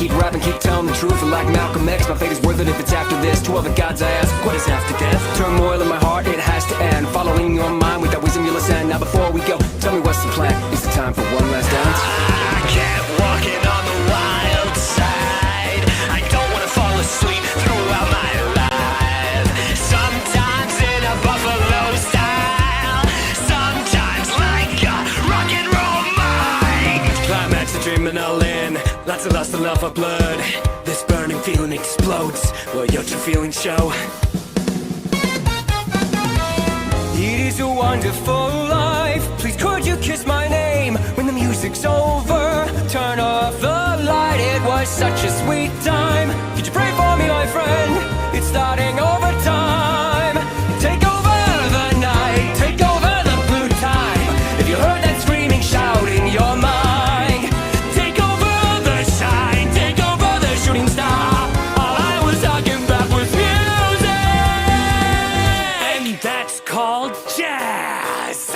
keep rapping, keep telling the truth. And like Malcolm X, my fate is worth it if it's after this. To all the gods I ask, what is after death? Turmoil in my heart, it has to end. Following your mind, with that wisdom you'll ascend. Now before we go, tell me what's the plan? Is it time for one last dance? I kept walking on the wild side. I don't wanna fall asleep throughout my life. Sometimes in a buffalo style, sometimes like a rock and roll mind. Climax, the dream and I'll end. Lots of lust and love for blood. This burning feeling explodes. Will your true feelings show? It is a wonderful life. Please could you kiss my name? When the music's over, turn off the light. It was such a sweet time. Could you pray for me, my friend? It's starting over time. Take over the night, take over the blue time. If you heard that screaming, shout in your mind. Take over the shine, take over the shooting star. All I was talking about was music, and that's called jazz.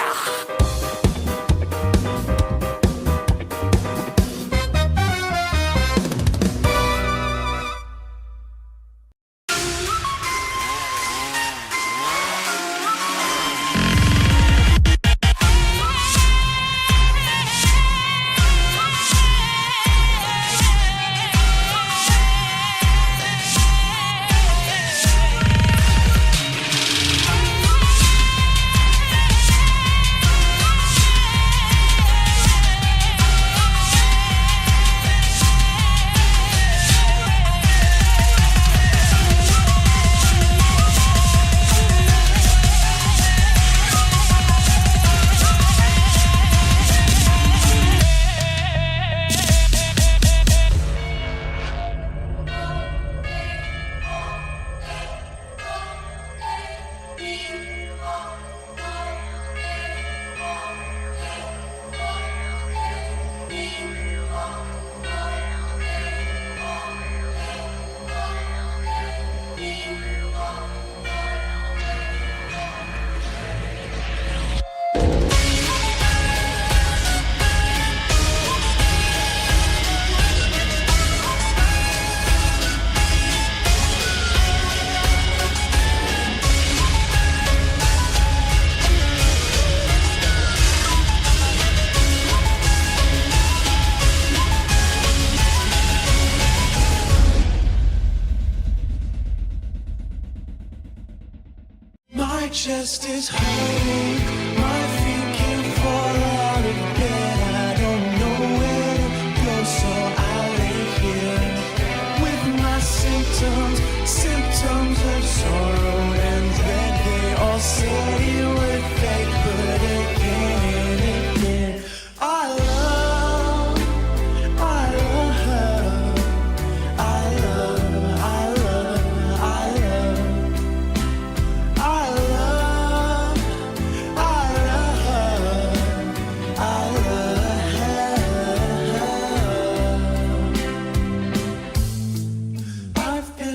My chest is hurting, my feet can't fall out of bed. I don't know where to go, so I lay here with my symptoms, symptoms of sorrow and dread. They all said it would fade, but again and again, I love, I love, I love, I love, I love.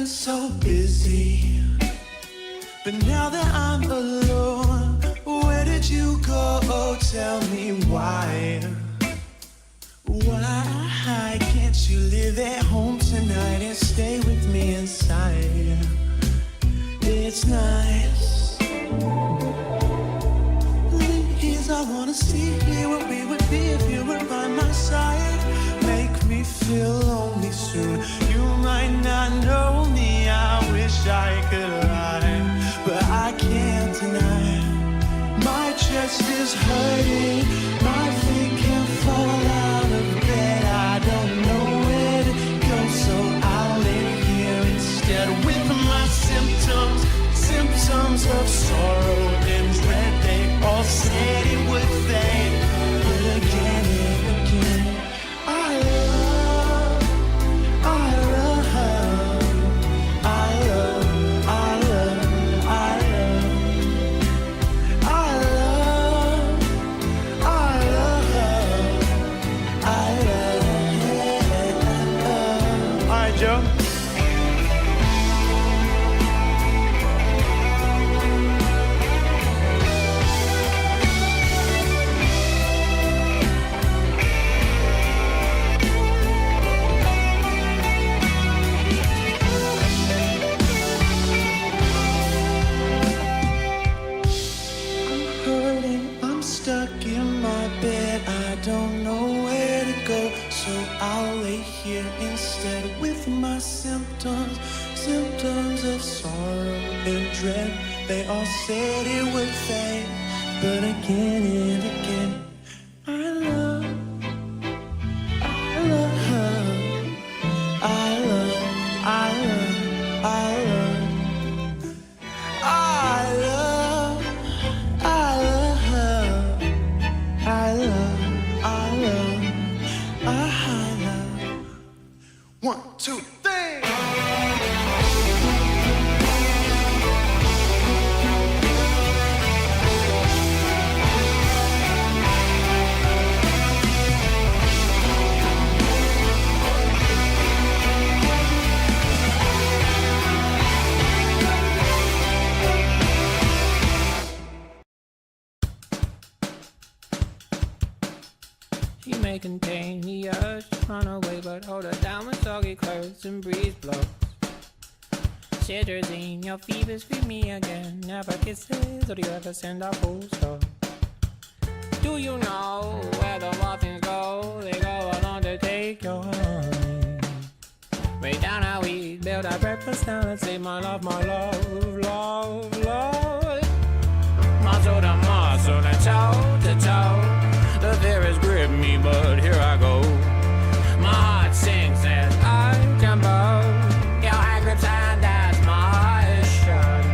So busy, but now that I'm alone, where did you go? Oh, tell me why. Why can't you live at home tonight and stay with me inside? It's nice. Please, I wanna see where we would be if you were by my side. Make me feel lonely soon. You might not know me, I wish I could lie, but I can't deny. My chest is hurting, my feet can't fall out of bed. I don't know where to go, so I'll lay here instead with my symptoms, symptoms of sorrow and dread. They all said it would fade, but again and again, I love, I love, I love, I love, I love, I love, I love, I love. All right, Joe. with my symptoms, symptoms of sorrow and dread. They all said it would fade, but again and again, I love, I love her. I love, I love, I love, I love, I love her. I love, I love, I love. 1, 2, 3. She may contain the urge to run away, but hold her down with soggy clothes and breeze blows. Cetirizine, your fever's with me again. Never kisses, or do you ever send a full stop? Do you know where the muffins go? They go along to take your honey. Way down how we build our breakfast down and say my love, love, love. Muscle to muscle and toe to toe. The fear has gripped me, but here I go. My heart sinks as I tremble. Your hand grips and that's my shot.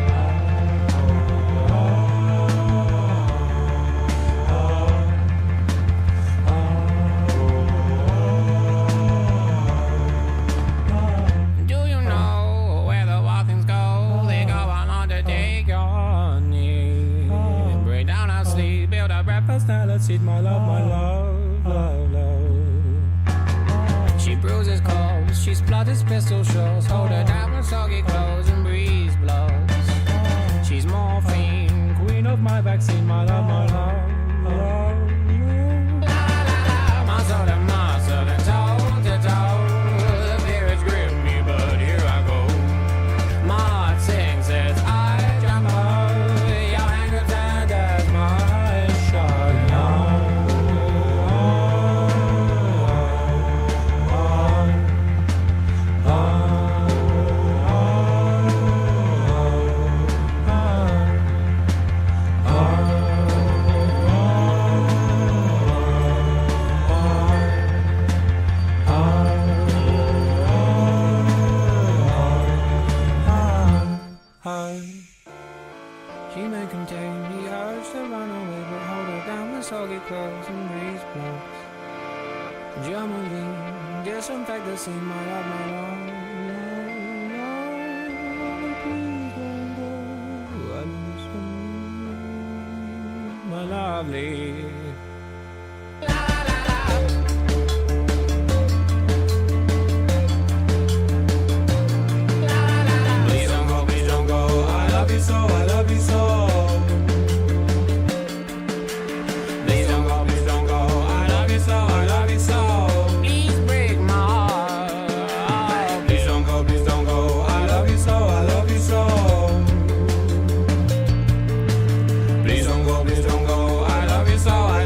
Do you know where the walkings go? They go on to take your knee. Break down our sleep, build a breakfast, now let's eat my love, love, love. She bruises clothes, she splutters pistol shots. Hold her down with soggy clothes and breeze blows. She's morphine, queen of my vaccine, my love, love, love. Muscle to muscle and toe to toe. The fear has gripped me, but here I go. My heart sings as I tremble. Your hand grips and as my shot. She may contain the urge to run away, but hold her down with soggy clothes and breeze blows. Germany, disinfect the scene, my love, my love, love. Please don't go, I miss you, my lovely. So I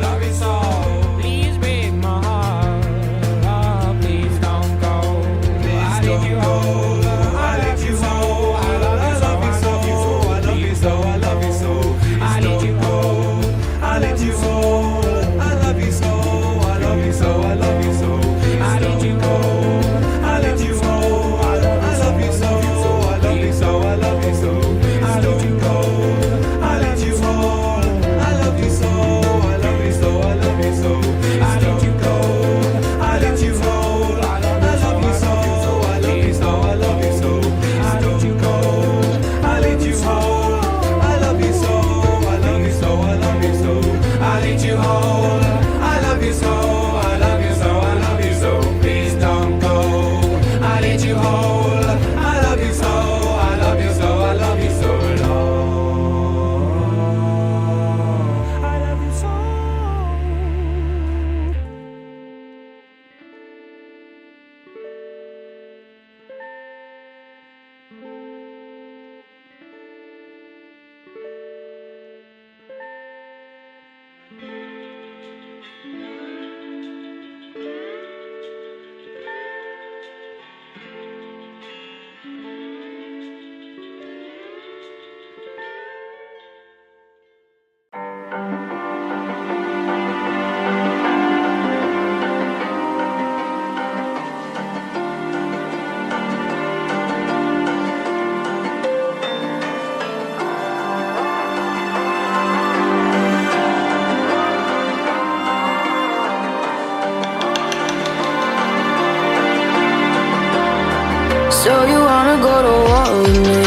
So you wanna go to war with me?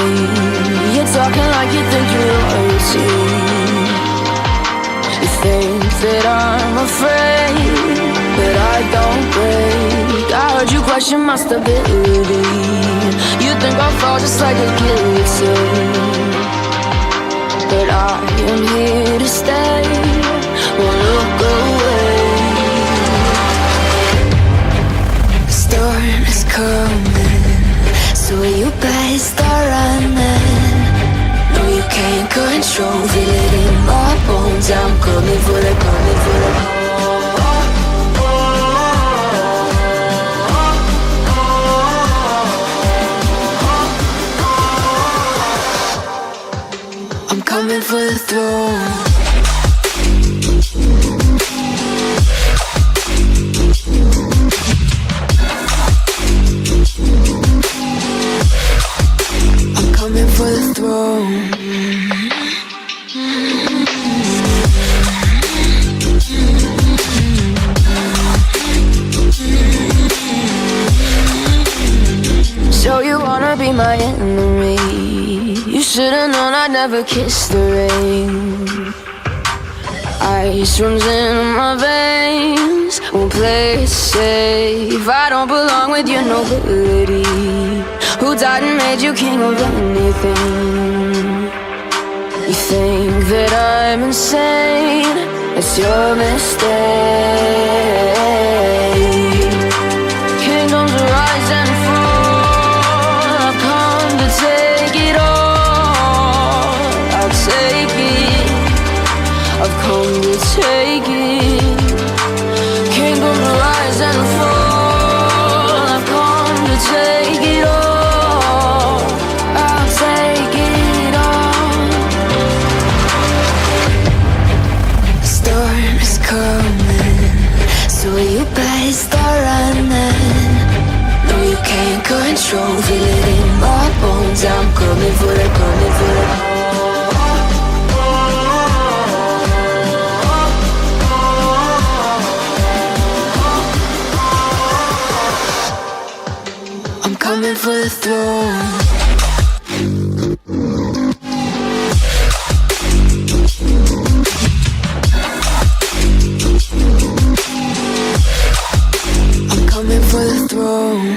You're talking like you think you're royalty. You think that I'm afraid, but I don't break. I heard you question my stability. You think I'll fall just like a guillotine, but I am here to stay. Won't look away. The storm is coming, so you better start running. No, you can't control, feel it in my bones. I'm coming for the, coming for the. I'm coming for the throne. Coming for the throne. So you wanna be my enemy? You should've known I'd never kiss the rain. Ice runs in my veins, won't play it safe. I don't belong with your nobility. Who died and made you king of anything? You think that I'm insane? It's your mistake. Kingdoms rise and fall. I've come to take it all. I'll take it. I've come to take it. Kingdoms rise and fall. I've come to take it all. So you better start running. No, you can't control, feel it in my bones. I'm coming for the, coming for the. I'm coming for the throne. For the throne.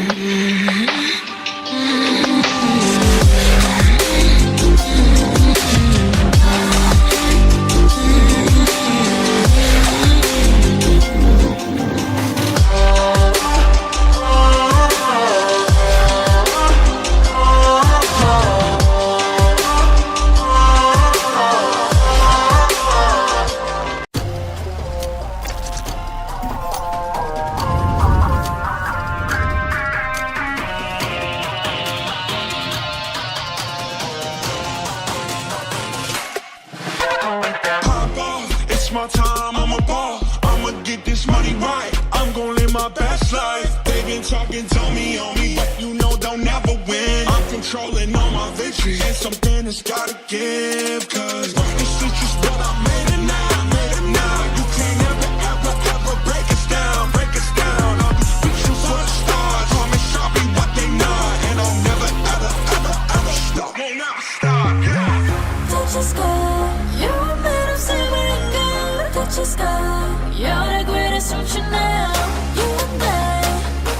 It's my time, I'm a ball. I'ma get this money right. I'm gon' live my best life. They been talking, tell me on me, but you know they'll never win. I'm controlling all my victories, and something that's gotta give. Cause this is just what I made it now, made it now. You can't ever, ever, ever break us down, break us down. I'll be reaching for the stars, promise I'll be what they not. And I'll never, ever, ever, ever stop. Won't never stop, yeah. Touch the sky, you're made of silver and gold. Touch the sky, you're the greatest option now. You and I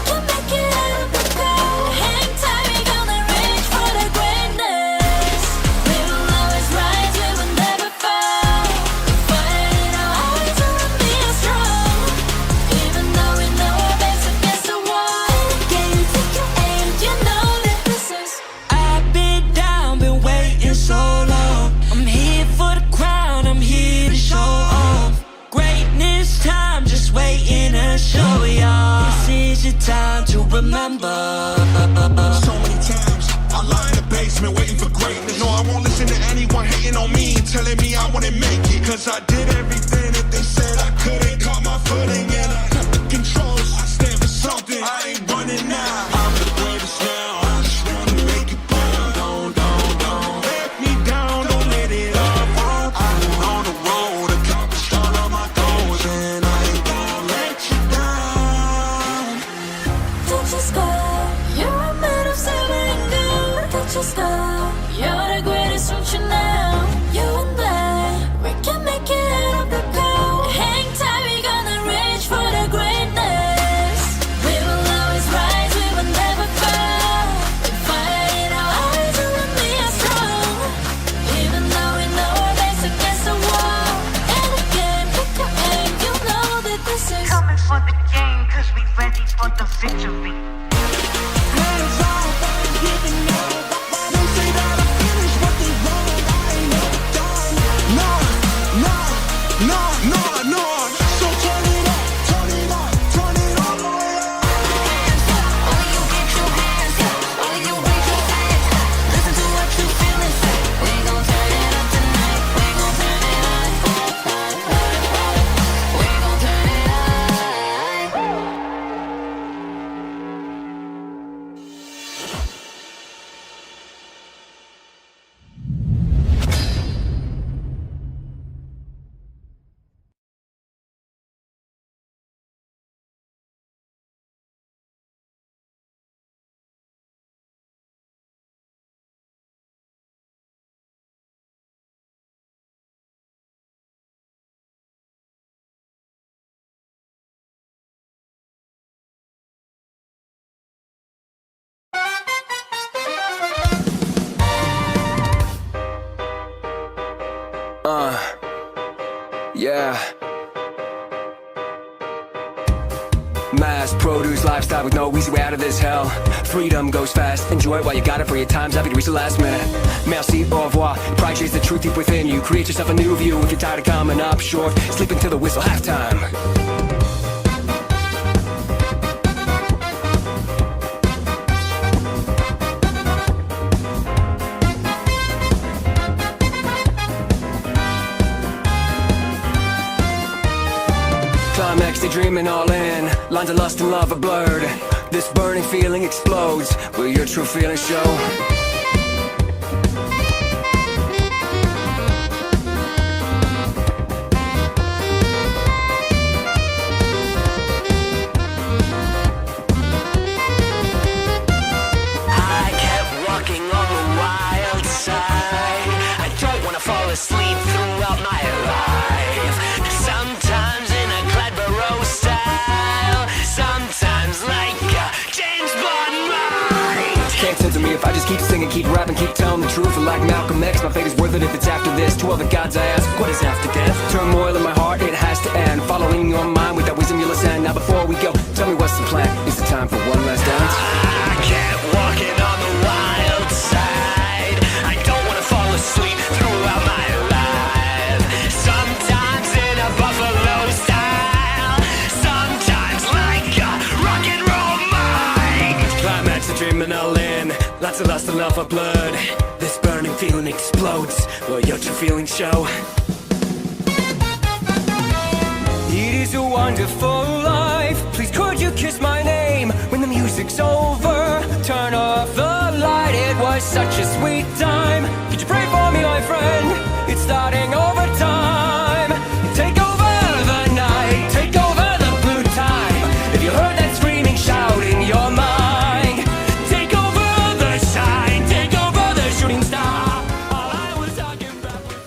can make it out of the cold. Hang tight, we gonna reach for the greatness. We will always rise, we will never fall. Fighting our hearts and being strong. Even though we know our backs against the wall. Can you take your aim? You know that this is. I've been down, been waiting so long. I'm here for the crown, I'm here to show off. Greatness time, just waiting to show y'all. This is your time to remember. So many times I lie in the basement waiting for greatness. No, I won't listen to anyone hating on me and telling me I wouldn't make it. Cause I did everything that they said I couldn't. Caught my footing and I kept the controls. I stand for something, I ain't running now. I'm the greatest now, I just wanna make it burn. Don't let me down, don't let it all fall. I'm on the road, accomplished all of my goals, and I ain't gonna let you down. Touch the sky, you're made of silver Yeah. Mass produce lifestyle with no easy way out of this hell. Freedom goes fast, enjoy it while you got it, for your time's happy to reach the last minute. Merci, au revoir, pride chase the truth deep within you. Create yourself a new view if you're tired of coming up short. Sleeping till the whistle, halftime. Climax, they dreaming all in. Lines of lust and love are blurred. This burning feeling explodes. Will your true feelings show? I kept walking on the wild side. I don't wanna fall asleep throughout my life. Sometimes in a Gladborough style, sometimes like a James Bond mind. Can't censor me if I just keep singing, keep rapping, keep telling the truth. Like Malcolm X, my fate is worth it if it's after this. To all the gods I ask, what is after death? Turmoil in my heart, it has to end. Following your mind with that wisdom you'll ascend. Now before we go, tell me what's the plan? Is it time for one last dance? I kept walking on the wild side. I don't wanna fall asleep throughout my life. Sometimes in a buffalo style, sometimes like a rock and roll mind. Climax, the dreaming all in. Lots of lust and love for blood. This burning feeling explodes. Will your true feelings show? It is a wonderful life. Please could you kiss my name? When the music's over, turn off the light. It was such a sweet time. Could you pray for me, my friend? It's starting over time. Take over the night. Take over the blue time. If you heard that screaming, shouting your mind. Take over the shine. Take over the shooting star. All I was talking about was...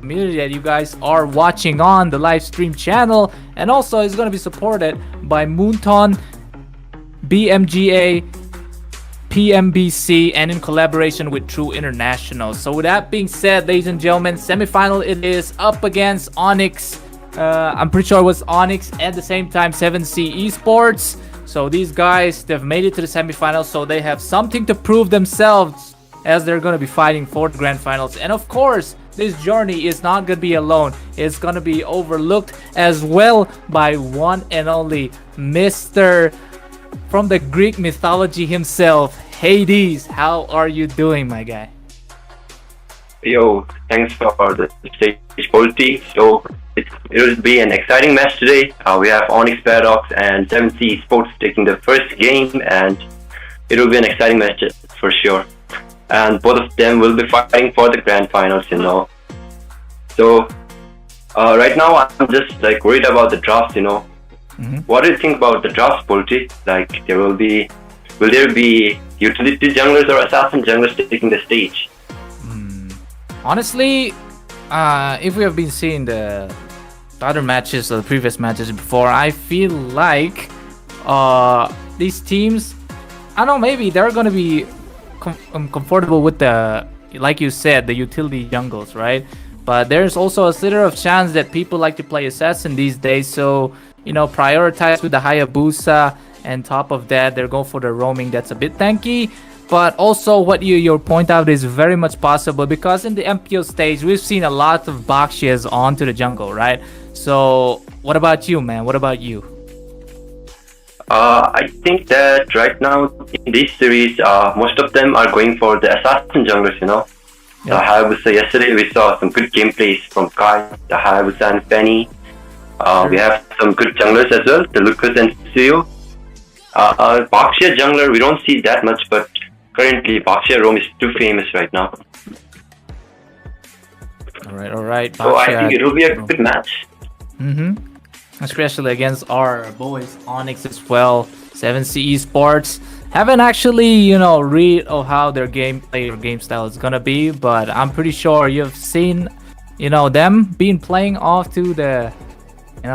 Community that you guys are watching on the live stream channel, and also is going to be supported by Moonton, BMGA, PMBC, and in collaboration with True International. So with that being said, ladies and gentlemen, semifinal it is up against Onyx. I'm pretty sure it was Onyx at the same time 7C Esports. So these guys, they've made it to the semifinals, so they have something to prove themselves as they're going to be fighting for the grand finals. And of course, this journey is not going to be alone. It's going to be overlooked as well by one and only Mr. from the Greek mythology himself, Hades. How are you doing, my guy? Yo, thanks for the stage quality. So it will be an exciting match today. We have Onyx Paradox and 7C Sports taking the first game, and it will be an exciting match for sure. And both of them will be fighting for the grand finals, you know. So right now I'm just like worried about the draft, you know. What do you think about the draft, Polty? Like will there be utility junglers or assassin junglers taking the stage? Honestly, if we have been seeing the other matches or the previous matches before, I feel like these teams, I don't know, maybe they're gonna be comfortable with the, like you said, the utility jungles, right? But there's also a slither of chance that people like to play assassin these days, so you know, prioritize with the Hayabusa, and top of that they're going for the roaming that's a bit tanky. But also what you point out is very much possible, because in the MPO stage we've seen a lot of Bakshias onto the jungle, right? So what about you, man? What about you? I think that right now in this series, most of them are going for the assassin junglers, you know. The Hayabusa, yesterday we saw some good gameplays from Kai, the Hayabusa and Penny. We have some good junglers as well, the Lucas and Suyo. Bakshia jungler, we don't see that much, but currently Bakshia Roam is too famous right now. Alright. So I think it will be a good match. especially against our boys Onyx as well. 7C Esports haven't actually, read of how their gameplay or game style is gonna be, but I'm pretty sure you've seen, them being playing off to the,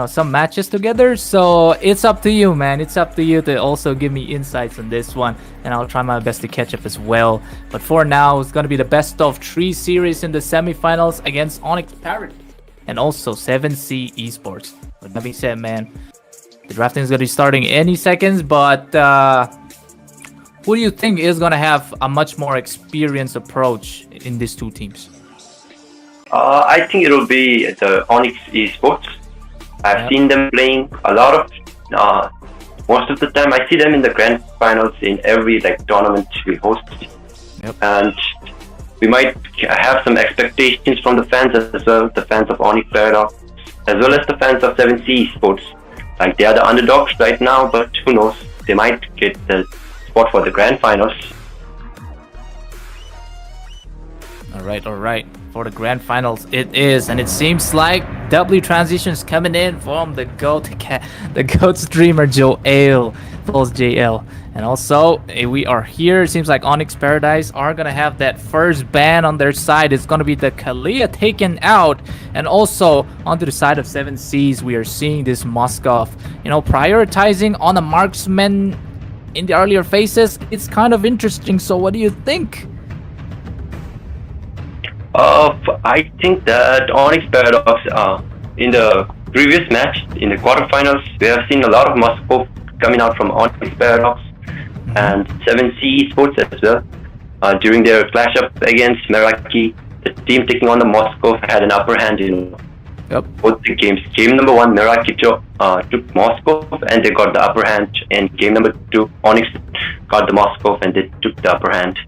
some matches together. So it's up to you, man. It's up to you to also give me insights on this one, and I'll try my best to catch up as well. But for now, it's gonna be the best of 3 series in the semifinals against Onyx Parrot and also 7C Esports. With that being said, man, the drafting is gonna be starting any seconds, but who do you think is gonna have a much more experienced approach in these two teams? I think it will be the Onyx Esports. I've seen them playing a lot of, most of the time. I see them in the grand finals in every tournament we host, and we might have some expectations from the fans as well, the fans of Onyx Paradox, as well as the fans of 7C Esports. They are the underdogs right now, but who knows? They might get the spot for the grand finals. All right. For the grand finals, it is, and it seems like W transitions coming in from the GOAT streamer Joel, Falls JL, and also we are here. It seems like Onyx Paradise are gonna have that first ban on their side. It's gonna be the Kalia taken out, and also onto the side of 7Cs, we are seeing this Moskov, prioritizing on the marksman in the earlier phases. It's kind of interesting. So, what do you think? I think that Onyx Paradox, in the previous match, in the quarterfinals, we have seen a lot of Moscow coming out from Onyx Paradox and 7C Esports as well. During their clash up against Meraki, the team taking on the Moscow had an upper hand in both the games. Game number 1, Meraki took Moscow and they got the upper hand, and game number 2, Onyx got the Moscow and they took the upper hand.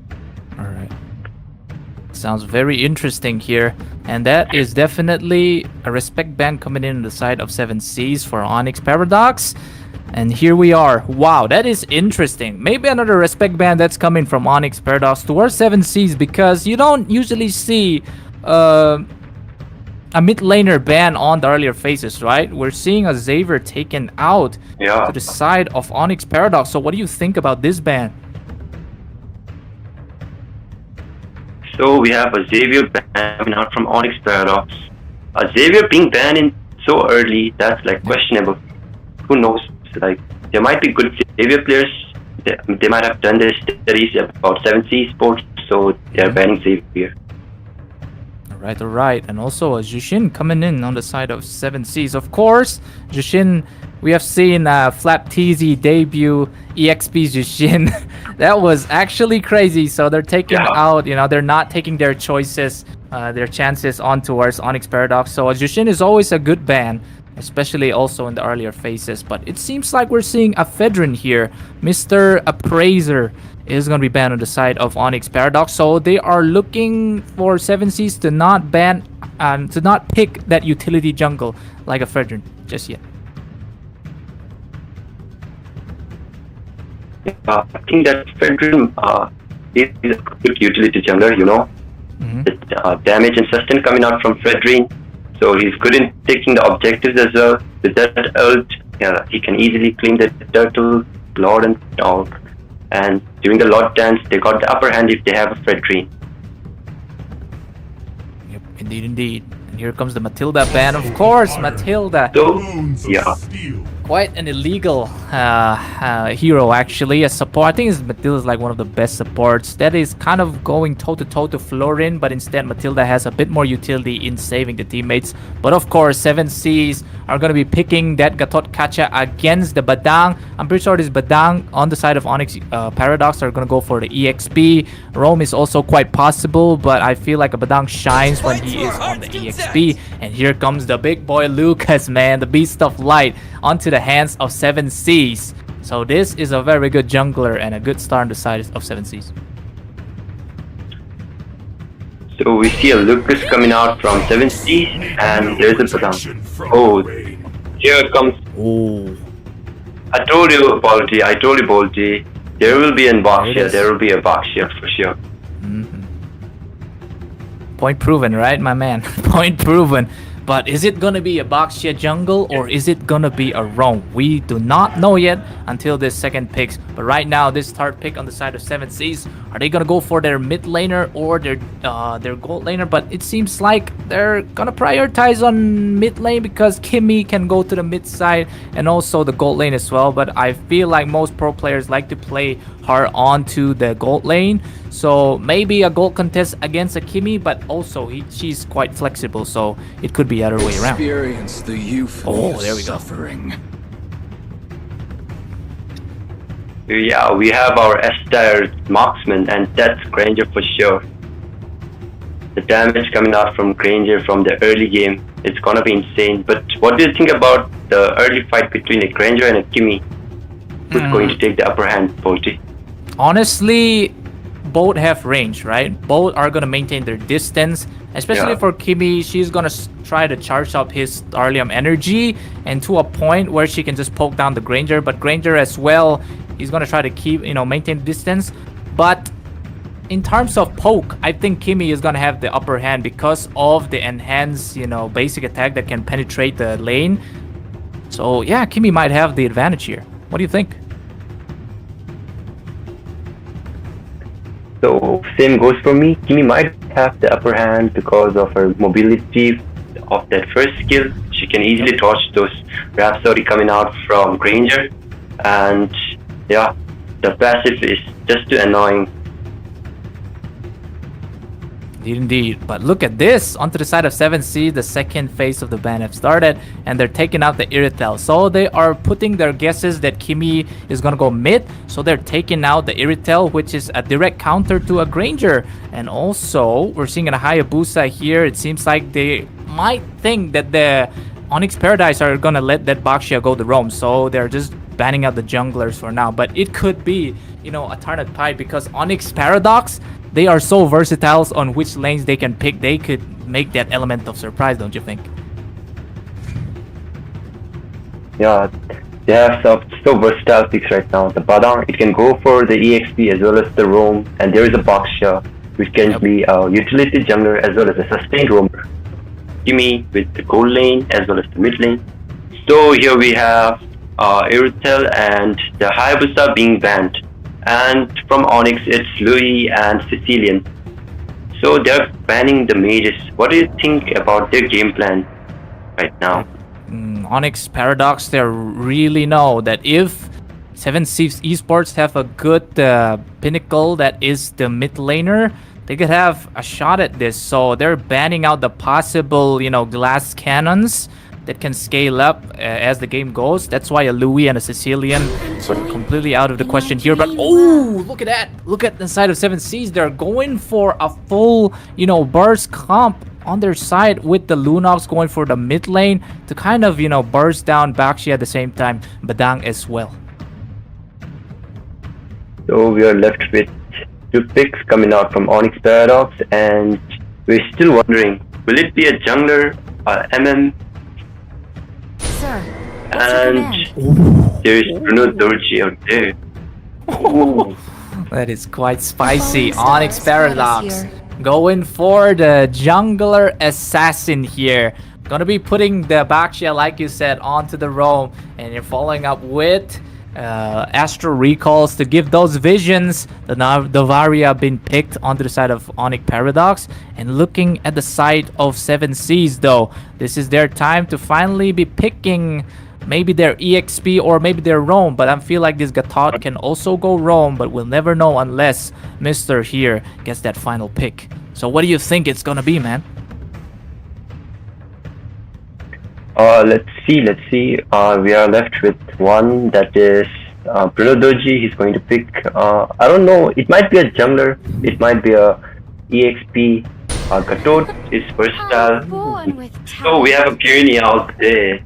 Sounds very interesting here, and that is definitely a respect ban coming in on the side of 7Cs for Onyx Paradox. And here we are. Wow, that is interesting. Maybe another respect ban that's coming from Onyx Paradox towards 7Cs, because you don't usually see a mid laner ban on the earlier phases, right? We're seeing a Xavier taken out to the side of Onyx Paradox. So what do you think about this ban? So we have a Xavier ban coming out from Onyx Paradox. Xavier being banned in so early, that's questionable. Who knows? There might be good Xavier players. They might have done their studies about 7C Sports, so they're banning Xavier. All right. And also Jushin coming in on the side of 7Cs. Of course, Jushin, we have seen Flap TZ debut EXP Jushin. That was actually crazy. So they're taking out, they're not taking their choices, their chances on towards Onyx Paradox. So Jushin is always a good ban, especially also in the earlier phases. But it seems like we're seeing a Fedrin here. Mr. Appraiser is going to be banned on the side of Onyx Paradox. So they are looking for 7Cs to not ban, to not pick that utility jungle like a Fedrin just yet. I think that Fedrin is a good utility jungler, The damage and sustain coming out from Fedrin. So he's good in taking the objectives as well. With that ult, he can easily claim the turtle, lord and dog. And during the Lord dance, they got the upper hand if they have a Fedrin. Yep, indeed. And here comes the Matilda ban, of course, Matilda. So, quite an illegal hero, actually. A support. I think Matilda is one of the best supports. That is kind of going toe-to-toe to Florin, but instead Matilda has a bit more utility in saving the teammates. But of course, 7Cs are going to be picking that Gatot Kacha against the Badang. I'm pretty sure this Badang on the side of Onyx Paradox are going to go for the EXP. Roam is also quite possible, but I feel like a Badang shines when he is on the EXP. And here comes the big boy Lucas, man, the beast of light, onto the hands of 7Cs. So this is a very good jungler and a good start on the side of 7Cs. So we see a Lucas coming out from 7Cs, and there's a Badang. Oh, here it comes. Oh. I told you, Bolty. There will be a box here. There will be a box here for sure. Point proven, right, my man? Point proven. But is it gonna be a Baxia jungle or is it gonna be a roam? We do not know yet until this second picks. But right now, this third pick on the side of 7 Seas, are they gonna go for their mid laner or their gold laner? But it seems like they're gonna prioritize on mid lane because Kimmy can go to the mid side and also the gold lane as well. But I feel like most pro players like to play hard onto the gold lane. So maybe a gold contest against a Kimmy, but also she's quite flexible, so it could be other way around. Experience the euphoria Oh, there we go. suffering. Yeah, we have our S-tier marksman, and that's Granger for sure. The damage coming out from Granger from the early game, it's gonna be insane. But what do you think about the early fight between a Granger and a Kimmy? Who's going to take the upper hand, Polty? Honestly, both have range, right? Both are gonna maintain their distance. Especially Yeah. for Kimmy, she's gonna try to charge up his Starlium energy and to a point where she can just poke down the Granger. But Granger as well, he's gonna try to keep, maintain distance. But in terms of poke, I think Kimmy is gonna have the upper hand because of the enhanced, basic attack that can penetrate the lane. So yeah, Kimmy might have the advantage here. What do you think? So same goes for me. Kimmy might have the upper hand because of her mobility of that first skill. She can easily dodge those Rhapsody coming out from Granger, and yeah, the passive is just too annoying. Indeed, but look at this. Onto the side of 7C, the second phase of the ban have started, and they're taking out the Irritel. So they are putting their guesses that Kimmy is gonna go mid. So they're taking out the Irritel, which is a direct counter to a Granger. And also, we're seeing a Hayabusa here. It seems like they might think that the Onyx Paradise are gonna let that Baxia go the roam. So they're just banning out the junglers for now. But it could be, a turn of tide because Onyx Paradox, they are so versatile on which lanes they can pick. They could make that element of surprise, don't you think? Yeah, they have some so versatile picks right now. The Badang, it can go for the EXP as well as the roam, and there is a Baxia, which can be a utility jungler as well as a sustained roamer. Kimmy with the gold lane as well as the mid lane. So here we have Irritel and the Hayabusa being banned. And from Onyx, it's Louis and Sicilian. So they're banning the mages. What do you think about their game plan right now? Onyx Paradox, they really know that if 7 Thieves Esports have a good pinnacle that is the mid laner, they could have a shot at this. So they're banning out the possible, glass cannons that can scale up as the game goes. That's why a Louis and a Sicilian were completely out of the question here. But oh, look at that! Look at the side of 7 Seas. They're going for a full, burst comp on their side with the Lunox going for the mid lane to kind of, burst down Baxi at the same time, Badang as well. So we are left with 2 picks coming out from Onyx Paradox, and we're still wondering, will it be a jungler or MM? Sir, And there is Bruno Dorji out there. Ooh. That is quite spicy. Falling Onyx Stars brought us Paradox here. going for the jungler assassin here. Gonna be putting the Baxia, like you said, onto the roam, and you're following up with Astral Recalls to give those visions. The Varia been picked onto the side of Onyx Paradox, and looking at the side of 7 Seas though, this is their time to finally be picking maybe their EXP or maybe their roam. But I feel like this Gatot can also go roam, but we'll never know unless Mr. here gets that final pick. So what do you think it's gonna be, man? Let's see. We are left with one that is Bruno Doji. He's going to pick. I don't know. It might be a jungler. It might be a EXP. Gatot is versatile. born with So we have a Puny out there.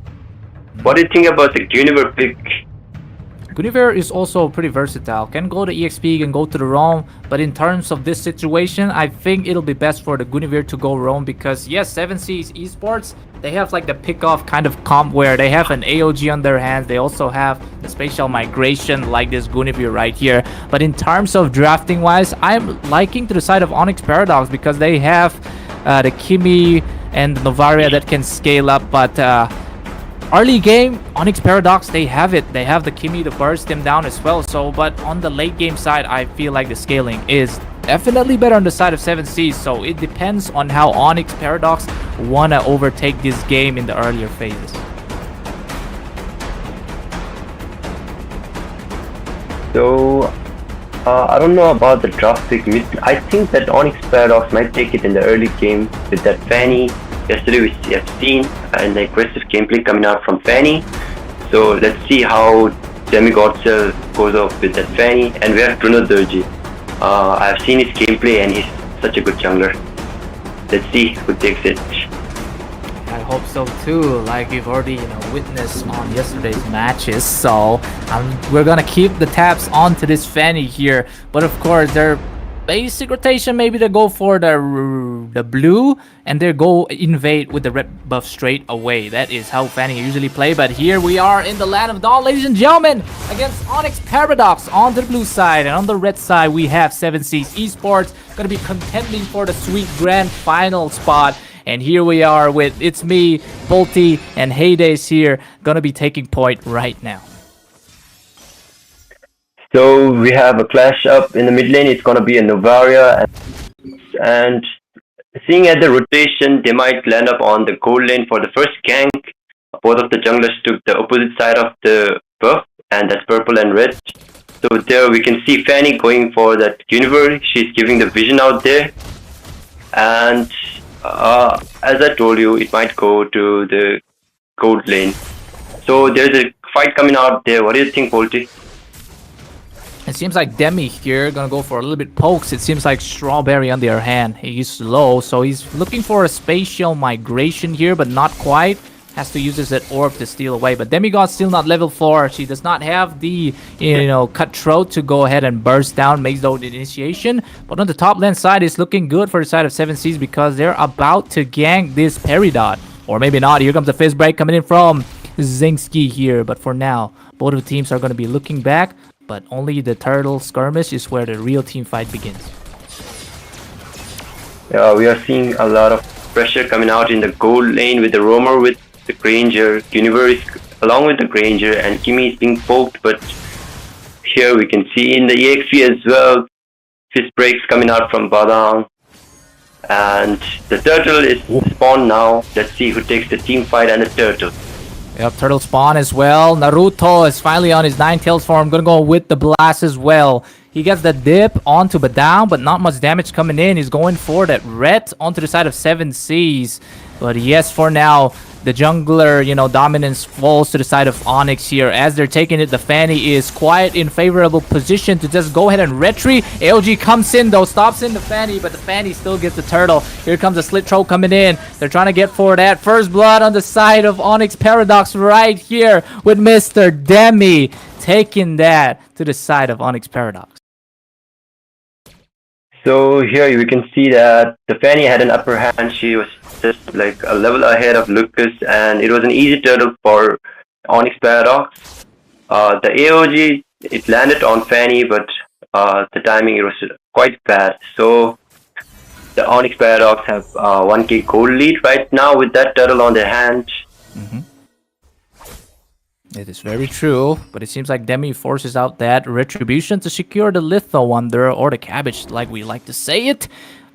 What do you think about the Guinevere pick? Guinevere is also pretty versatile. Can go to EXP, can go to the roam. But in terms of this situation, I think it'll be best for the Guinevere to go roam because yes, 7 Seas Esports, they have like the pick-off kind of comp where they have an AOG on their hands. They also have the spatial migration like this Guinevere right here. But in terms of drafting wise, I'm liking to the side of Onyx Paradox because they have the Kimmy and Novaria that can scale up, but early game, Onyx Paradox, they have it. They have the Kimi to burst them down as well. So, but on the late game side, I feel like the scaling is definitely better on the side of 7Cs. So it depends on how Onyx Paradox wanna overtake this game in the earlier phases. So, I don't know about the draft pick. I think that Onyx Paradox might take it in the early game with that Fanny. Yesterday we have seen an aggressive gameplay coming out from Fanny. So let's see how Demigod Cell goes off with that Fanny. And we have Bruno Durji. I've seen his gameplay and he's such a good jungler. Let's see who takes it. I hope so too, like we've already witnessed on yesterday's matches. So we're gonna keep the tabs onto this Fanny here, but of course their basic rotation maybe to go for the blue and they go invade with the red buff straight away. That is how Fanny usually play, but here we are in the land of dawn, ladies and gentlemen, against Onyx Paradox on the blue side, and on the red side we have 7Cs Esports gonna be contending for the sweet grand final spot. And here we are with it's me, Bolty, and Heydays here gonna be taking point right now. So we have a clash up in the mid lane. It's gonna be a Novaria, and seeing at the rotation, they might land up on the gold lane for the first gank. Both of the junglers took the opposite side of the buff, and that's purple and red. So there we can see Fanny going for that universe. She's giving the vision out there, and as I told you, it might go to the gold lane. So there's a fight coming out there. What do you think, Volty? It seems like Demi here gonna go for a little bit pokes. It seems like Strawberry on the other hand. He's slow, so he's looking for a spatial migration here, but not quite. Has to use this orb to steal away. But Demigod's still not level 4. She does not have the cutthroat to go ahead and burst down Maze Load initiation. But on the top lane side, it's looking good for the side of 7Cs because they're about to gank this Peridot. Or maybe not. Here comes the fist break coming in from Zinski here. But for now, both of the teams are going to be looking back. But only the turtle skirmish is where the real team fight begins. Yeah, we are seeing a lot of pressure coming out in the gold lane with the roamer with the Granger, Universe along with the Granger, and Kimi is being poked, but here we can see in the EXP as well, fist breaks coming out from Badang, and the turtle is spawned now. Let's see who takes the team fight and the turtle. Yep, turtle spawn as well. Naruto is finally on his 9-tails form. Gonna go with the blast as well. He gets the dip onto Badang, but not much damage coming in. He's going for that red onto the side of 7Cs. But yes, for now, the jungler, dominance falls to the side of Onyx here. As they're taking it, the Fanny is quite in favorable position to just go ahead and retreat. AOG comes in though, stops in the Fanny, but the Fanny still gets the turtle. Here comes the slit troll coming in. They're trying to get for that first blood on the side of Onyx Paradox right here with Mr. Demi taking that to the side of Onyx Paradox. So here you can see that the Fanny had an upper hand. She was just like a level ahead of Lucas, and it was an easy turtle for Onyx Paradox. The AOG, it landed on Fanny, but the timing, it was quite bad. So the Onyx Paradox have 1k gold lead right now with that turtle on their hand. It is very true, but it seems like Demi forces out that retribution to secure the Litho Wonder, or the cabbage like we like to say it.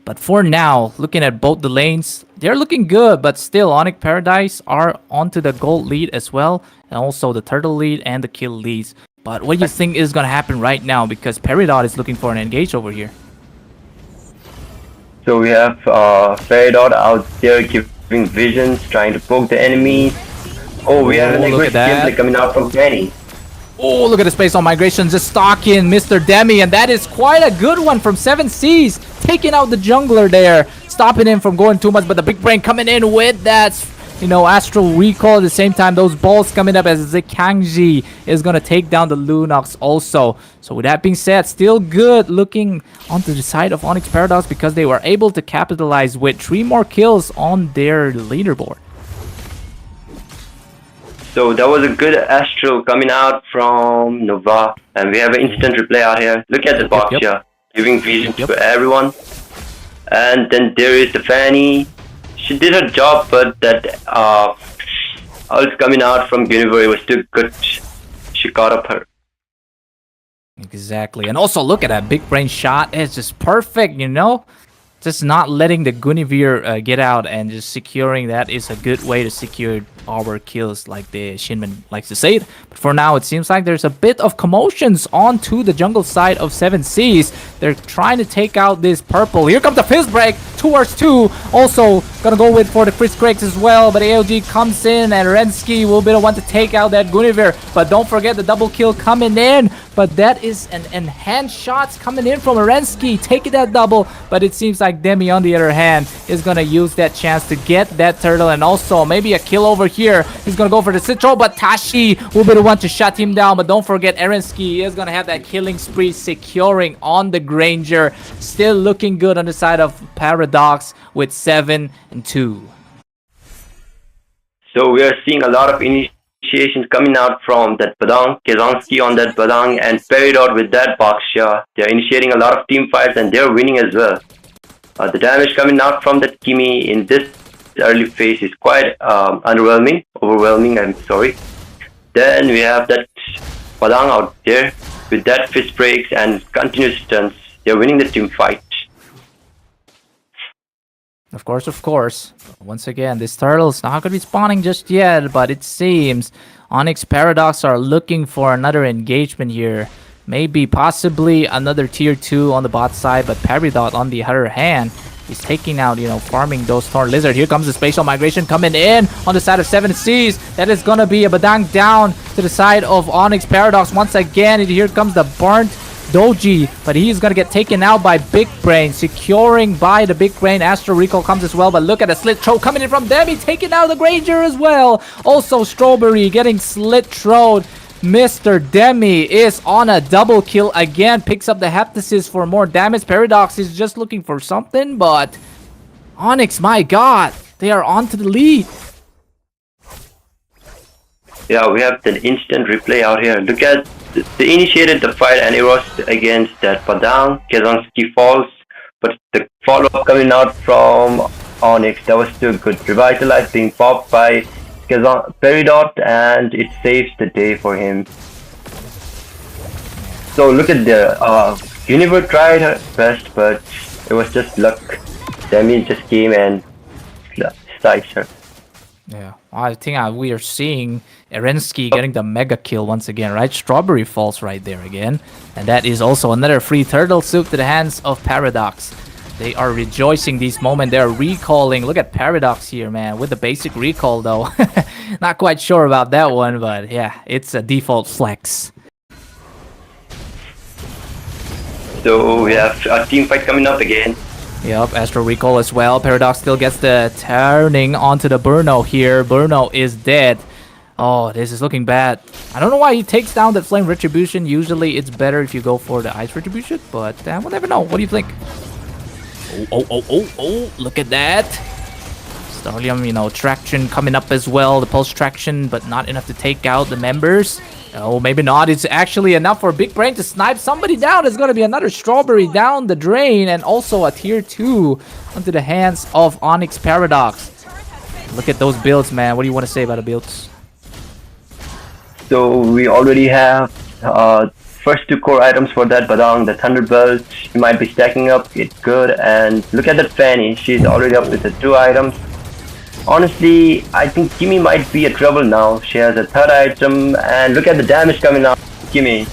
But for now, looking at both the lanes, they're looking good, but still Onyx Paradise are onto the gold lead as well, and also the turtle lead and the kill leads. But what do you think is going to happen right now? Because Peridot is looking for an engage over here. So we have Peridot out there giving visions, trying to poke the enemies. Oh, we have an aggressive gameplay coming out from Fanny. Oh, look at the space on migration, just stalking Mr. Demi, and that is quite a good one from 7Cs, taking out the jungler there, stopping him from going too much, but the big brain coming in with that, astral recall. At the same time, those balls coming up as Zikangji is going to take down the Lunox also. So with that being said, still good looking onto the side of Onyx Paradox because they were able to capitalize with 3 more kills on their leaderboard. So that was a good astral coming out from Nova, and we have an instant replay out here. Look at the box here, giving vision to everyone. And then there is the Fanny. she did her job, but that ult coming out from Guinevere was too good. She caught up her. Exactly. And also look at that big brain shot. It's just perfect, you know? Just not letting the Guinevere get out and just securing that is a good way to secure our kills, like the Shinman likes to say it. But for now, it seems like there's a bit of commotions onto the jungle side of 7 Seas. They're trying to take out this purple. Here comes the fist break towards 2. Also gonna go with for the Chris Greggs as well, but AOG comes in and Rensky will be the one to take out that Guinevere. But don't forget the double kill coming in. But that is an enhanced shots coming in from Arensky, taking that double. But it seems like Demi, on the other hand, is going to use that chance to get that turtle. And also maybe a kill over here. He's going to go for the Citro, but Tashi will be the one to shut him down. But don't forget, Arensky is going to have that killing spree securing on the Granger. Still looking good on the side of Paradox with 7 and 2. So we are seeing a lot of initiations coming out from that Badang, Kezonsky on that Badang, and Peridot with that Baksha. They're initiating a lot of team fights and they're winning as well. The damage coming out from that Kimi in this early phase is quite overwhelming, I'm sorry. Then we have that Badang out there with that fist breaks and continuous stunts. They're winning the team fight. Of course. Once again, this turtle's not going to be spawning just yet, but it seems Onyx Paradox are looking for another engagement here. Maybe, possibly another tier 2 on the bot side, but Peridot on the other hand is taking out, farming those Thorn Lizard. Here comes the Spatial Migration coming in on the side of 7 Seas. That is going to be a Badang down to the side of Onyx Paradox once again. And here comes the Burnt Doji, but he's gonna get taken out by Big Brain, securing by the Big Brain. Astro Recall comes as well, but look at the slit throw coming in from Demi, taking out the Granger as well. Also Strawberry getting slit throwed. Mr. Demi is on a double kill again, picks up the Heptasis for more damage. Paradox is just looking for something, but Onyx, my god, they are on to the lead. Yeah, we have the instant replay out here. Look at, they initiated the fight and it was against that Padang. Kezonsky falls, but the follow-up coming out from Onyx, that was still good. Revitalize being popped by Peridot and it saves the day for him. So look at the Universe tried her best, but it was just luck. Demi just came and sliced her. Yeah, I think we are seeing Arensky getting the mega kill once again, right? Strawberry falls right there again. And that is also another free turtle soup to the hands of Paradox. They are rejoicing this moment. They're recalling. Look at Paradox here, man, with the basic recall, though. Not quite sure about that one, but yeah, it's a default flex. So we have a team fight coming up again. Yep, Astro Recall as well. Paradox still gets the turning onto the Burno here. Burno is dead. Oh, this is looking bad. I don't know why he takes down that Flame Retribution. Usually it's better if you go for the Ice Retribution, but we'll never know. What do you think? Oh, look at that. Starlium, traction coming up as well. The pulse traction, but not enough to take out the members. Oh, maybe not. It's actually enough for Big Brain to snipe somebody down. It's going to be another Strawberry down the drain and also a tier 2 onto the hands of Onyx Paradox. Look at those builds, man. What do you want to say about the builds? So we already have first 2 core items for that Badang, the Thunderbolt. She might be stacking up. It's good. And look at that Fanny. She's already up with the 2 items. Honestly, I think Kimi might be a trouble now. She has a 3rd item, and look at the damage coming out. Kimi.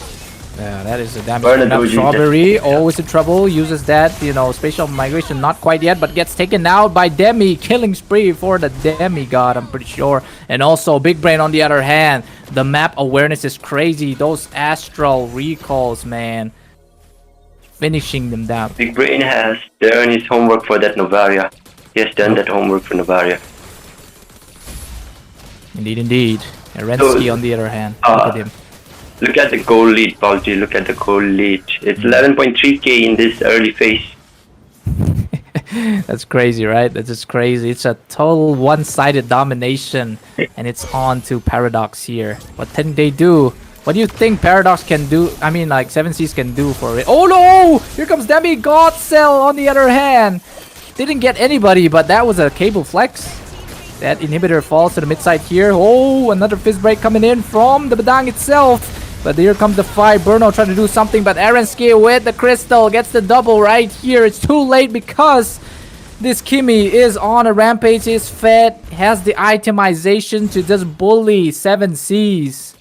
Yeah, that is the damage coming out. Strawberry, always in trouble. Uses that, spatial migration, not quite yet, but gets taken out by Demi. Killing spree for the demigod, I'm pretty sure. And also, Big Brain on the other hand. The map awareness is crazy. Those astral recalls, man. Finishing them down. Big Brain has done his homework for that Novaria. He has done that homework for Novaria. Indeed. Arensky on the other hand. Look at him. Look at the goal lead, Paulji. Look at the goal lead. It's 11.3k in this early phase. That's crazy, right? That's just crazy. It's a total one-sided domination, and it's on to Paradox here. What can they do? What do you think Paradox can do? I mean, like 7 Seas can do for it. Oh no! Here comes Demi God Cell on the other hand. Didn't get anybody, but that was a cable flex. That inhibitor falls to the mid side here. Oh, another fist break coming in from the Badang itself. But here comes the fight. Bruno trying to do something, but Arenski with the crystal gets the double right here. It's too late because this Kimmy is on a rampage. Is fed, has the itemization to just bully 7Cs.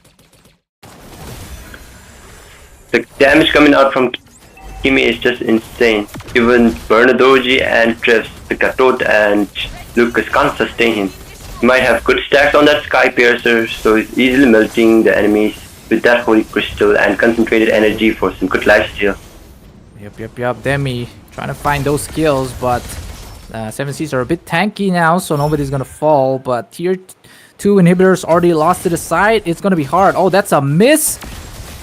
The damage coming out from Kimmy is just insane. Even Bernadoji and Trevs, the Gatot and Lucas can't sustain him. He might have good stacks on that Sky Piercer, so he's easily melting the enemies with that Holy Crystal and concentrated energy for some good lifesteal. Yep. Demi trying to find those kills, but 7Cs are a bit tanky now, so nobody's gonna fall. But tier 2 inhibitors already lost to the side. It's gonna be hard. Oh, that's a miss.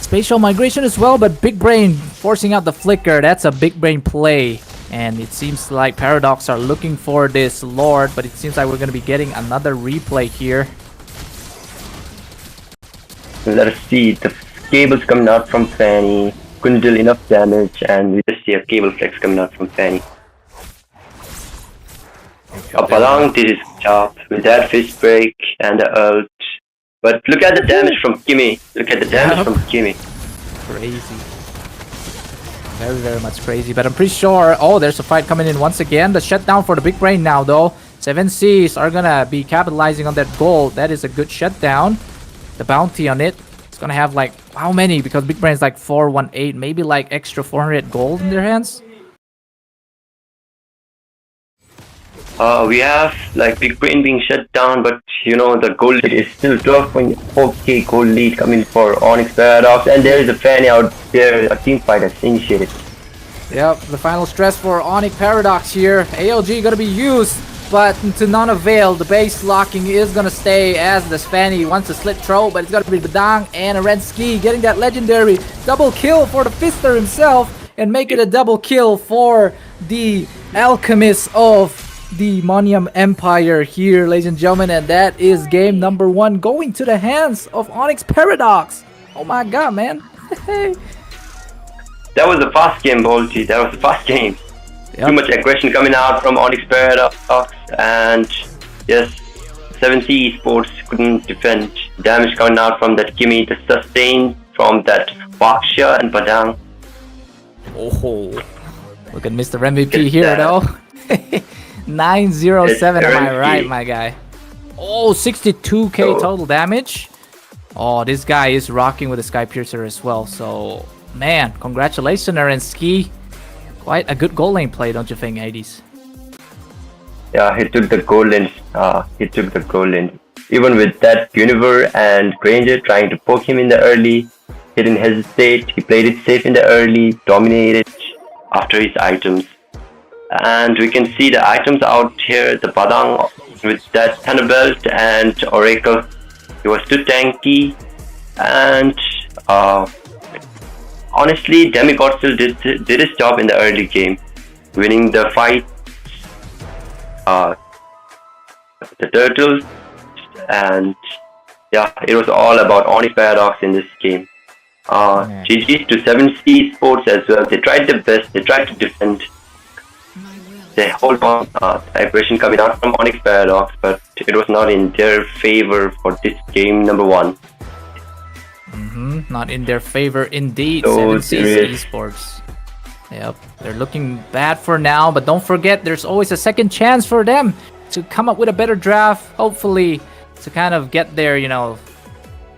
Spatial migration as well, but Big Brain forcing out the flicker. That's a Big Brain play. And it seems like Paradox are looking for this Lord, but it seems like we're gonna be getting another replay here. Let us see, the cables coming out from Fanny couldn't deal enough damage, and we just see a cable flex coming out from Fanny. Palang did his job with that fist break and the ult. But look at the damage from Kimmy. Look at the damage from Kimmy. Crazy. Very much crazy. But I'm pretty sure... Oh, there's a fight coming in once again. The shutdown for the Big Brain now, though. 7Cs are gonna be capitalizing on that gold. That is a good shutdown. The bounty on it. It's gonna have like... How many? Because Big Brain's like 418. Maybe like extra 400 gold in their hands. We have like Big Brain being shut down, but you know the gold lead is still 12.4k gold lead coming for Onyx Paradox, and there is a Fanny out there, a team fight that's initiated. Yep, the final stress for Onyx Paradox here. ALG gonna be used, but to none avail. The base locking is gonna stay as the Fanny wants to slit throat, but it's gonna be Badang and a Red Ski getting that legendary double kill for the Fister himself, and make it a double kill for the Alchemist of the Monium Empire here, ladies and gentlemen, and that is game number 1 going to the hands of Onyx Paradox. Oh my god, man. That was a fast game, Bolty. That was a fast game. Yep. Too much aggression coming out from Onyx Paradox, and yes, 7C Esports couldn't defend. Damage coming out from that Kimmy, the sustain from that Baksha and Padang. Oh, look at Mr. MVP here, though. 907, am I right, my guy? Oh, 62k total damage. Oh, this guy is rocking with the Sky Piercer as well. So, man, congratulations, Arenski. Quite a good goal lane play, don't you think, Hades? Yeah, he took the goal lane. Even with that Univer and Granger trying to poke him in the early, he didn't hesitate. He played it safe in the early, dominated after his items. And we can see the items out here, the Padang with that Thunderbelt and Oracle. He was too tanky, and honestly, Demigod still did his job in the early game, winning the fight, the turtles, and yeah, it was all about Onyx Paradox in this game. GG to 7C Sports as well. They tried their best, they tried to defend. They hold on aggression coming out from Onyx Paradox, but it was not in their favor for this game number 1. Not in their favor indeed. So 7C Esports. Yep, they're looking bad for now, but don't forget there's always a second chance for them to come up with a better draft, hopefully to kind of get their, you know,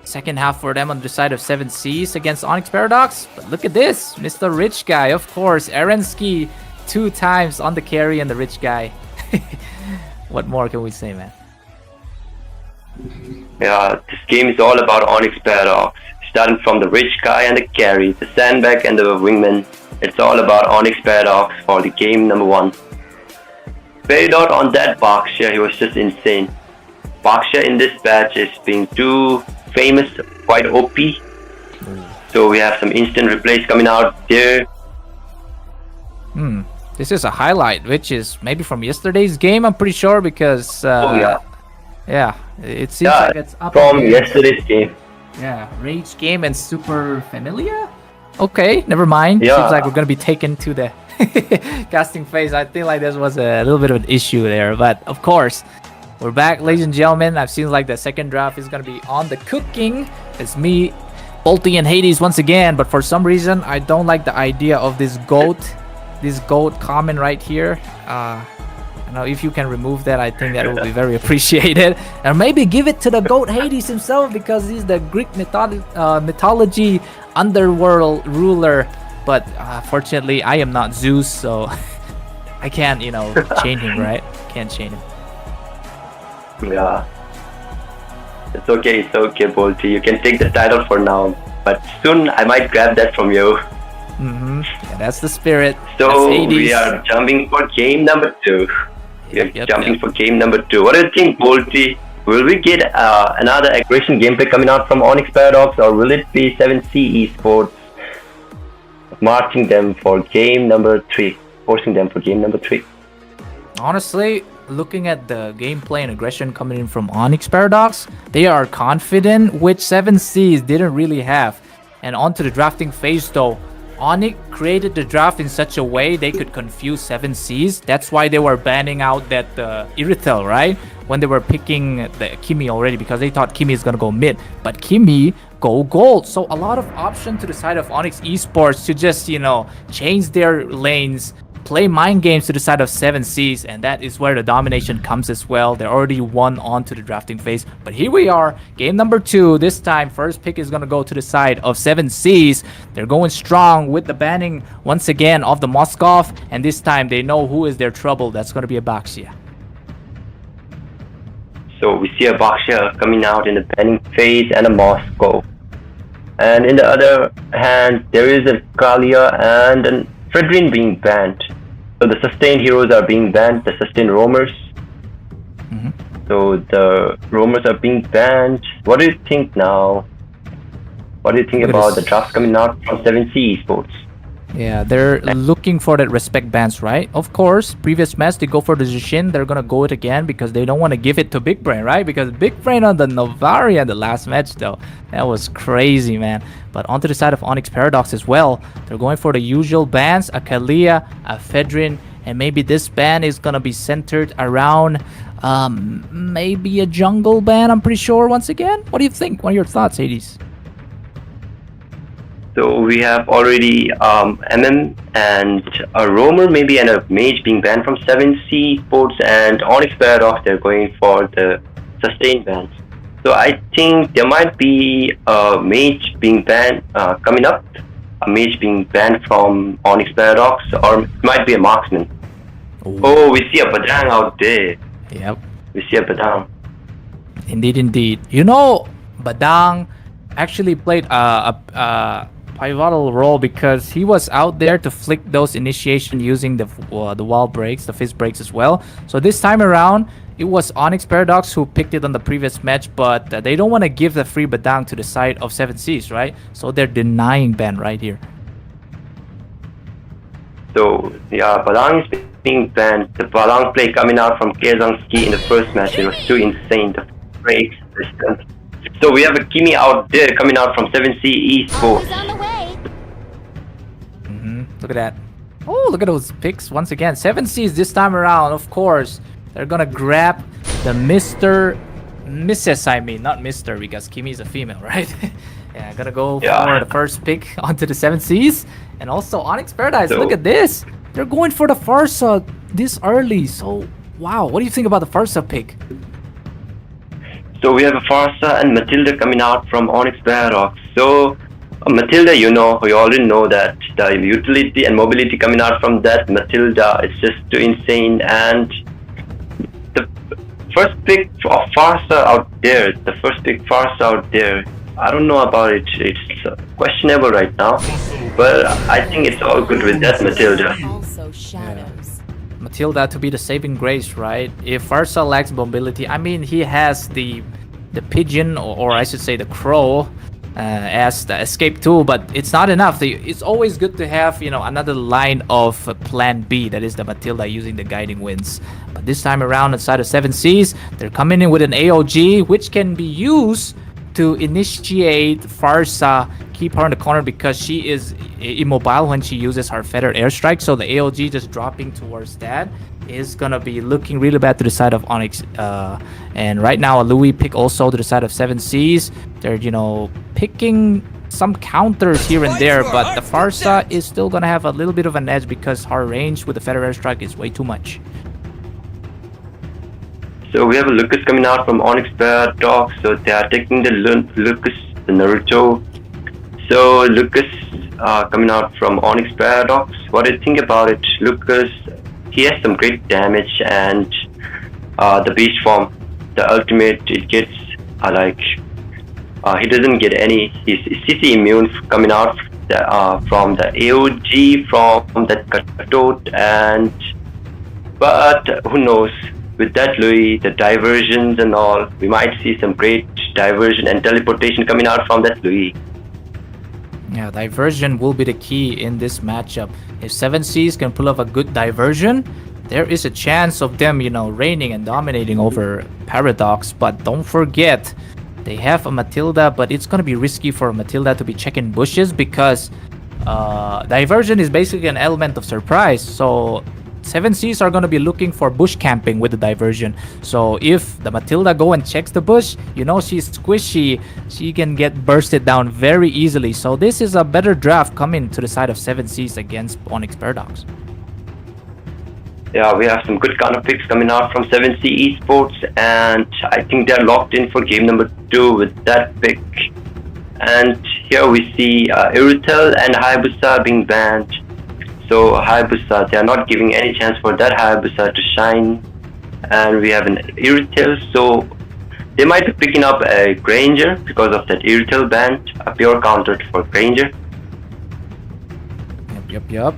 second half for them on the side of 7Cs against Onyx Paradox. But look at this, Mr. Rich Guy, of course, Arenski 2 times on the carry and the Rich Guy. What more can we say, man? Yeah, this game is all about Onyx Paradox. Starting from the Rich Guy and the carry, the Sandbag and the Wingman. It's all about Onyx Paradox for the game number 1. Peridot on that Baksha, he was just insane. Baksha in this batch is being too famous, quite OP. So we have some instant replays coming out there. This is a highlight, which is maybe from yesterday's game, I'm pretty sure, because yeah, it seems like it's up from there. Yesterday's game. Yeah, Rage Game and Super Familia? Okay, never mind. Yeah. Seems like we're gonna be taken to the Casting phase. I think like this was a little bit of an issue there, but of course, we're back, ladies and gentlemen. I've seen like the second draft is gonna be on the cooking. It's me, Bolty, and Hades once again. But for some reason, I don't like the idea of this goat comment right here. Now, if you can remove that, I think that will be very appreciated. And maybe give it to the goat Hades himself, because he's the Greek mythology underworld ruler. But fortunately, I am not Zeus, so I can't, chain him, right? Can't chain him. Yeah. It's okay, Bolty. You can take the title for now. But soon I might grab that from you. Yeah, that's the spirit. So we are jumping for game number 2. For game number 2. What do you think, Bolty? Will we get another aggression gameplay coming out from Onyx Paradox, or will it be 7C Esports marching them for game number 3, forcing them for game number 3? Honestly, looking at the gameplay and aggression coming in from Onyx Paradox, they are confident, which 7Cs didn't really have. And onto the drafting phase though, Onyx created the draft in such a way they could confuse 7Cs. That's why they were banning out that Irithel, right? When they were picking the Kimi already, because they thought Kimi is gonna go mid, but Kimi go gold. So a lot of option to the side of Onyx Esports to just, change their lanes, play mind games to the side of 7Cs, and that is where the domination comes as well. They already won on to the drafting phase, but here we are, game number 2. This time, first pick is gonna go to the side of 7Cs. They're going strong with the banning once again of the Moskov, and this time they know who is their trouble. That's gonna be a Baxia. So we see a Baxia coming out in the banning phase and a Moscow. And in the other hand, there is a Kalia and an Fredrin being banned. So the sustained heroes are being banned, the sustained roamers. So the roamers are being banned. What do you think now? What do you think about the drafts coming out from 7C Esports? Yeah, they're looking for that respect bans, right? Of course, previous match they go for the Jushin. They're gonna go it again because they don't want to give it to Big Brain, right? Because Big Brain on the Novaria the last match though, that was crazy, man. But onto the side of Onyx Paradox as well, they're going for the usual bans, a Kalia, a Fedrin, and maybe this ban is gonna be centered around maybe a jungle ban, I'm pretty sure, once again. What do you think? What are your thoughts, Hades? So we have already MM and a roamer maybe and a mage being banned from 7C Sports, and Onyx Paradox they're going for the sustained bans. So I think there might be a mage being banned coming up, a mage being banned from Onyx Paradox, or it might be a marksman. Ooh. Oh, we see a Badang out there. Yep. We see a Badang. Indeed. Badang actually played a pivotal role because he was out there to flick those initiation using the wall breaks, the fist breaks as well. So this time around, it was Onyx Paradox who picked it on the previous match, but they don't want to give the free Badang to the side of 7Cs, right? So they're denying ban right here. So yeah, Badang is being banned. The Badang play coming out from Kazanski in the first match, it was too insane. The breaks, distance. So we have a Kimi out there coming out from 7C Esports. Look at that. Oh, look at those picks once again. 7Cs this time around, of course. They're gonna grab the Mrs. I mean, not Mr. because Kimi is a female, right? Yeah, gonna go for the first pick onto the 7Cs. And also Onyx Paradise, look at this. They're going for the Farsa this early. So, wow. What do you think about the Farsa pick? So we have a Farsa and Matilda coming out from Onyx Paradox. So Matilda, you already know that the utility and mobility coming out from that Matilda is just too insane. And the first pick of Farsa out there, I don't know about it. It's questionable right now, but I think it's all good with that Matilda. Matilda to be the saving grace, right? If Farsa lacks mobility, I mean, he has the pigeon, or I should say the crow, as the escape tool, but it's not enough. It's always good to have, another line of plan B, that is the Matilda using the guiding winds. But this time around inside of 7Cs, they're coming in with an AOG, which can be used to initiate Farsa, keep her in the corner because she is immobile when she uses her feathered airstrike. So the AOG just dropping towards that is gonna be looking really bad to the side of Onyx. And right now a Louis pick also to the side of 7 Seas. They're picking some counters here and there, but the Farsa is still gonna have a little bit of an edge because her range with the feather airstrike is way too much. So we have a Lucas coming out from Onyx Paradox. So they are taking the Lucas, the Naruto. So Lucas coming out from Onyx Paradox. What do you think about it? Lucas, he has some great damage, and the beast form, the ultimate, it gets he doesn't get any. He's CC immune coming out from the AOG, from that Katot, but who knows? With that Louis, the diversions and all, we might see some great diversion and teleportation coming out from that Louis. Yeah, diversion will be the key in this matchup. If 7 Seas can pull off a good diversion, there is a chance of them, reigning and dominating over Paradox. But don't forget, they have a Matilda, but it's gonna be risky for Matilda to be checking bushes because diversion is basically an element of surprise. So 7 Seas are going to be looking for bush camping with the diversion. So if the Matilda go and checks the bush, she's squishy. She can get bursted down very easily. So this is a better draft coming to the side of 7 Seas against Onyx Paradox. Yeah, we have some good counter picks coming out from 7C Esports, and I think they're locked in for game number 2 with that pick. And here we see Irutel and Hayabusa being banned. So Hayabusa, they are not giving any chance for that Hayabusa to shine. And we have an Irutel, so they might be picking up a Granger because of that Irutel ban, a pure counter for Granger. Yup.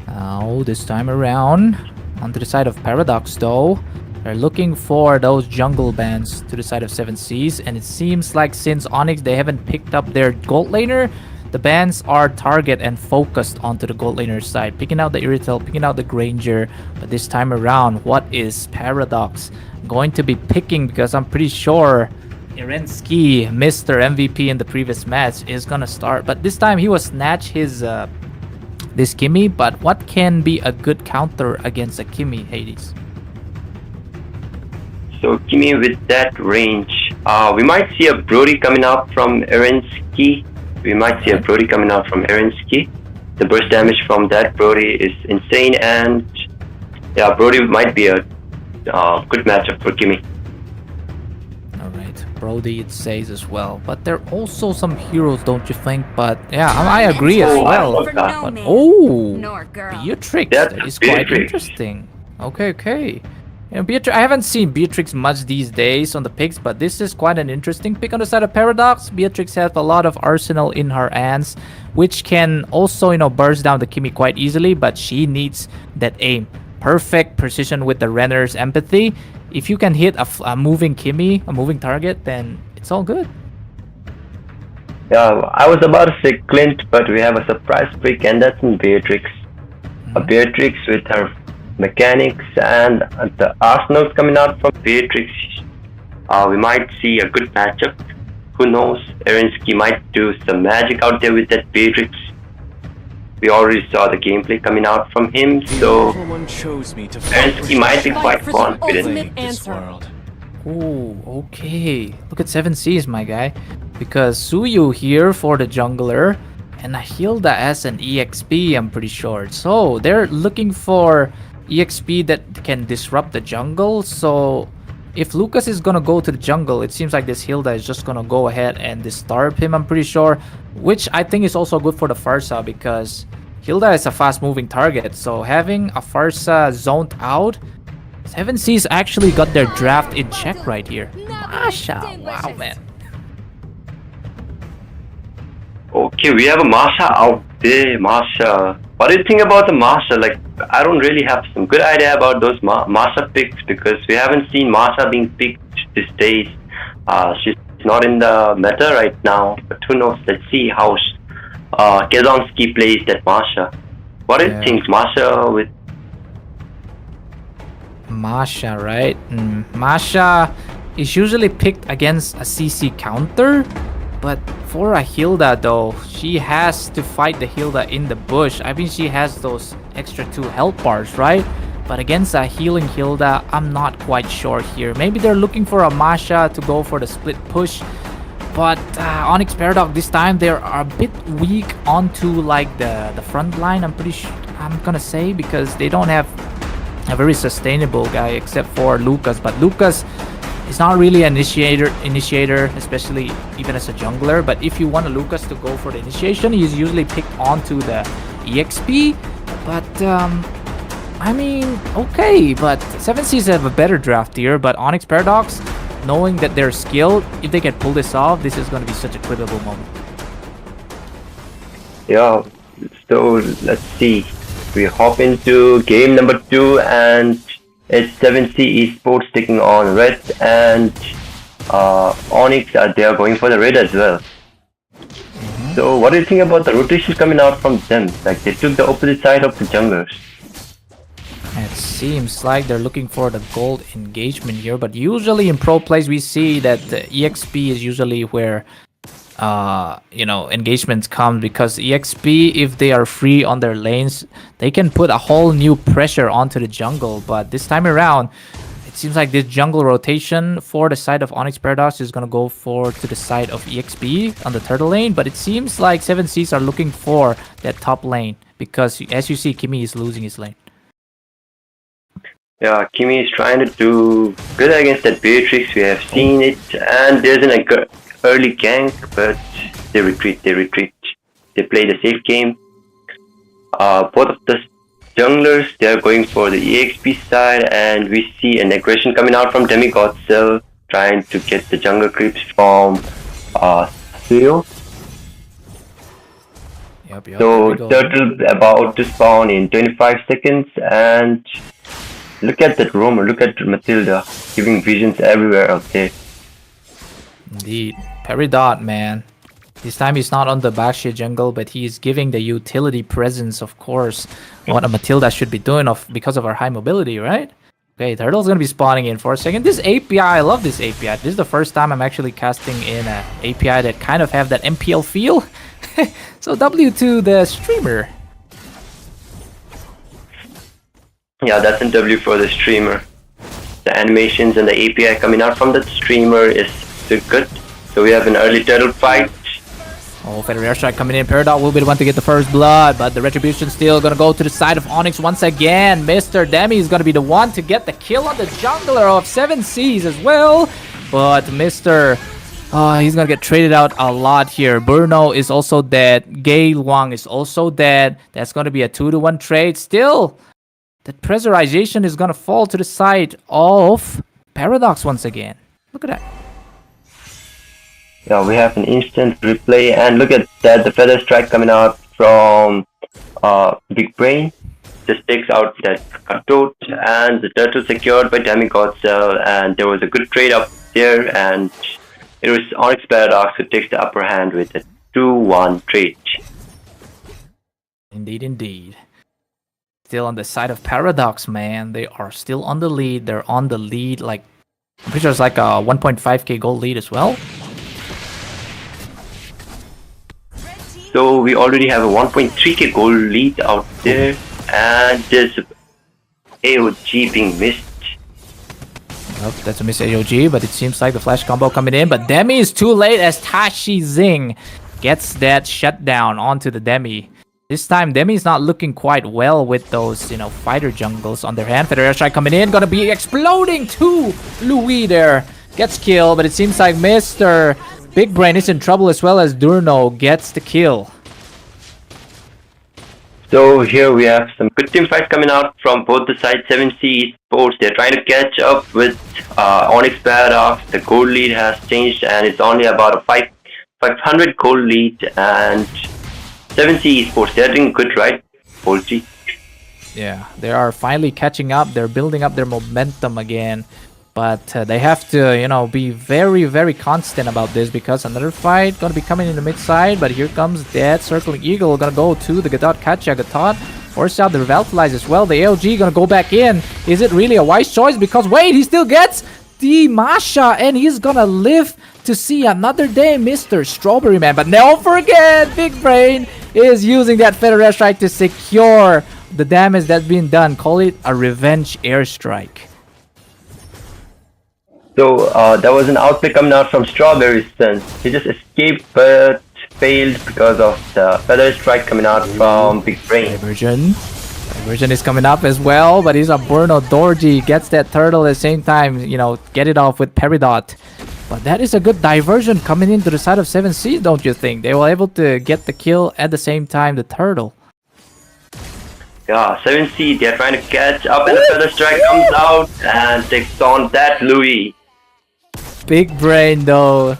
Now, this time around, onto the side of Paradox though, they're looking for those jungle bans to the side of 7 Seas. And it seems like since Onyx, they haven't picked up their gold laner, the bans are target and focused onto the gold laner side, picking out the Irutel, picking out the Granger. But this time around, what is Paradox going to be picking? Because I'm pretty sure Irensky, Mr. MVP in the previous match, is gonna start. But this time he will snatch his this Kimmy. But what can be a good counter against a Kimmy, Hades? So Kimmy with that range, we might see a Brody coming out from Irensky. We might see a Brody coming out from Irensky. The burst damage from that Brody is insane, and yeah, Brody might be a good matchup for Kimmy. Alright, Brody it says as well. But there are also some heroes, don't you think? But yeah, I agree as well. But, Beatrix, that is quite interesting. Okay. Beatrix, I haven't seen Beatrix much these days on the picks, but this is quite an interesting pick on the side of Paradox. Beatrix has a lot of arsenal in her hands, which can also, burst down the Kimmy quite easily, but she needs that aim. Perfect precision with the Renner's empathy. If you can hit a moving Kimmy, a moving target, then it's all good. Yeah, I was about to say Clint, but we have a surprise pick, and that's in Beatrix. A Beatrix with her mechanics and the arsenals coming out from Beatrix. We might see a good matchup. Who knows? Irensky might do some magic out there with that Beatrix. We already saw the gameplay coming out from him, so Irensky might be quite confident. Oh, okay. Look at 7 Seas, my guy. Because Suyu here for the jungler, and Hilda as an EXP, I'm pretty sure. So they're looking for EXP that can disrupt the jungle. So if Lucas is gonna go to the jungle, it seems like this Hilda is just gonna go ahead and disturb him, I'm pretty sure, which I think is also good for the Farsa because Hilda is a fast moving target. So having a Farsa zoned out, 7 Seas actually got their draft in check right here. Masha, wow, man. Okay, we have a Masha out there. Masha, what do you think about the Masha? I don't really have some good idea about those Masha picks because we haven't seen Masha being picked these days. She's not in the meta right now, but who knows? Let's see how Kezonsky plays that Masha. What do you think, Masha with Masha, right? Masha is usually picked against a CC counter. But for a Hilda though, she has to fight the Hilda in the bush. I mean, she has those extra 2 health bars, right? But against a healing Hilda, I'm not quite sure here. Maybe they're looking for a Masha to go for the split push. But Onyx Paradox this time, they are a bit weak onto like the front line. I'm gonna say, because they don't have a very sustainable guy except for Lucas. But Lucas is not really an initiator, especially even as a jungler. But if you want a Lucas to go for the initiation, he's usually picked onto the EXP. But I mean, okay, but 7Cs have a better draft here, but Onyx Paradox, knowing that they're skilled, if they can pull this off, this is going to be such a quittable moment. Yeah, so let's see. We hop into game number 2, and it's 7C Esports taking on Red, and Onyx, they are going for the Red as well. So what do you think about the rotation coming out from them? Like, they took the opposite side of the junglers. It seems like they're looking for the gold engagement here, but usually in pro plays we see that the EXP is usually where engagements come, because EXP, if they are free on their lanes, they can put a whole new pressure onto the jungle. But this time around, it seems like this jungle rotation for the side of Onyx Paradox is gonna go to the side of EXP on the turtle lane, but it seems like 7Cs are looking for that top lane, because as you see, Kimi is losing his lane. Yeah, Kimi is trying to do good against that Beatrix. We have seen it, and there's an early gank, but they retreat. They play the safe game. Both of the junglers, they are going for the EXP side, and we see an aggression coming out from Demigod Cell, trying to get the jungle creeps from Theo. Yep, So Turtle about to spawn in 25 seconds, and look at that roamer, look at Matilda, giving visions everywhere out there. Indeed. Peridot, man. This time he's not on the Baxia jungle, but he's giving the utility presence, of course, what a Matilda should be doing because of our high mobility, right? Okay, Turtle's gonna be spawning in for a second. This API, I love this API. This is the first time I'm actually casting in an API that kind of have that MPL feel. So W to the streamer. Yeah, that's an W for the streamer. The animations and the API coming out from the streamer is still good. So we have an early turtle fight. Oh, Federer Strike coming in. Peridot will be the one to get the first blood, but the Retribution still gonna go to the side of Onyx once again. Mr. Demi is gonna be the one to get the kill on the jungler of 7Cs as well. But Mr. He's gonna get traded out a lot here. Bruno is also dead. Gale Wang is also dead. That's gonna be a 2-to-1 trade. Still, that pressurization is gonna fall to the side of Paradox once again. Look at that. Yeah, we have an instant replay, and look at that, the feather strike coming out from Big Brain. Just takes out that cutthroat, and the turtle secured by Demigod Cell, and there was a good trade up there, and it was Onyx Paradox who takes the upper hand with a 2-1 trade. Indeed, indeed. Still on the side of Paradox, man. They are still on the lead. They're on the lead, like, I'm pretty sure it's like a 1.5k gold lead as well. So we already have a 1.3k gold lead out there, and there's AOG being missed. Nope, that's a miss AOG, but it seems like the flash combo coming in. But Demi is too late as Tashi Zing gets that shutdown onto the Demi. This time, Demi's not looking quite well with those, fighter jungles on their hand. Federer Strike coming in, gonna be exploding to Louis there. Gets killed, but it seems like Mr. Big Brain is in trouble as well, as Durno gets the kill. So here we have some good team fights coming out from both the sides. 7C Esports, they're trying to catch up with Onyx Paradox. The gold lead has changed, and it's only about a 500 gold lead, and 7C Esports, they're doing good, right, Polchi? Yeah, they are finally catching up. They're building up their momentum again. But they have to, be very, very constant about this, because another fight gonna be coming in the mid side. But here comes that circling eagle, gonna go to the Gadot Katya. Gadot force out the revitalize as well. The AOG gonna go back in. Is it really a wise choice? Because wait, he still gets the Masha, and he's gonna live to see another day, Mr. Strawberry Man. But don't forget, Big Brain is using that Feather Airstrike to secure the damage that's been done. Call it a revenge airstrike. So that was an outplay coming out from Strawberry's son. He just escaped but failed because of the Feather Strike coming out from Big Brain. Diversion is coming up as well, but he's a Burno Dorji. Gets that turtle at the same time, get it off with Peridot. But that is a good diversion coming into the side of 7Cs, don't you think? They were able to get the kill at the same time, the turtle. Yeah, 7C, they're trying to catch up and the Feather Strike comes out and takes on that Louis. Big Brain though.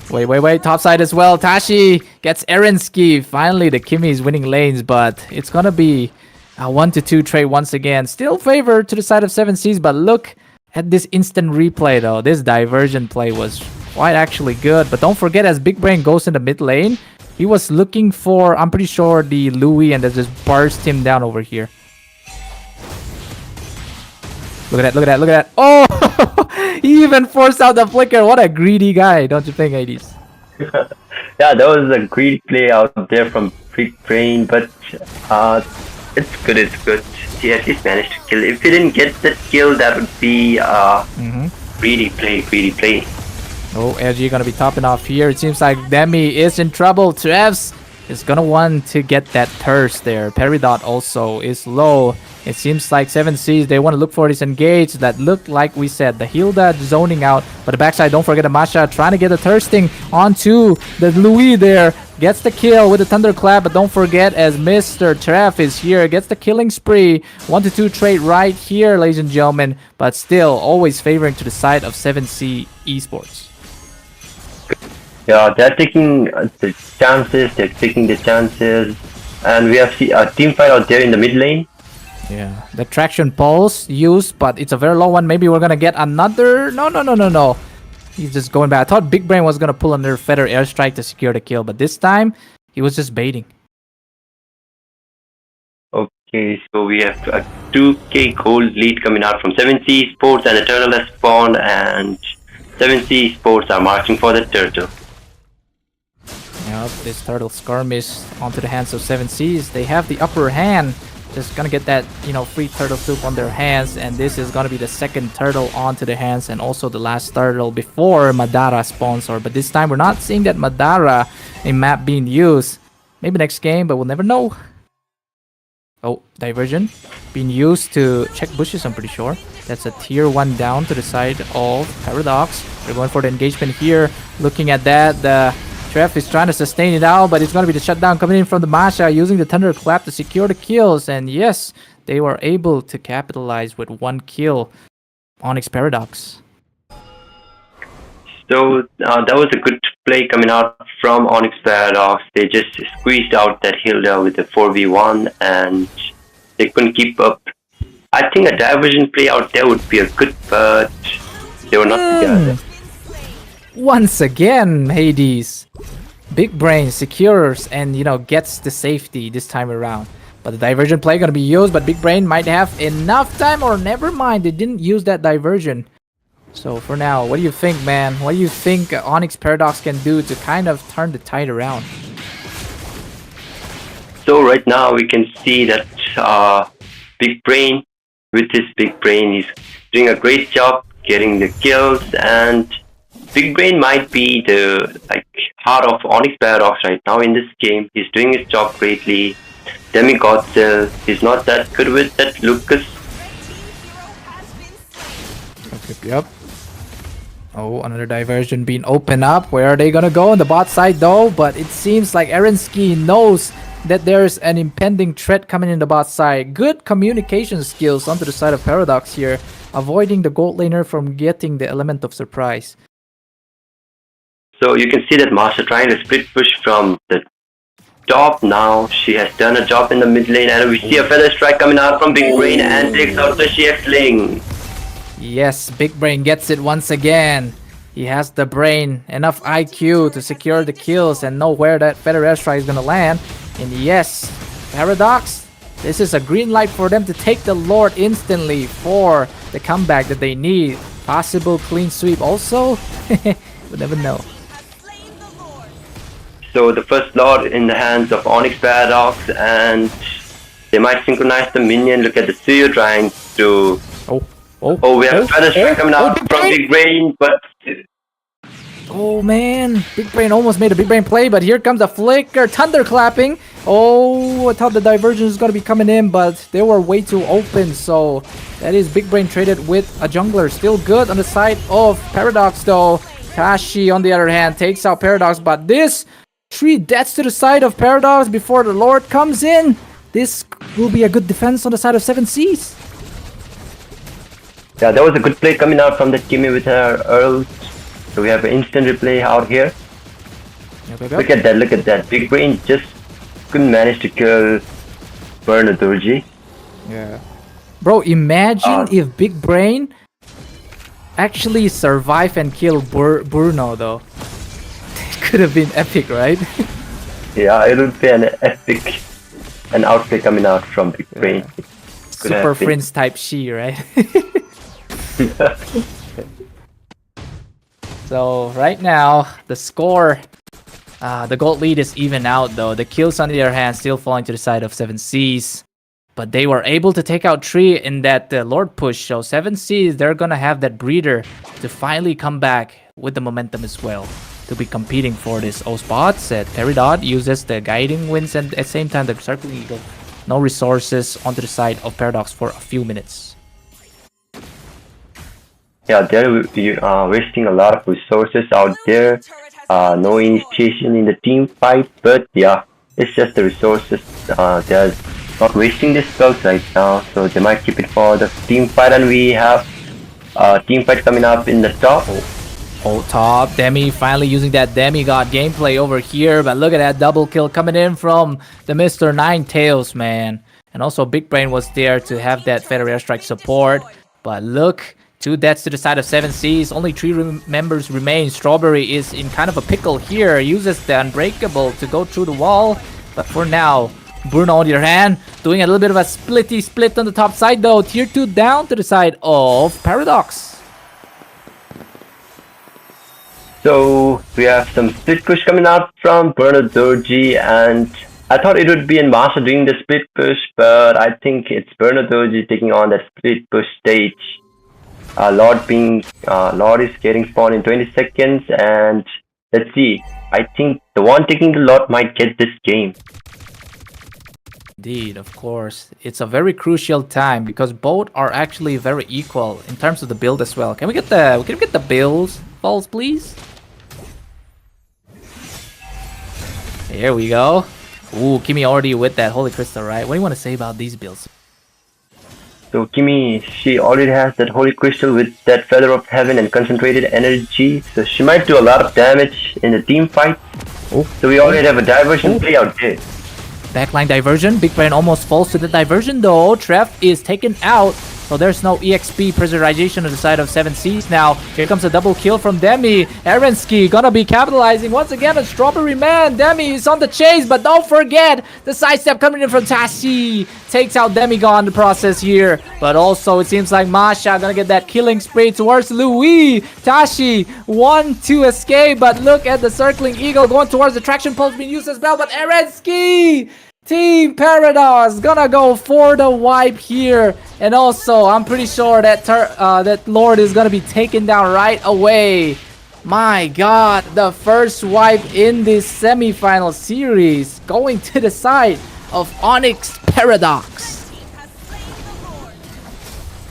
Wait. Topside as well. Tashi gets Erensky. Finally, the Kimi is winning lanes, but it's gonna be a 1-2 trade once again. Still favored to the side of 7Cs, but look at this instant replay though. This diversion play was quite actually good. But don't forget, as Big Brain goes in the mid lane, he was looking for, I'm pretty sure, the Louis, and they just burst him down over here. Look at that. Oh! He even forced out the flicker. What a greedy guy, don't you think, Hades? Yeah, that was a great play out there from Big Brain, but it's good. He at least managed to kill. If he didn't get that kill, that would be greedy play. Oh, LG gonna be topping off here. It seems like Demi is in trouble. Trevs is gonna want to get that thirst there. Peridot also is low. It seems like 7Cs, they want to look for this engage that looked like we said. The Hilda zoning out, but the backside, don't forget the Masha trying to get the thirsting onto the Louis there. Gets the kill with the Thunderclap, but don't forget, as Mr. Treff is here, gets the killing spree. 1-2 trade right here, ladies and gentlemen, but still always favoring to the side of 7C Esports. Yeah, they're taking the chances, and we have a team fight out there in the mid lane. Yeah, the traction pulse used, but it's a very low one. Maybe we're gonna get another. No. He's just going back. I thought Big Brain was gonna pull another Feather Airstrike to secure the kill, but this time he was just baiting. Okay, so we have a 2k gold lead coming out from 7C Sports, and the turtle has spawned, and 7C Sports are marching for the turtle. Yep, this turtle skirmish onto the hands of 7Cs. They have the upper hand. Just gonna get that, free turtle soup on their hands, and this is gonna be the second turtle onto their hands, and also the last turtle before Madara sponsor. But this time we're not seeing that Madara in map being used. Maybe next game, but we'll never know. Oh, diversion being used to check bushes, I'm pretty sure. That's a tier 1 down to the side of Paradox. They're going for the engagement here. Looking at that, the Treff is trying to sustain it out, but it's going to be the shutdown coming in from the Masha, using the Thunderclap to secure the kills. And yes, they were able to capitalize with 1 kill. Onyx Paradox. So that was a good play coming out from Onyx Paradox. They just squeezed out that Hilda with the 4v1, and they couldn't keep up. I think a diversion play out there would be a good, but they were not together. Once again, Hades. Big Brain secures and, gets the safety this time around. But the diversion play gonna be used, but Big Brain might have enough time, or never mind, they didn't use that diversion. So for now, what do you think, man? What do you think Onyx Paradox can do to kind of turn the tide around? So right now we can see that Big Brain, with his Big Brain, he's doing a great job getting the kills, and Big Brain might be the heart of Onyx Paradox right now in this game. He's doing his job greatly. Demigod still, he's not that good with that Lucas. Yep. Oh, another diversion being opened up. Where are they gonna go on the bot side though? But it seems like Erensky knows that there's an impending threat coming in the bot side. Good communication skills onto the side of Paradox here, avoiding the gold laner from getting the element of surprise. So you can see that Master trying to split push from the top now. She has done a job in the mid lane, and we see a Feather Strike coming out from Big Brain and takes out the Shiexling. Yes, Big Brain gets it once again. He has the brain, enough IQ to secure the kills and know where that Feather Airstrike is gonna land. And yes, Paradox, this is a green light for them to take the Lord instantly for the comeback that they need Possible clean sweep also. We'll never know. So the first Lord in the hands of Onyx Paradox, and they might synchronize the minion. Look at the Suyo trying to. Oh, we have a Feather Strike coming out from Big Brain, but. Oh man, Big Brain almost made a Big Brain play, but here comes a flicker, thunderclapping. Oh, I thought the diversion was gonna be coming in, but they were way too open. So that is Big Brain traded with a jungler. Still good on the side of Paradox though. Tashi on the other hand takes out Paradox, but this 3 deaths to the side of Paradox before the Lord comes in. This will be a good defense on the side of 7 Seas. Yeah, that was a good play coming out from the Kimmy with her Earls. So we have an instant replay out here. Yep. Look at that. Big Brain just couldn't manage to kill Bernadurgi. Yeah. Bro, imagine if Big Brain actually survive and kill Bruno though. It could have been epic, right? Yeah, it would be an epic outplay coming out from Big Brain. Super Prince type she, right? So right now, the score, the gold lead is even out though. The kills on the other hand still falling to the side of 7 Seas. But they were able to take out 3 in that Lord push. So 7 Seas, they're gonna have that breather to finally come back with the momentum as well. To be competing for this O spots. Peridot uses the guiding winds and at the same time the circling eagle. No resources onto the side of Paradox for a few minutes. Yeah, they're wasting a lot of resources out there. No initiation in the team fight, but yeah, it's just the resources. They're not wasting the spells right now, so they might keep it for the team fight. And we have team fight coming up in the top. Top Demi finally using that demigod gameplay over here, but look at that double kill coming in from the Mr. Nine Tails, man. And also Big Brain was there to have that Feather Airstrike support, but look, 2 deaths to the side of 7 Seas. Only 3 members remain. Strawberry is in kind of a pickle here. Uses the Unbreakable to go through the wall. But for now, Bruno on the other hand, doing a little bit of a splitty split on the top side though. Tier 2 down to the side of Paradox. So we have some split push coming out from Bernadurgi, and I thought it would be in Masha doing the split push, but I think it's Bernadurgi taking on that split push stage. Lord is getting spawned in 20 seconds, and let's see. I think the one taking the Lord might get this game. Indeed, of course. It's a very crucial time because both are actually very equal in terms of the build as well. Can we get the builds, falls, please? Here we go. Ooh, Kimmy already with that Holy Crystal, right? What do you want to say about these builds? So Kimmy, she already has that Holy Crystal with that Feather of Heaven and concentrated energy. So she might do a lot of damage in the team fight. So we already have a diversion play out there. Backline diversion. Big Brain almost falls to the diversion though. Trev is taken out. So there's no EXP pressurization on the side of 7 Seas now. Here comes a double kill from Demi. Arensky gonna be capitalizing once again on Strawberry Man. Demi is on the chase, but don't forget the sidestep coming in from Tashi. Takes out Demigod in the process here. But also it seems like Masha gonna get that killing spree towards Louis. Tashi, 1 to escape, but look at the circling eagle going towards the traction pulse being used as well. But Arensky! Team Paradox gonna go for the wipe here, and also I'm pretty sure that that Lord is gonna be taken down right away. My God, the first wipe in this semi-final series going to the side of Onyx Paradox.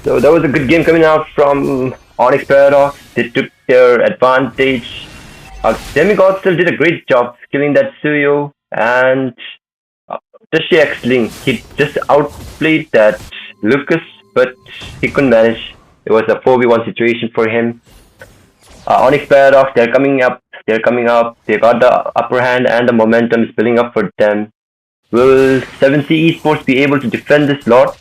So that was a good game coming out from Onyx Paradox. They took their advantage. Demigod still did a great job killing that Suyo, and Tashi X-Link, he just outplayed that Lucas, but he couldn't manage. It was a 4v1 situation for him. Onyx Paradox, they're coming up. They got the upper hand and the momentum is building up for them. Will 7C Esports be able to defend this lot?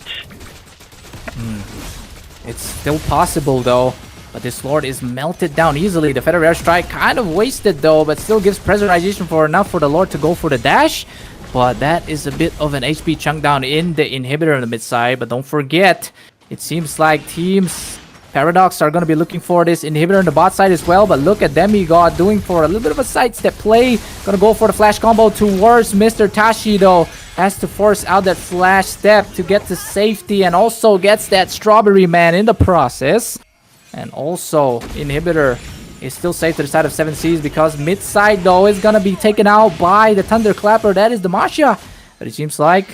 It's still possible though, but this Lord is melted down easily. The Feather Airstrike kind of wasted though, but still gives pressurization for enough for the Lord to go for the dash. But that is a bit of an HP chunk down in the inhibitor on the mid side. But don't forget, it seems like teams Paradox are going to be looking for this inhibitor on the bot side as well, but look at Demigod doing for a little bit of a sidestep play. Gonna go for the flash combo towards Mr. Tashi though. Has to force out that flash step to get to safety and also gets that Strawberry Man in the process. And also, inhibitor is still safe to the side of 7 Seas because mid side though is gonna be taken out by the Thunderclapper. That is the Masha. But it seems like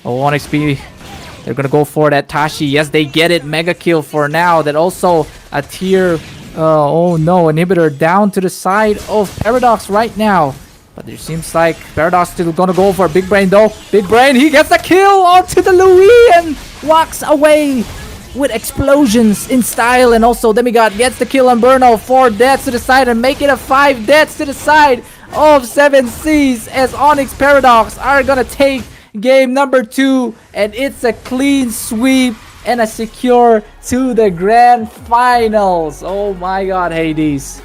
Onyx B, they're gonna go for that Tashi. Yes, they get it. Mega kill for now. That also a tier. Oh no, inhibitor down to the side of Paradox right now. But it seems like Paradox still gonna go for Big Brain though. Big Brain, he gets the kill onto the Louis and walks away with explosions in style. And also Demigod gets the kill on Burno. 4 deaths to the side and make it a 5 deaths to the side of 7 Seas as Onyx Paradox are gonna take game number 2, and it's a clean sweep and a secure to the grand finals. Oh my god, Hades.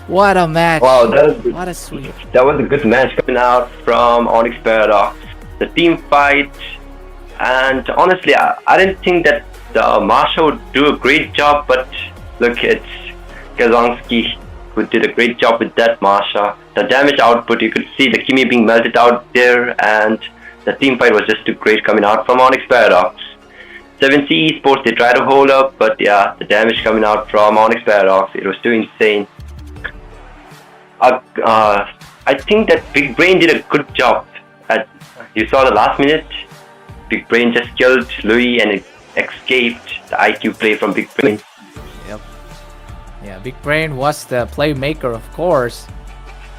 What a match. Wow, what a sweep. That was a good match coming out from Onyx Paradox. The team fight, and honestly, I didn't think that the Masha would do a great job, but look, it's Kazanski who did a great job with that Masha. The damage output, you could see the Kimi being melted out there, and the team fight was just too great coming out from Onyx Paradox. 7C Esports, they tried to hold up, but yeah, the damage coming out from Onyx Paradox, it was too insane. I think that Big Brain did a good job. You saw the last minute, Big Brain just killed Louis and it escaped the IQ play from Big Brain. Yep. Yeah, Big Brain was the playmaker, of course.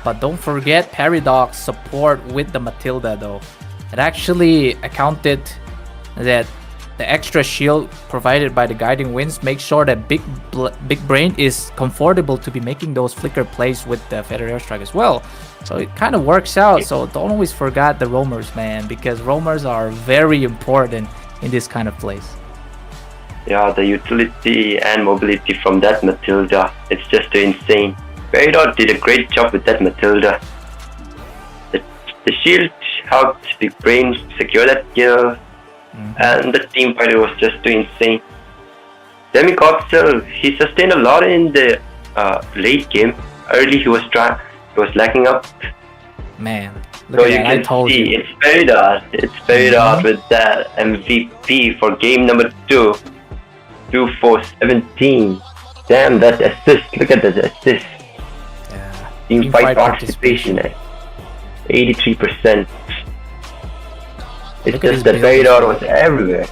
But don't forget Paradox support with the Matilda though. It actually accounted that the extra shield provided by the Guiding Winds makes sure that Big Brain is comfortable to be making those flicker plays with the Feather Airstrike as well. So it kind of works out. So don't always forget the roamers, man, because roamers are very important in this kind of plays. Yeah, the utility and mobility from that Matilda, it's just insane. Peridot did a great job with that Matilda. The shield helped Big Brain secure that kill, and the team fight was just too insane. Demigod still, he sustained a lot in the late game. Early he was lacking up. Man, so you can see it's Peridot with that MVP for game number 2. 2 for 17. Damn, that assist! Look at that assist. Yeah. Team fight participation at 83%. It's just that Peridot was everywhere.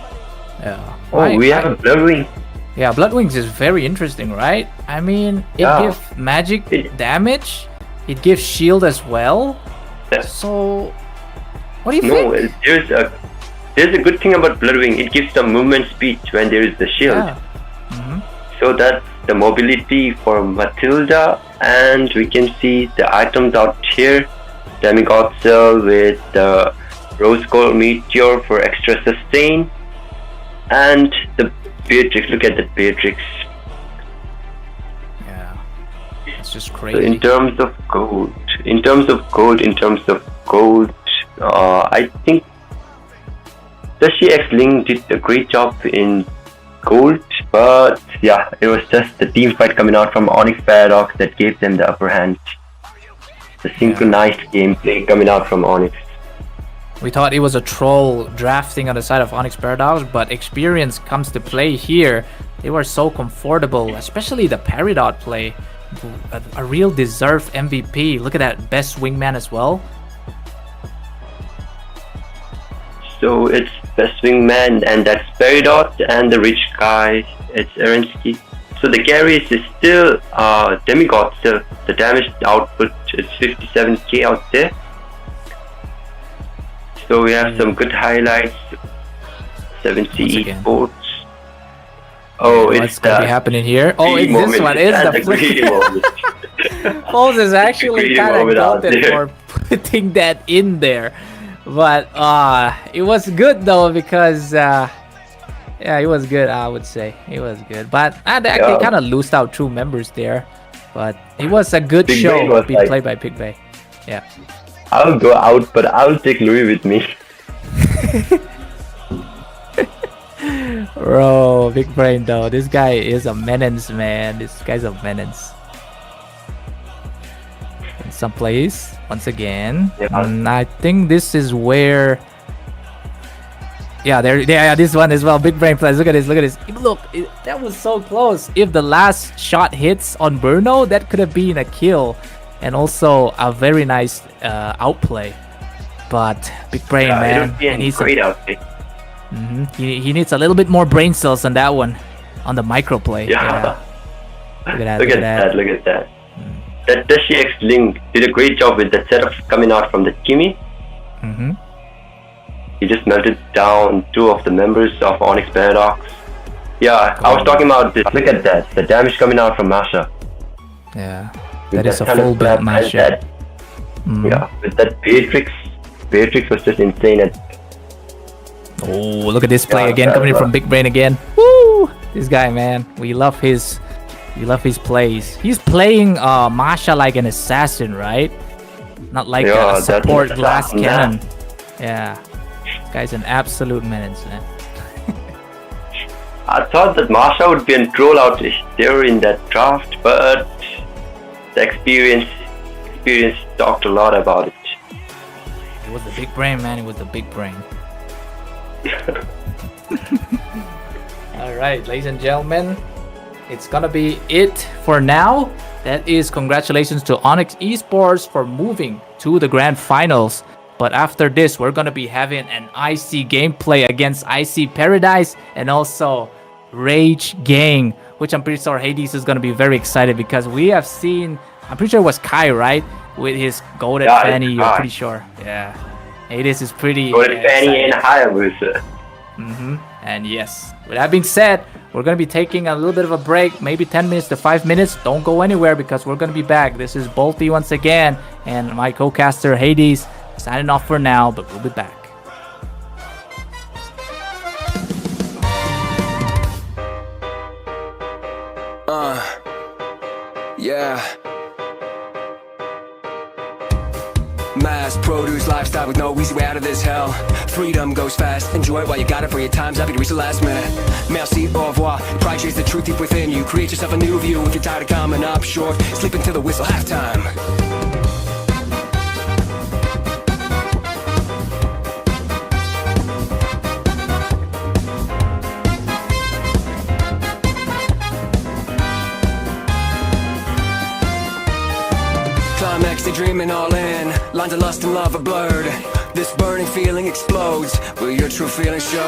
Yeah. Oh, we have a Bloodwing. Yeah, Bloodwings is very interesting, right? I mean, it gives magic damage. It gives shield as well. Yeah. So, what do you think? No, there's a good thing about Bloodwing. It gives some movement speed when there is the shield. Yeah. So that's the mobility for Matilda, and we can see the items out here. Demigod Cell with the Rose Gold Meteor for extra sustain, and the Beatrix. Look at the Beatrix. Yeah, it's just So crazy. in terms of gold, I think the CX Link did a great job in gold, but yeah, it was just the team fight coming out from Onyx Paradox that gave them the upper hand. The synchronized gameplay coming out from Onyx. We thought it was a troll drafting on the side of Onyx Paradox, but experience comes to play here. They were so comfortable, especially the Peridot play. A real deserved MVP. Look at that, best wingman as well. So it's best wingman, and that's Peridot, and the rich guy, it's Erensky. So the carries is still Demigod still. The damage output is 57k out there. So we have some good highlights. 7C Esports. Oh, What's gonna be happening here? Oh, it's this one. It's the flip. Foles is actually kind of golden for putting that in there. But it was good though, because yeah, it was good. I would say it was good, but they kind of loosed out 2 members there. But it was a good Big show being played by Pigbay. Yeah. I'll go out, but I'll take Louis with me. Bro, big brain though. This guy is a menace, man. This guy's a menace. In some place, once again. Yeah. I think this is where. Yeah, there. Yeah, this one as well. Big brain plays. Look at this. Look at this. Look, that was so close. If the last shot hits on Bruno, that could have been a kill, and also a very nice outplay. But big brain, It man. would be a And he's great outfit. he needs a little bit more brain cells on that one, on the micro play. Yeah. Look at that. Look at that. Look at that. That DashX Link did a great job with that setup coming out from the Kimi. Mm-hmm. He just melted down two of the members of Onyx Paradox. Yeah, I was talking about this. Look at that. The damage coming out from Masha. Yeah. With That is a kind of full build slap and match. that- Yeah, with that Beatrix. Beatrix was just insane at Oh, look at this play Yeah, again, coming in that's from Big Brain again. Woo! This guy, man, we love his plays. He's playing Masha like an assassin, right? Not like Yeah, a that's support an glass assassin, cannon. Yeah, guy's an absolute menace, man. I thought that Masha would be a troll out there in that draft, but the experience talked a lot about it. It was the Big Brain, man. It was the Big Brain. All right, ladies and gentlemen, it's gonna be it for now. That is congratulations to Onyx Esports for moving to the grand finals. But after this, we're gonna be having an IC gameplay against IC Paradise and also Rage Gang, which I'm pretty sure Hades is gonna be very excited because we have seen. I'm pretty sure it was Kai, right, with his golden Yeah, it's fanny. You're Kai. pretty sure, yeah. Hades is pretty. Golden Fanny and Hayabusa. And yes, with that being said, we're going to be taking a little bit of a break, maybe 10 minutes to 5 minutes. Don't go anywhere because we're going to be back. This is Bolty once again and my co-caster Hades signing off for now, but we'll be back. Yeah. Mass produce lifestyle with no easy way out of this hell. Freedom goes fast, enjoy it while you got it, for your time's up, you reach the last minute. Merci, au revoir, pride chase the truth deep within you. Create yourself a new view if you're tired of coming up short. Sleep until the whistle, halftime. Climax, they dreaming all in. Lines of lust and love are blurred. This burning feeling explodes. Will your true feelings show?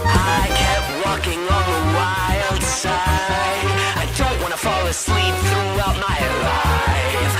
I kept walking on the wild side. I don't wanna fall asleep throughout my life.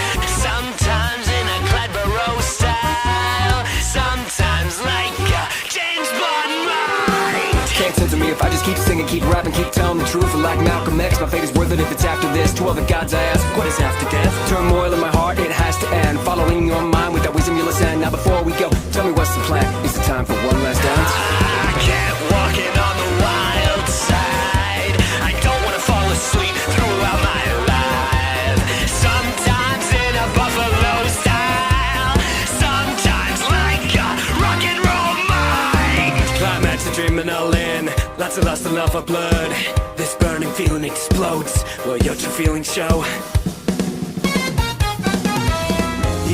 Sometimes in a Cladborough style, sometimes like a James Bond mind. Can't censor me if I just keep singing, keep rapping, keep telling the truth. Like Malcolm X, my fate is worth it if it's after this. To all the gods I ask, what is after death? Turmoil in my heart, it has to end. Following your mind with that wisdom you'll ascend. Now before we go, tell me what's the plan? Is it time for one last dance? I kept walking on the wild side. I don't wanna fall asleep throughout my life. Sometimes in a buffalo style, sometimes like a rock and roll mind. Climax, the dreaming all in. Lots of lust and love for blood. This burning feeling explodes. Will your true feelings show?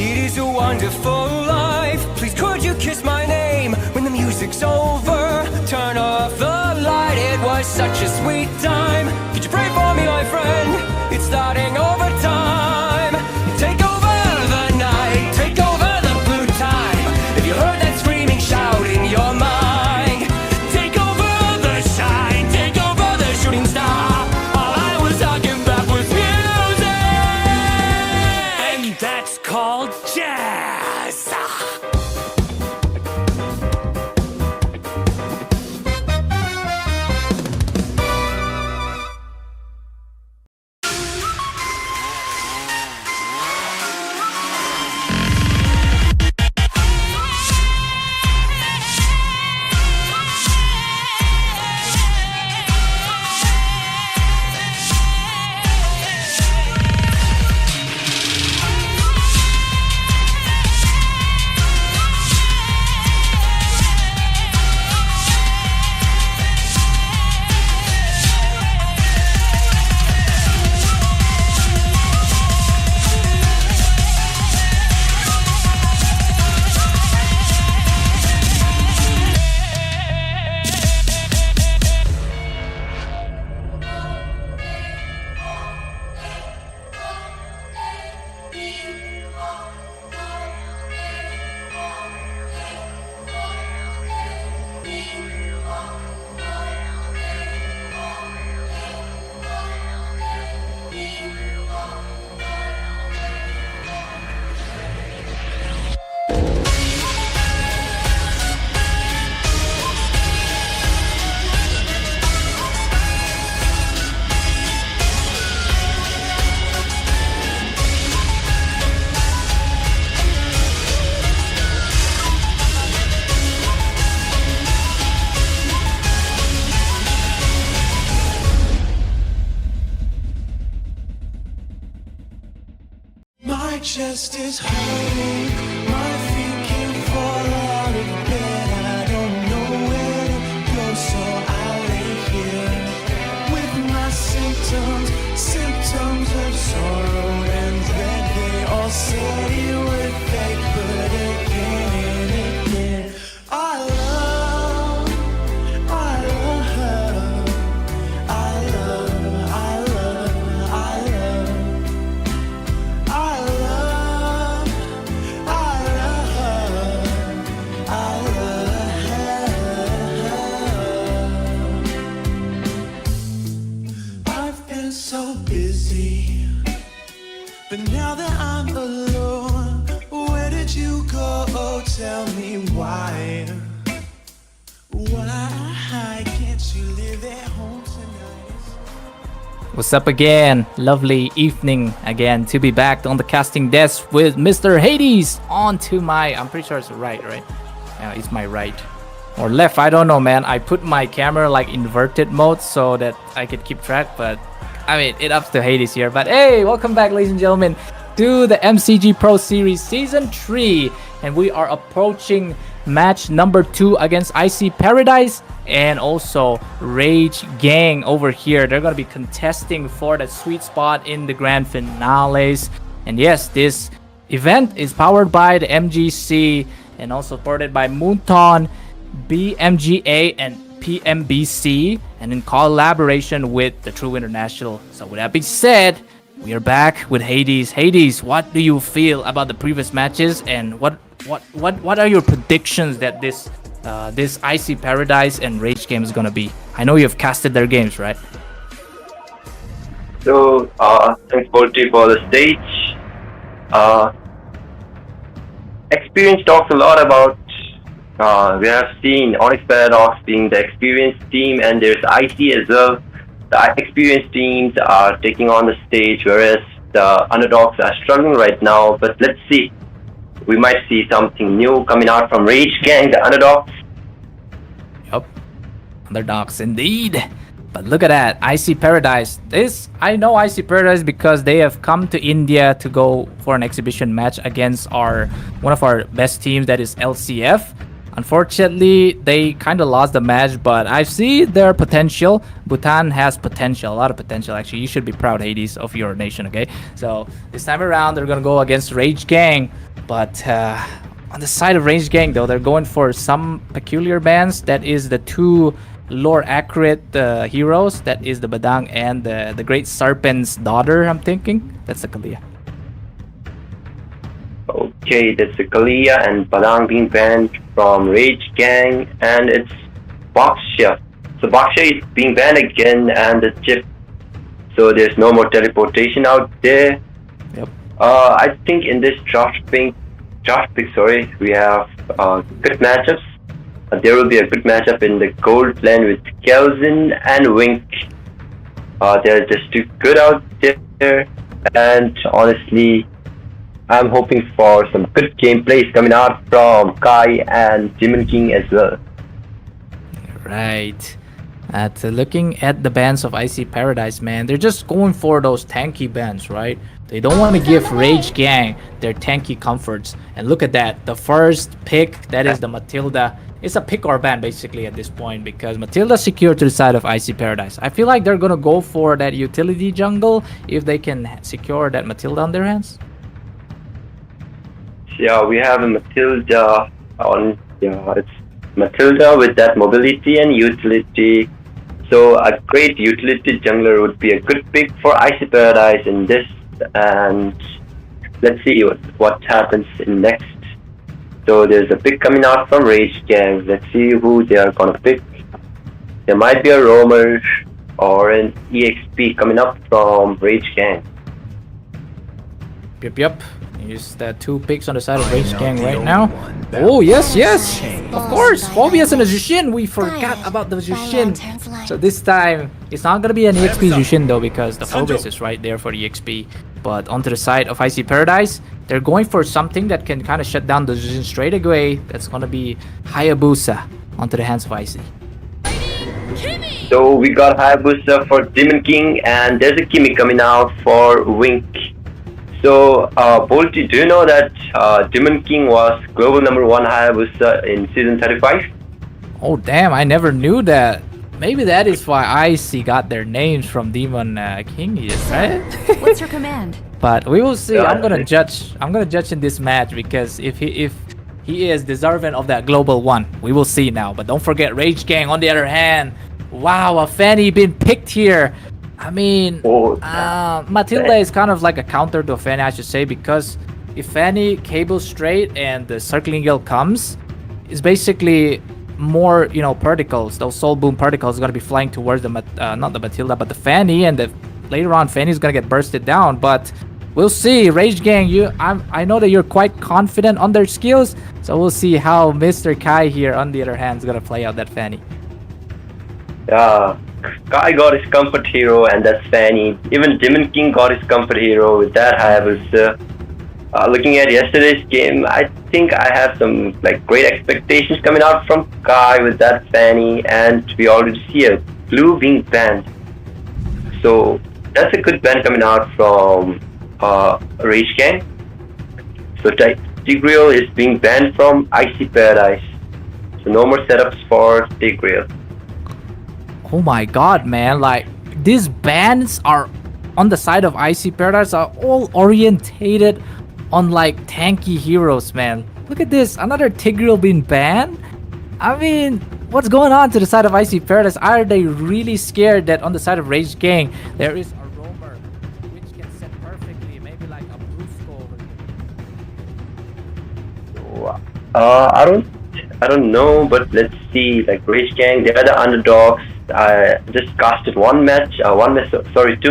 It is a wonderful life. Please could you kiss my name when the music's over? Turn off the light. It was such a sweet time. Could you pray for me, my friend? It's starting over time. Take over the night. Take over the blue time. If you heard that screaming, shout in your mind. Take over the shine. Take over the shooting star. All I was talking about was music. And that's called jazz. chest is hurting, my feet can't fall out of bed. I don't know where to go, so I lay here with my symptoms of sorrow and dread. They all said it would fade, but again and again, I love, I love, I love, I love, I love. I love, I love, I love. I've been so busy, but now that I'm alone, where did you go? Tell me why. Why can't you live at home tonight? What's up again? Lovely evening again to be back on the casting desk with Mr. Hades on to my, I'm pretty sure it's right? Yeah, it's my right. Or left, I don't know, man. I put my camera like inverted mode so that I could keep track, but I mean, it ups to Hades here. But hey, welcome back, ladies and gentlemen, to the MCG Pro Series Season 3. And we are approaching match number 2 against Icy Paradise and also Rage Gang over here. They're going to be contesting for that sweet spot in the grand finales. And yes, this event is powered by the MGC and also supported by Moonton, BMGA, and PMBC, and in collaboration with the True International. So with that being said, we are back with Hades. Hades, what do you feel about the previous matches, and what are your predictions that this Icy Paradise and Rage game is gonna be? I know you've casted their games, right? So, thanks Bolty for the stage. Experience talks a lot about, we have seen Onyx Paradox being the experienced team, and there's Icy as well. The experienced teams are taking on the stage, whereas the underdogs are struggling right now. But let's see. We might see something new coming out from Rage Gang, the underdogs. Yup. Underdogs indeed. But look at that. Icy Paradise. I know Icy Paradise because they have come to India to go for an exhibition match against one of our best teams, that is LCF. Unfortunately, they kind of lost the match, but I see their potential. Bhutan has potential, a lot of potential actually. You should be proud, Hades, of your nation, okay? So this time around, they're gonna go against Rage Gang. But on the side of Rage Gang, though, they're going for some peculiar bands. That is the two lore accurate heroes. That is the Badang and the Great Serpent's daughter, I'm thinking. That's the Kalia. Okay, that's the Kalia and Badang being banned from Rage Gang, and it's Baksha. So Baksha is being banned again, and the chip. So there's no more teleportation out there. Yep. I think in this draft pick, we have good matchups. There will be a good matchup in the gold lane with Kelvin and Wink. They're just too good out there, and honestly, I'm hoping for some good gameplays coming out from Kai and Demon King as well. Right. Looking at the bands of Icy Paradise, man, they're just going for those tanky bands, right? They don't want to give Rage Gang their tanky comforts. And look at that. The first pick, that is the Matilda. It's a pick or ban basically at this point, because Matilda's secured to the side of Icy Paradise. I feel like they're going to go for that utility jungle if they can secure that Matilda on their hands. Yeah, we have a Matilda on. Yeah, it's Matilda with that mobility and utility. So a great utility jungler would be a good pick for Icy Paradise in this. And let's see what happens in next. So there's a pick coming out from Rage Gang. Let's see who they are gonna pick. There might be a roamer or an EXP coming up from Rage Gang. Yep. Use the two picks on the side of Rage Gang right now. Oh, yes. Of course. Phobias and a Jushin. We forgot about the Jushin. So this time, it's not going to be an EXP Jushin though, because the Phobias is right there for the EXP. But onto the side of Icy Paradise, they're going for something that can kind of shut down the Jushin straight away. That's going to be Hayabusa onto the hands of Icy. So we got Hayabusa for Demon King, and there's a Kimi coming out for Wink. So, Bolty, do you know that Demon King was global #1 Hayabusa in season 35? Oh damn, I never knew that. Maybe that is why Icy got their names from Demon King, you said? What's your command? But we will see. Yeah, I'm gonna I- judge. I'm gonna judge in this match because if he is deserving of that global one, we will see now. But don't forget, Rage Gang. On the other hand, wow, a Fanny been picked here. I mean, Oh, Matilda is kind of like a counter to Fanny, I should say, because if Fanny cables straight and the circling girl comes, it's basically more, you know, particles. Those soul boom particles are gonna be flying towards the not the Matilda, but the Fanny, and later on Fanny's gonna get bursted down. But we'll see. Rage Gang, I know that you're quite confident on their skills, so we'll see how Mr. Kai here, on the other hand, is gonna play out that Fanny. Yeah, Kai got his comfort hero, and that's Fanny. Even Demon King got his comfort hero with that Hayabusa. Looking at yesterday's game, I think I have some like great expectations coming out from Kai with that Fanny, and we already see a blue being banned. So that's a good ban coming out from Rage Gang. So Tigreal is being banned from Icy Paradise. So no more setups for Tigreal. Oh my god, man, like these bans are on the side of Icy Paradise are all orientated on like tanky heroes, man. Look at this, another Tigreal being banned. I mean, what's going on to the side of Icy Paradise? Are they really scared that on the side of Rage Gang there is a roamer which can set perfectly, maybe like a Brusco over here? I don't know, but let's see. Like Rage Gang, they are the underdogs. I just casted two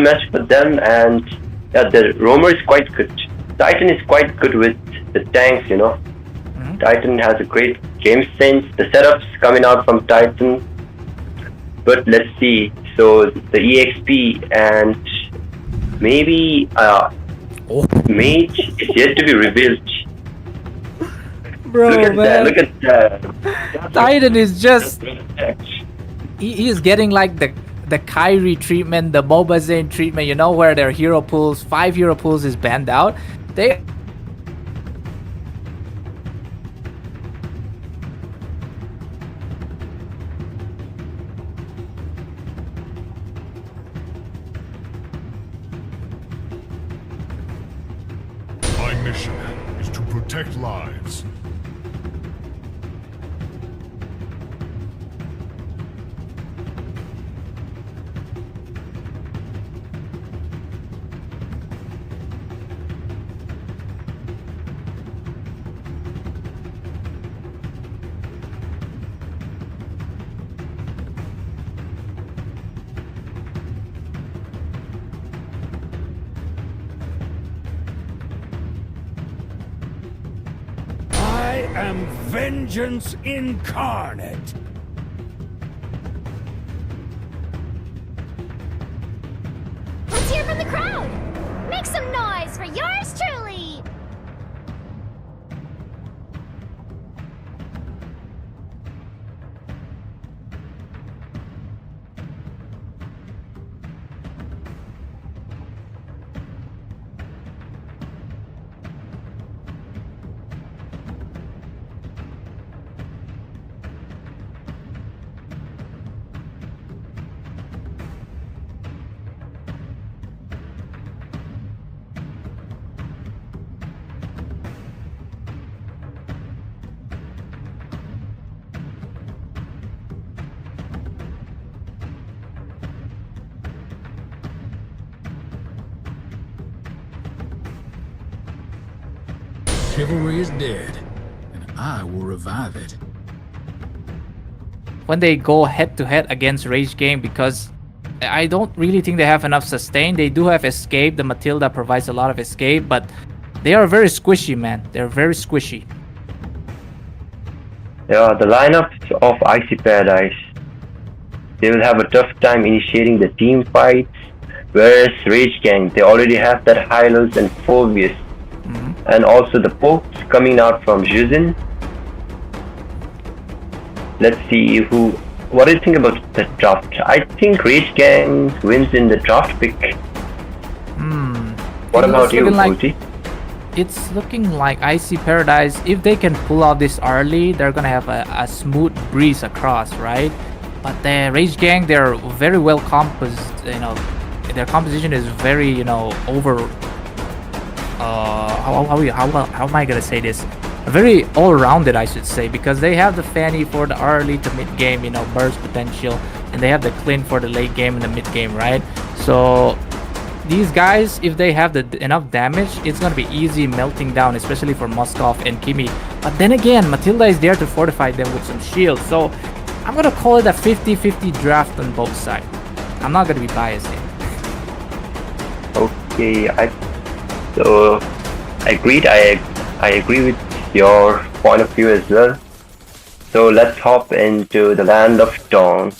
matches for them, and yeah, the roamer is quite good. Titan is quite good with the tanks, you know. Mm-hmm. Titan has a great game sense. The setups coming out from Titan, but let's see. So the EXP and maybe Mage is yet to be revealed. Bro, Look at man. that! Look at that! Titan is just he is getting like the Kyrie treatment, the Mobazane treatment, you know, where their hero pools, 5 hero pools is banned out. They My mission is to protect lives. I am vengeance incarnate. Let's hear from the crowd! Make some noise for yours truly! Chivalry is dead, and I will revive it. when they go head to head against Rage Gang, because I don't really think they have enough sustain. They do have escape. The Matilda provides a lot of escape, but they are very squishy, man. They're very squishy. Yeah, the lineup of Icy Paradise, they will have a tough time initiating the team fights, whereas Rage Gang, they already have that Hylos and Phobius, and also the pokes coming out from Juzin. Let's see what do you think about the draft? I think Rage Gang wins in the draft pick. What It's about you, looking like- Multi? It's looking like Icy Paradise. If they can pull out this early, they're gonna have a smooth breeze across, right? But the Rage Gang, they're very well composed. You know, their composition is very, you know, over. How am I gonna say this? Very all-rounded, I should say, because they have the Fanny for the early to mid game, you know, burst potential, and they have the Clint for the late game and the mid game, right? So these guys, if they have enough damage, it's gonna be easy melting down, especially for Moskov and Kimi. But then again, Matilda is there to fortify them with some shield, so I'm gonna call it a 50-50 draft on both sides. I'm not gonna be biased here. Okay, so agreed. I agree with your point of view as well. So let's hop into the Land of Dawn.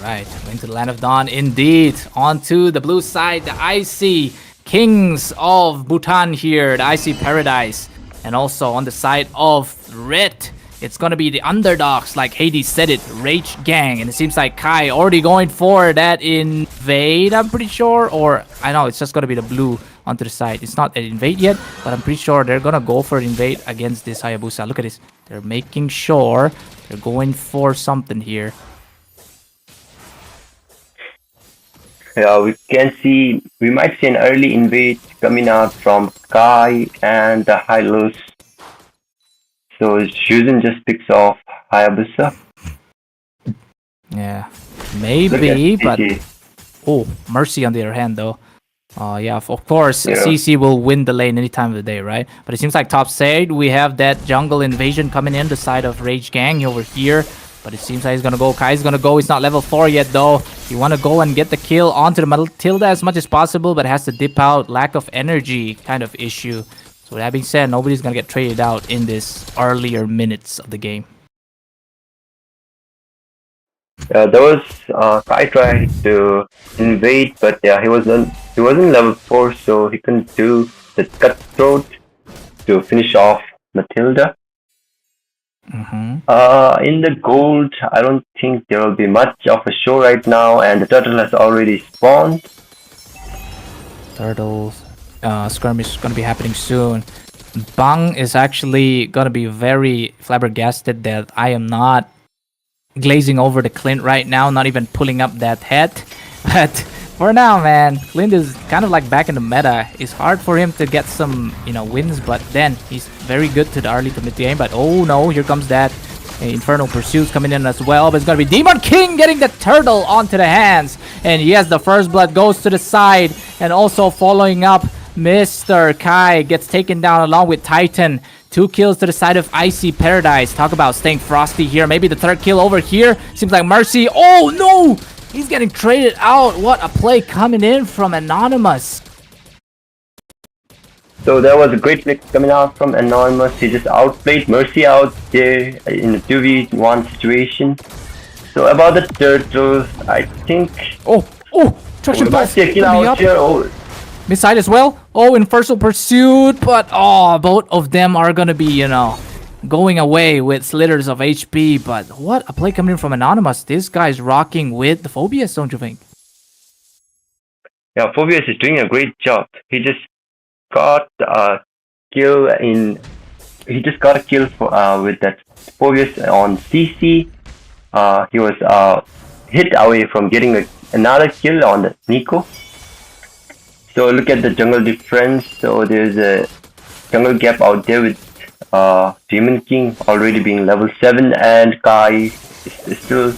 Right, into the Land of Dawn indeed. Onto the blue side, the Icy Kings of Bhutan here, the Icy Paradise. And also on the side of red, it's gonna be the underdogs, like Hades said it, Rage Gang. And it seems like Kai already going for that invade, I'm pretty sure. Or, I know, it's just gonna be the blue onto the side. It's not an invade yet, but I'm pretty sure they're gonna go for invade against this Hayabusa. Look at this. They're making sure they're going for something here. Yeah, we might see an early invade coming out from Kai and the Hylos. So Shuzin just picks off Hayabusa. Yeah, maybe, but oh, Mercy on the other hand though. Yeah, of course, Yeah. CC will win the lane any time of the day, right? But it seems like top side, we have that jungle invasion coming in the side of Rage Gang over here. But it seems like he's gonna go. Kai's gonna go. He's not level 4 yet though. You wanna go and get the kill onto the Matilda as much as possible, but has to dip out. Lack of energy kind of issue. So with that being said, nobody's gonna get traded out in this earlier minutes of the game. There was Kai tried to invade, but yeah, he wasn't level 4, so he couldn't do the cutthroat to finish off Matilda. In the gold, I don't think there will be much of a show right now, and the turtle has already spawned. Turtles skirmish is gonna be happening soon. Bang is actually gonna be very flabbergasted that I am not glazing over the Clint right now, not even pulling up that head. But for now, man, Clint is kind of like back in the meta. It's hard for him to get some, you know, wins, but then he's very good to the early to mid game. But oh no, here comes that Infernal Pursuits coming in as well. But it's gonna be Demon King getting the turtle onto the hands. And yes, the first blood goes to the side. And also following up, Mr. Kai gets taken down along with Titan. 2 kills to the side of Icy Paradise. Talk about staying frosty here. Maybe the third kill over here. Seems like Mercy. Oh no! He's getting traded out. What a play coming in from Anonymous. So there was a great play coming out from Anonymous. He just outplayed Mercy out there in a 2v1 situation. So about the turtles, I think... Oh! Traction we might Pulse see a kill coming out up. here. Oh, Mid-side as well. Oh, Infernal Pursuit. But, both of them are gonna be, you know, going away with slithers of HP. But what a play coming in from Anonymous. This guy's rocking with the Phobias, don't you think? yeah, Phobius is doing a great job. He just got a kill for, with that Phobius on CC. He was hit away from getting another kill on the Nico. So look at the jungle difference. So there's a jungle gap out there with Demon King already being level 7 and Kai is still...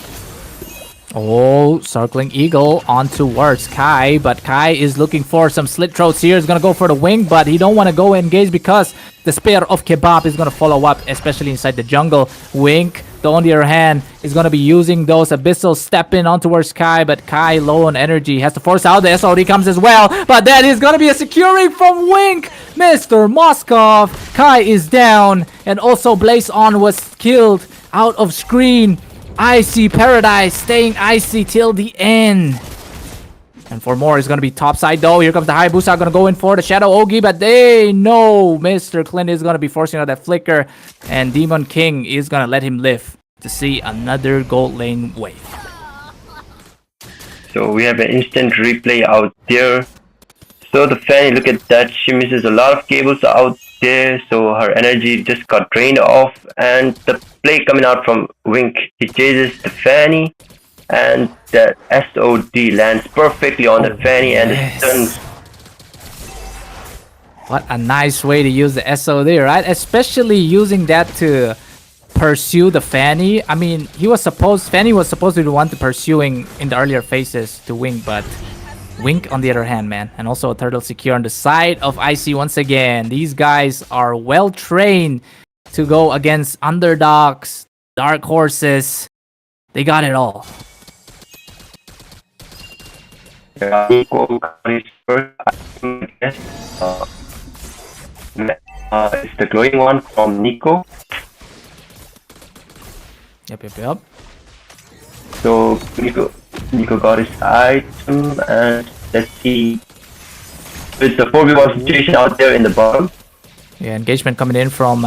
Oh, circling Eagle on towards Kai, but Kai is looking for some slit throats here. He's gonna go for the wing, but he don't want to go engage because the Spear of Kebab is gonna follow up, especially inside the jungle. Wink, though, on the other hand, is gonna be using those Abyssal step in on towards Kai, but Kai low on energy, has to force out. The SOD comes as well, but that is gonna be a securing from Wink. Mr. Moskov, Kai is down, and also Blaze On was killed out of screen. Icy Paradise staying icy till the end. And for more, it's going to be topside though. Here comes the Hayabusa, going to go in for the Shadow Ogi, but they know Mr. Clint is going to be forcing out that flicker. And Demon King is going to let him live to see another gold lane wave. So we have an instant replay out there. So the Fanny, look at that. She misses a lot of cables out there, so her energy just got drained off. And the play coming out from Wink. He chases the Fanny, and the SOD lands perfectly on the Fanny, and yes. the stun. What a nice way to use the SOD, right? Especially using that to pursue the Fanny. I mean, Fanny was supposed to be the one to pursuing in the earlier phases to Wink, but Wink on the other hand, man. And also a turtle secure on the side of Icy once again. These guys are well trained to go against underdogs, dark horses. They got it all. Nico is first, I guess. It's the glowing one from Nico. Yep. So Nico got his item, and let's see. It's a 4v1 situation out there in the bottom. Yeah, engagement coming in from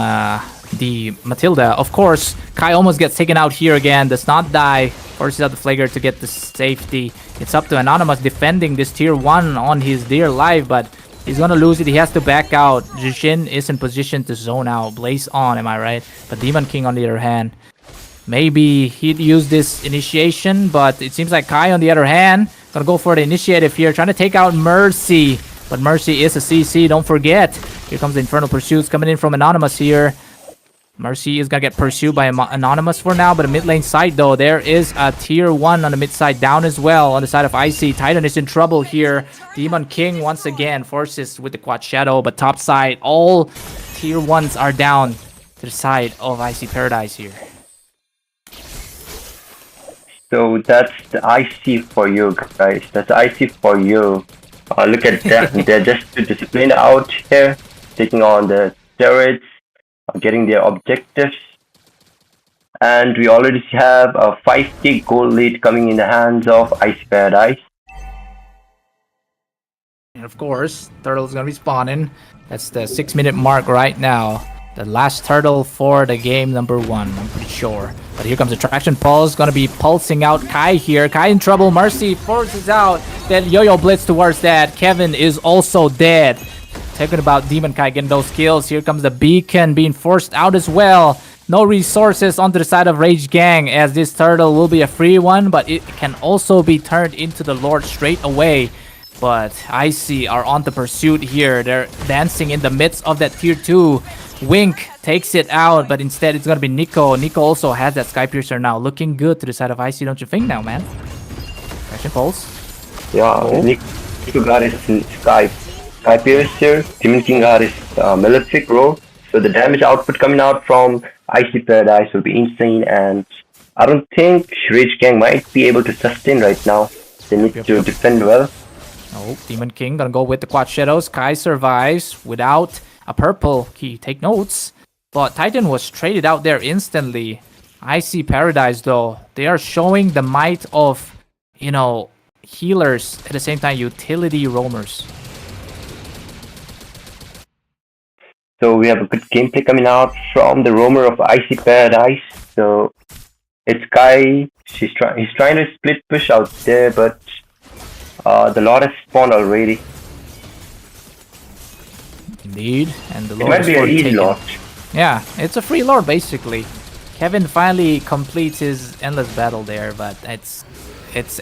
the Matilda. Of course, Kai almost gets taken out here again. Does not die. Forces out the Flagger to get the safety. It's up to Anonymous defending this tier 1 on his dear life, but he's gonna lose it. He has to back out. Jishin is in position to zone out. Blaze on, am I right? But Demon King on the other hand, maybe he'd use this initiation, but it seems like Kai on the other hand gonna go for the initiative here, trying to take out Mercy. But Mercy is a CC, don't forget. Here comes the Infernal Pursuits coming in from Anonymous here. Mercy is gonna get pursued by Anonymous for now, but the mid lane side though, there is a tier 1 on the mid side down as well. On the side of Icy, Titan is in trouble here. Demon King once again forces with the Quad Shadow, but top side, all tier 1s are down to the side of Icy Paradise here. So that's the IC for you guys. That's IC for you. Look at that. They're just too disciplined out here, taking on the turrets, getting their objectives. And we already have a 5k gold lead coming in the hands of Icy Paradise. And of course, Turtle's gonna be spawning. That's the 6-minute mark right now. The last turtle for the game number 1, I'm pretty sure. But here comes the Traction Pulse, gonna be pulsing out Kai here. Kai in trouble, Mercy forces out that Yo-Yo Blitz towards that. Kevin is also dead. Talking about Demon Kai getting those kills. Here comes the Beacon being forced out as well. No resources onto the side of Rage Gang, as this turtle will be a free one, but it can also be turned into the Lord straight away. But Icy are on the pursuit here. They're dancing in the midst of that tier 2. Wink takes it out, but instead it's gonna be Nico. Nico also has that Sky Piercer now. Looking good to the side of Icy, don't you think now, man? Traction Pulse. Yeah, Nico got his Sky Piercer. Demon King got his Malefic Roar. So the damage output coming out from Icy Paradise will be insane, and I don't think Rage Gang might be able to sustain right now. They need to defend well. Oh, Demon King gonna go with the Quad Shadows. Kai survives without a purple key. Take notes. But Titan was traded out there instantly. Icy Paradise though, they are showing the might of, you know, healers at the same time utility roamers. So we have a good gameplay coming out from the roamer of Icy Paradise. So it's Kai. He's trying to split push out there, but the Lord has spawned already. Indeed, and the It Lord might is be an easy taken. Lord. Yeah, it's a free Lord basically. Kevin finally completes his endless battle there, but it's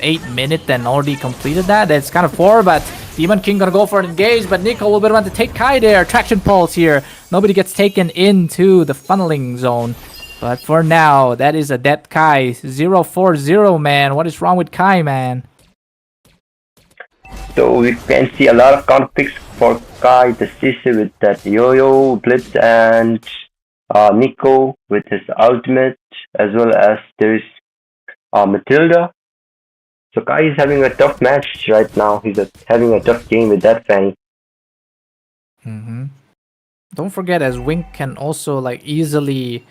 8 minutes and already completed that. It's kind of poor, but Demon King gonna go for an engage, but Nico will be the one to take Kai there. Traction Pulse here. Nobody gets taken into the funneling zone. But for now, that is a dead Kai. 0-4-0, man. What is wrong with Kai, man? So we can see a lot of counter picks for Kai, the CC with that Yo-Yo, Blitz, and Nico with his ultimate, as well as there's Matilda. So Kai is having a tough match right now. He's having a tough game with that Fanny. Don't forget, as Wink can also like easily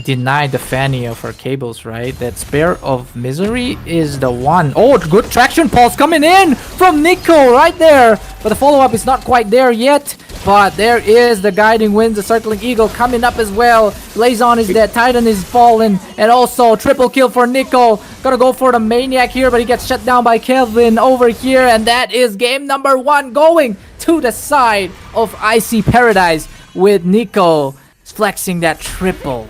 deny the Fanny of her cables, right? That Spare of Misery is the one. Oh, good Traction Pulse coming in from Nico right there. But the follow-up is not quite there yet. but there is the guiding wind, the circling eagle coming up as well. Blazon is dead, Titan is fallen, and also triple kill for Nico. Gonna go for the maniac here, but he gets shut down by Kelvin over here, and that is game number 1 going to the side of Icy Paradise with Nico flexing that triple.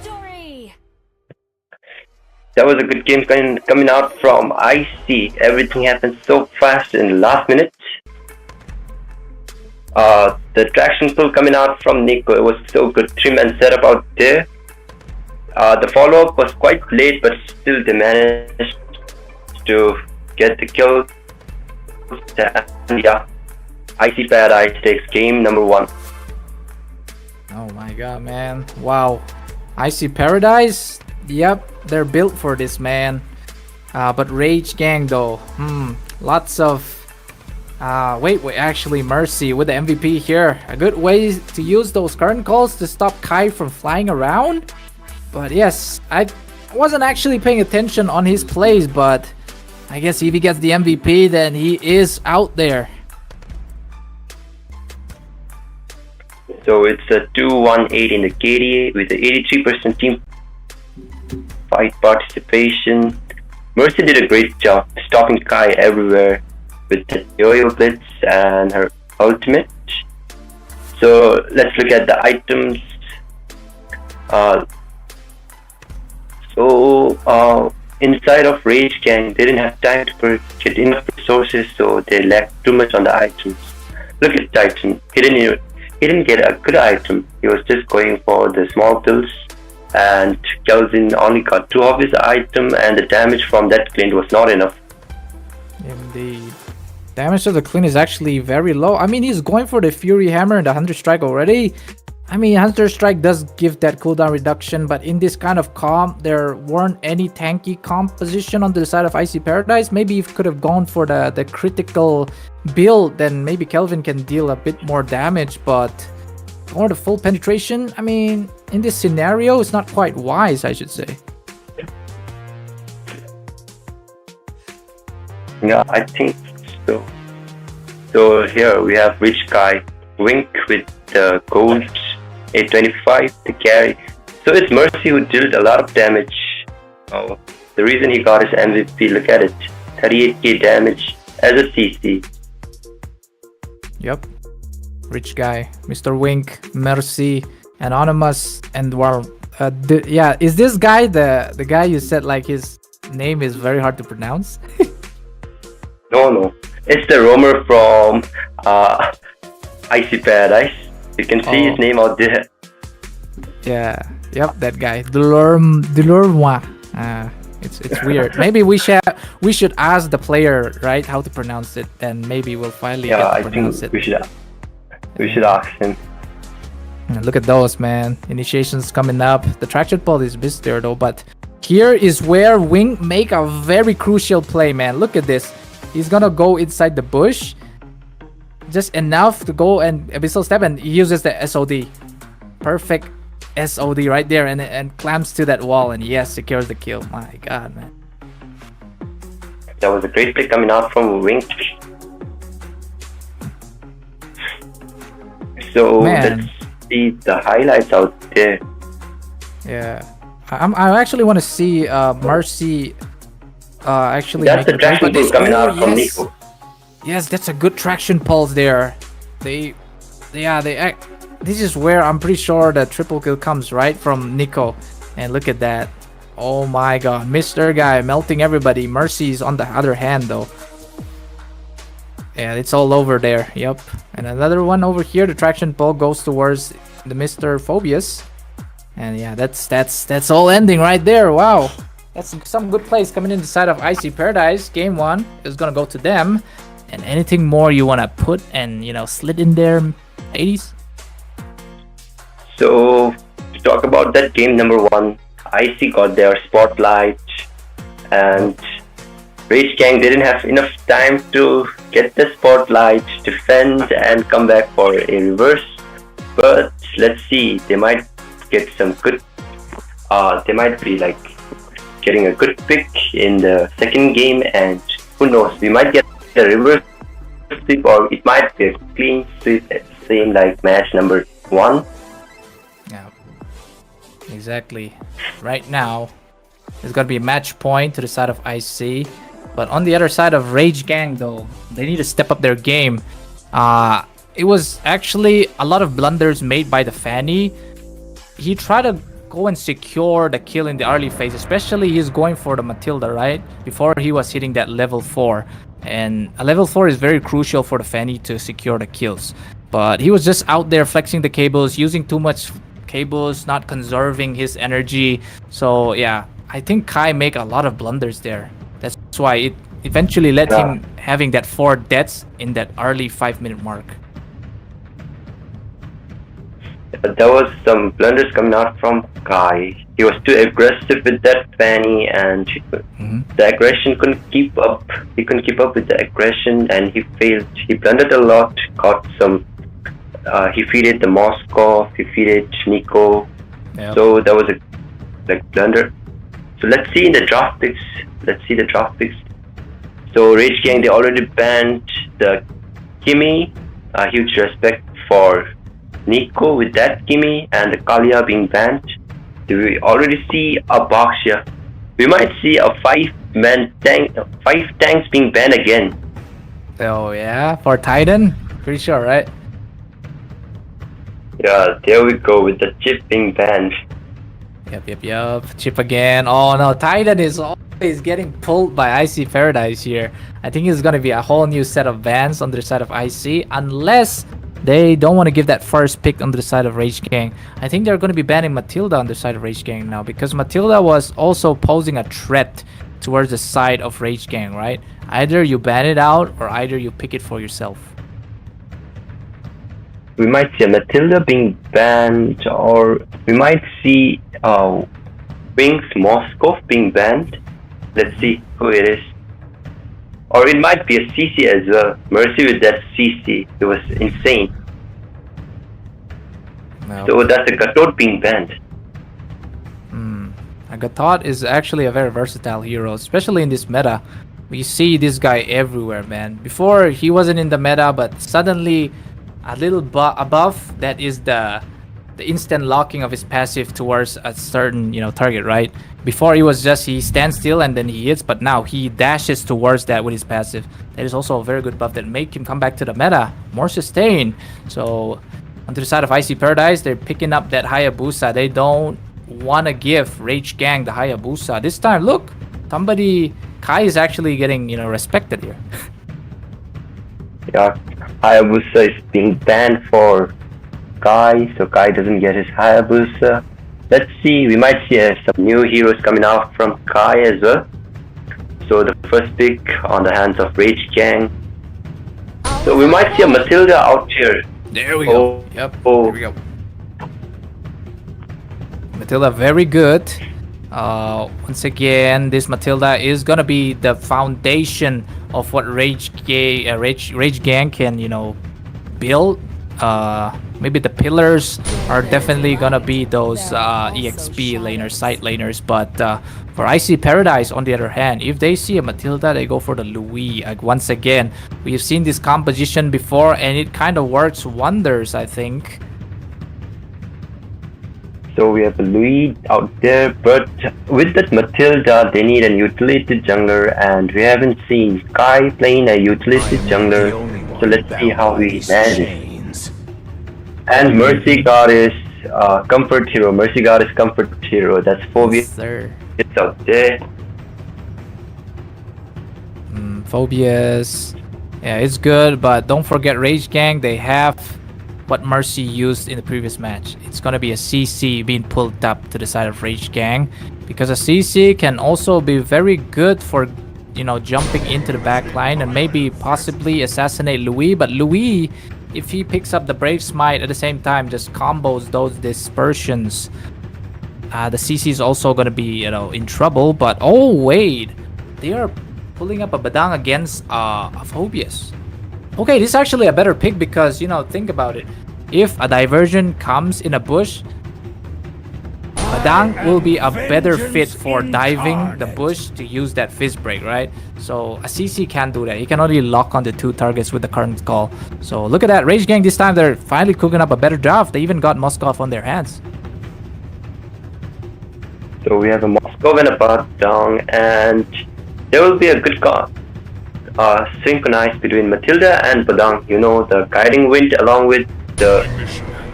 That was a good game coming out from Icy. Everything happened so fast in the last minute. The traction pull coming out from Nico, it was so good. 3-man setup out there. The follow-up was quite late, but still they managed to get the kill. And yeah, Icy Paradise takes game number 1. Oh my god, man. Wow. Icy Paradise? Yep, they're built for this, man. But Rage Gang though, lots of wait, actually Mercy with the MVP here. A good way to use those current calls to stop Kai from flying around. But yes, I wasn't actually paying attention on his plays, but I guess if he gets the MVP, then he is out there. So it's a 2-1-8 in the KDA with the 83% team fight participation. Mercy did a great job stopping Kai everywhere with the yo-yo blitz and her ultimate. So let's look at the items. Inside of Rage Gang, they didn't have time to get enough resources, so they lacked too much on the items. Look at Titan. He didn't get a good item. He was just going for the small pills. And Kelvin only got 2 of his item, and the damage from that clint was not enough. Indeed. Damage to the clint is actually very low. I mean, he's going for the Fury Hammer and the Hunter Strike already. I mean, Hunter Strike does give that cooldown reduction, but in this kind of comp, there weren't any tanky composition on the side of Icy Paradise. Maybe if could have gone for the critical build, then maybe Kelvin can deal a bit more damage, but or the full penetration, I mean, in this scenario, it's not quite wise, I should say. Yeah, I think so. So here we have Rich Guy, Wink with the gold, 825 to carry. So it's Mercy who dealt a lot of damage. Oh, the reason he got his MVP, look at it. 38k damage as a CC. Yep. Rich Guy, Mr. Wink, Mercy, Anonymous, and well, yeah, is this guy the guy you said like his name is very hard to pronounce? No, it's the roamer from Icy Paradise. You can see his name out there. Yeah, yep, that guy, Delormois. It's weird. Maybe we should ask the player, right, how to pronounce it, and maybe we'll finally get to pronounce it. We should ask him. Look at those, man. Initiations coming up. The traction pole is missed there though, but here is where Wing make a very crucial play, man. Look at this. He's gonna go inside the bush. Just enough to go and Abyssal Step, and he uses the SOD. Perfect SOD right there, and clamps to that wall, and yes, secures the kill. My god, man. That was a great play coming out from Wing. So let's see the highlights out there. Yeah, I actually want to see Mercy actually. That's the traction pulse coming out from Nico. Yes, that's a good traction pulse there. This is where I'm pretty sure the triple kill comes, right, from Nico. And look at that. Oh my god, Mr. Guy melting everybody. Mercy's on the other hand though. Yeah, it's all over there. Yep. And another one over here. The traction pole goes towards the Mr. Phobius. And yeah, that's all ending right there. Wow. That's some good plays coming in the side of Icy Paradise. Game 1 is gonna go to them. And anything more you wanna put and slid in there, ladies? So to talk about that game number 1, Icy got their spotlight, and Rage Gang didn't have enough time to get the spotlight, defend, and come back for a reverse. But let's see, they might get some good. They might be like getting a good pick in the second game, and who knows, we might get a reverse sweep, or it might be a clean sweep same like match number 1. Yeah, exactly. Right now, there's gonna be a match point to the side of IC, but on the other side of Rage Gang, though, they need to step up their game. It was actually a lot of blunders made by the Fanny. He tried to go and secure the kill in the early phase, especially he's going for the Matilda, right? Before he was hitting that level 4. And a level 4 is very crucial for the Fanny to secure the kills. But he was just out there flexing the cables, using too much cables, not conserving his energy. So yeah, I think Kai make a lot of blunders there. That's why it eventually led him having that 4 deaths in that early 5-minute mark. But there was some blunders coming out from Kai. He was too aggressive with that Fanny, and the aggression couldn't keep up. He couldn't keep up with the aggression, and he failed. He blundered a lot. Caught some. He feeded the Moskov. He feeded Nico. Yep. So that was a blunder. So let's see in the draft picks. Let's see the draft picks. So Rage Gang, they already banned the Kimmy. Huge respect for Nico with that Kimmy, and the Kalia being banned. We already see a box here. We might see a 5-man tank, 5 tanks being banned again. Oh yeah, for Titan? Pretty sure, right? Yeah, there we go with the chip being banned. Yep. Chip again. Oh no, Titan is always getting pulled by IC Paradise here. I think it's gonna be a whole new set of bans on the side of IC, unless they don't want to give that first pick on the side of Rage Gang. I think they're going to be banning Matilda on the side of Rage Gang now, because Matilda was also posing a threat towards the side of Rage Gang, right? Either you ban it out or either you pick it for yourself. We might see a Matilda being banned, or we might see Wings Moskov being banned. Let's see who it is. Or it might be a CC as well. Mercy with that CC. It was insane. No. So that's a Gatot being banned. Gatot is actually a very versatile hero, especially in this meta. We see this guy everywhere, man. Before, he wasn't in the meta, but suddenly, a little above, that is the instant locking of his passive towards a certain, target, right? Before it was just he stands still and then he hits, but now he dashes towards that with his passive. That is also a very good buff that make him come back to the meta, more sustain. So on the side of IC Paradise, they're picking up that Hayabusa. They don't want to give Rage Gang the Hayabusa. This time, look, Kai is actually getting, respected here. Yeah, Hayabusa is being banned for Kai, so Kai doesn't get his Hayabusa. Let's see, we might see some new heroes coming out from Kai as well. So the first pick on the hands of Rage Gang. So we might see a Matilda out here. There we go. Yep, there we go. Matilda, very good. Once again, this Matilda is gonna be the foundation of what Rage Gang can, build. Maybe the pillars are definitely gonna be those EXP laners, side laners, but for IC Paradise, on the other hand, if they see a Matilda, they go for the Louis. Once again, we've seen this composition before, and it kind of works wonders, I think. So we have a Louis out there, but with that Matilda, they need a utility jungler, and we haven't seen Kai playing a utility jungler. So let's see how he manages. And Mercy Goddess, Comfort Hero. Mercy Goddess, Comfort Hero. That's Phobia. Yes, sir. It's out there. Phobias. Yeah, it's good, but don't forget Rage Gang, they have what Mercy used in the previous match. It's gonna be a CC being pulled up to the side of Rage Gang, because a CC can also be very good for, jumping into the back line and maybe possibly assassinate Louis. But Louis, if he picks up the Brave Smite at the same time, just combos those dispersions, the CC is also gonna be, in trouble. But oh wait, they are pulling up a Badang against a Phobias. Okay, this is actually a better pick because, think about it. If a diversion comes in a bush, Badang will be a better fit for diving the bush to use that fizz break, right? So a CC can't do that. He can only lock on the 2 targets with the current call. So look at that. Rage Gang this time, they're finally cooking up a better draft. They even got Moskov on their hands. So we have a Moscow and a Badang, and there will be a good synchronized between Matilda and Badang. You know, the guiding wind along with the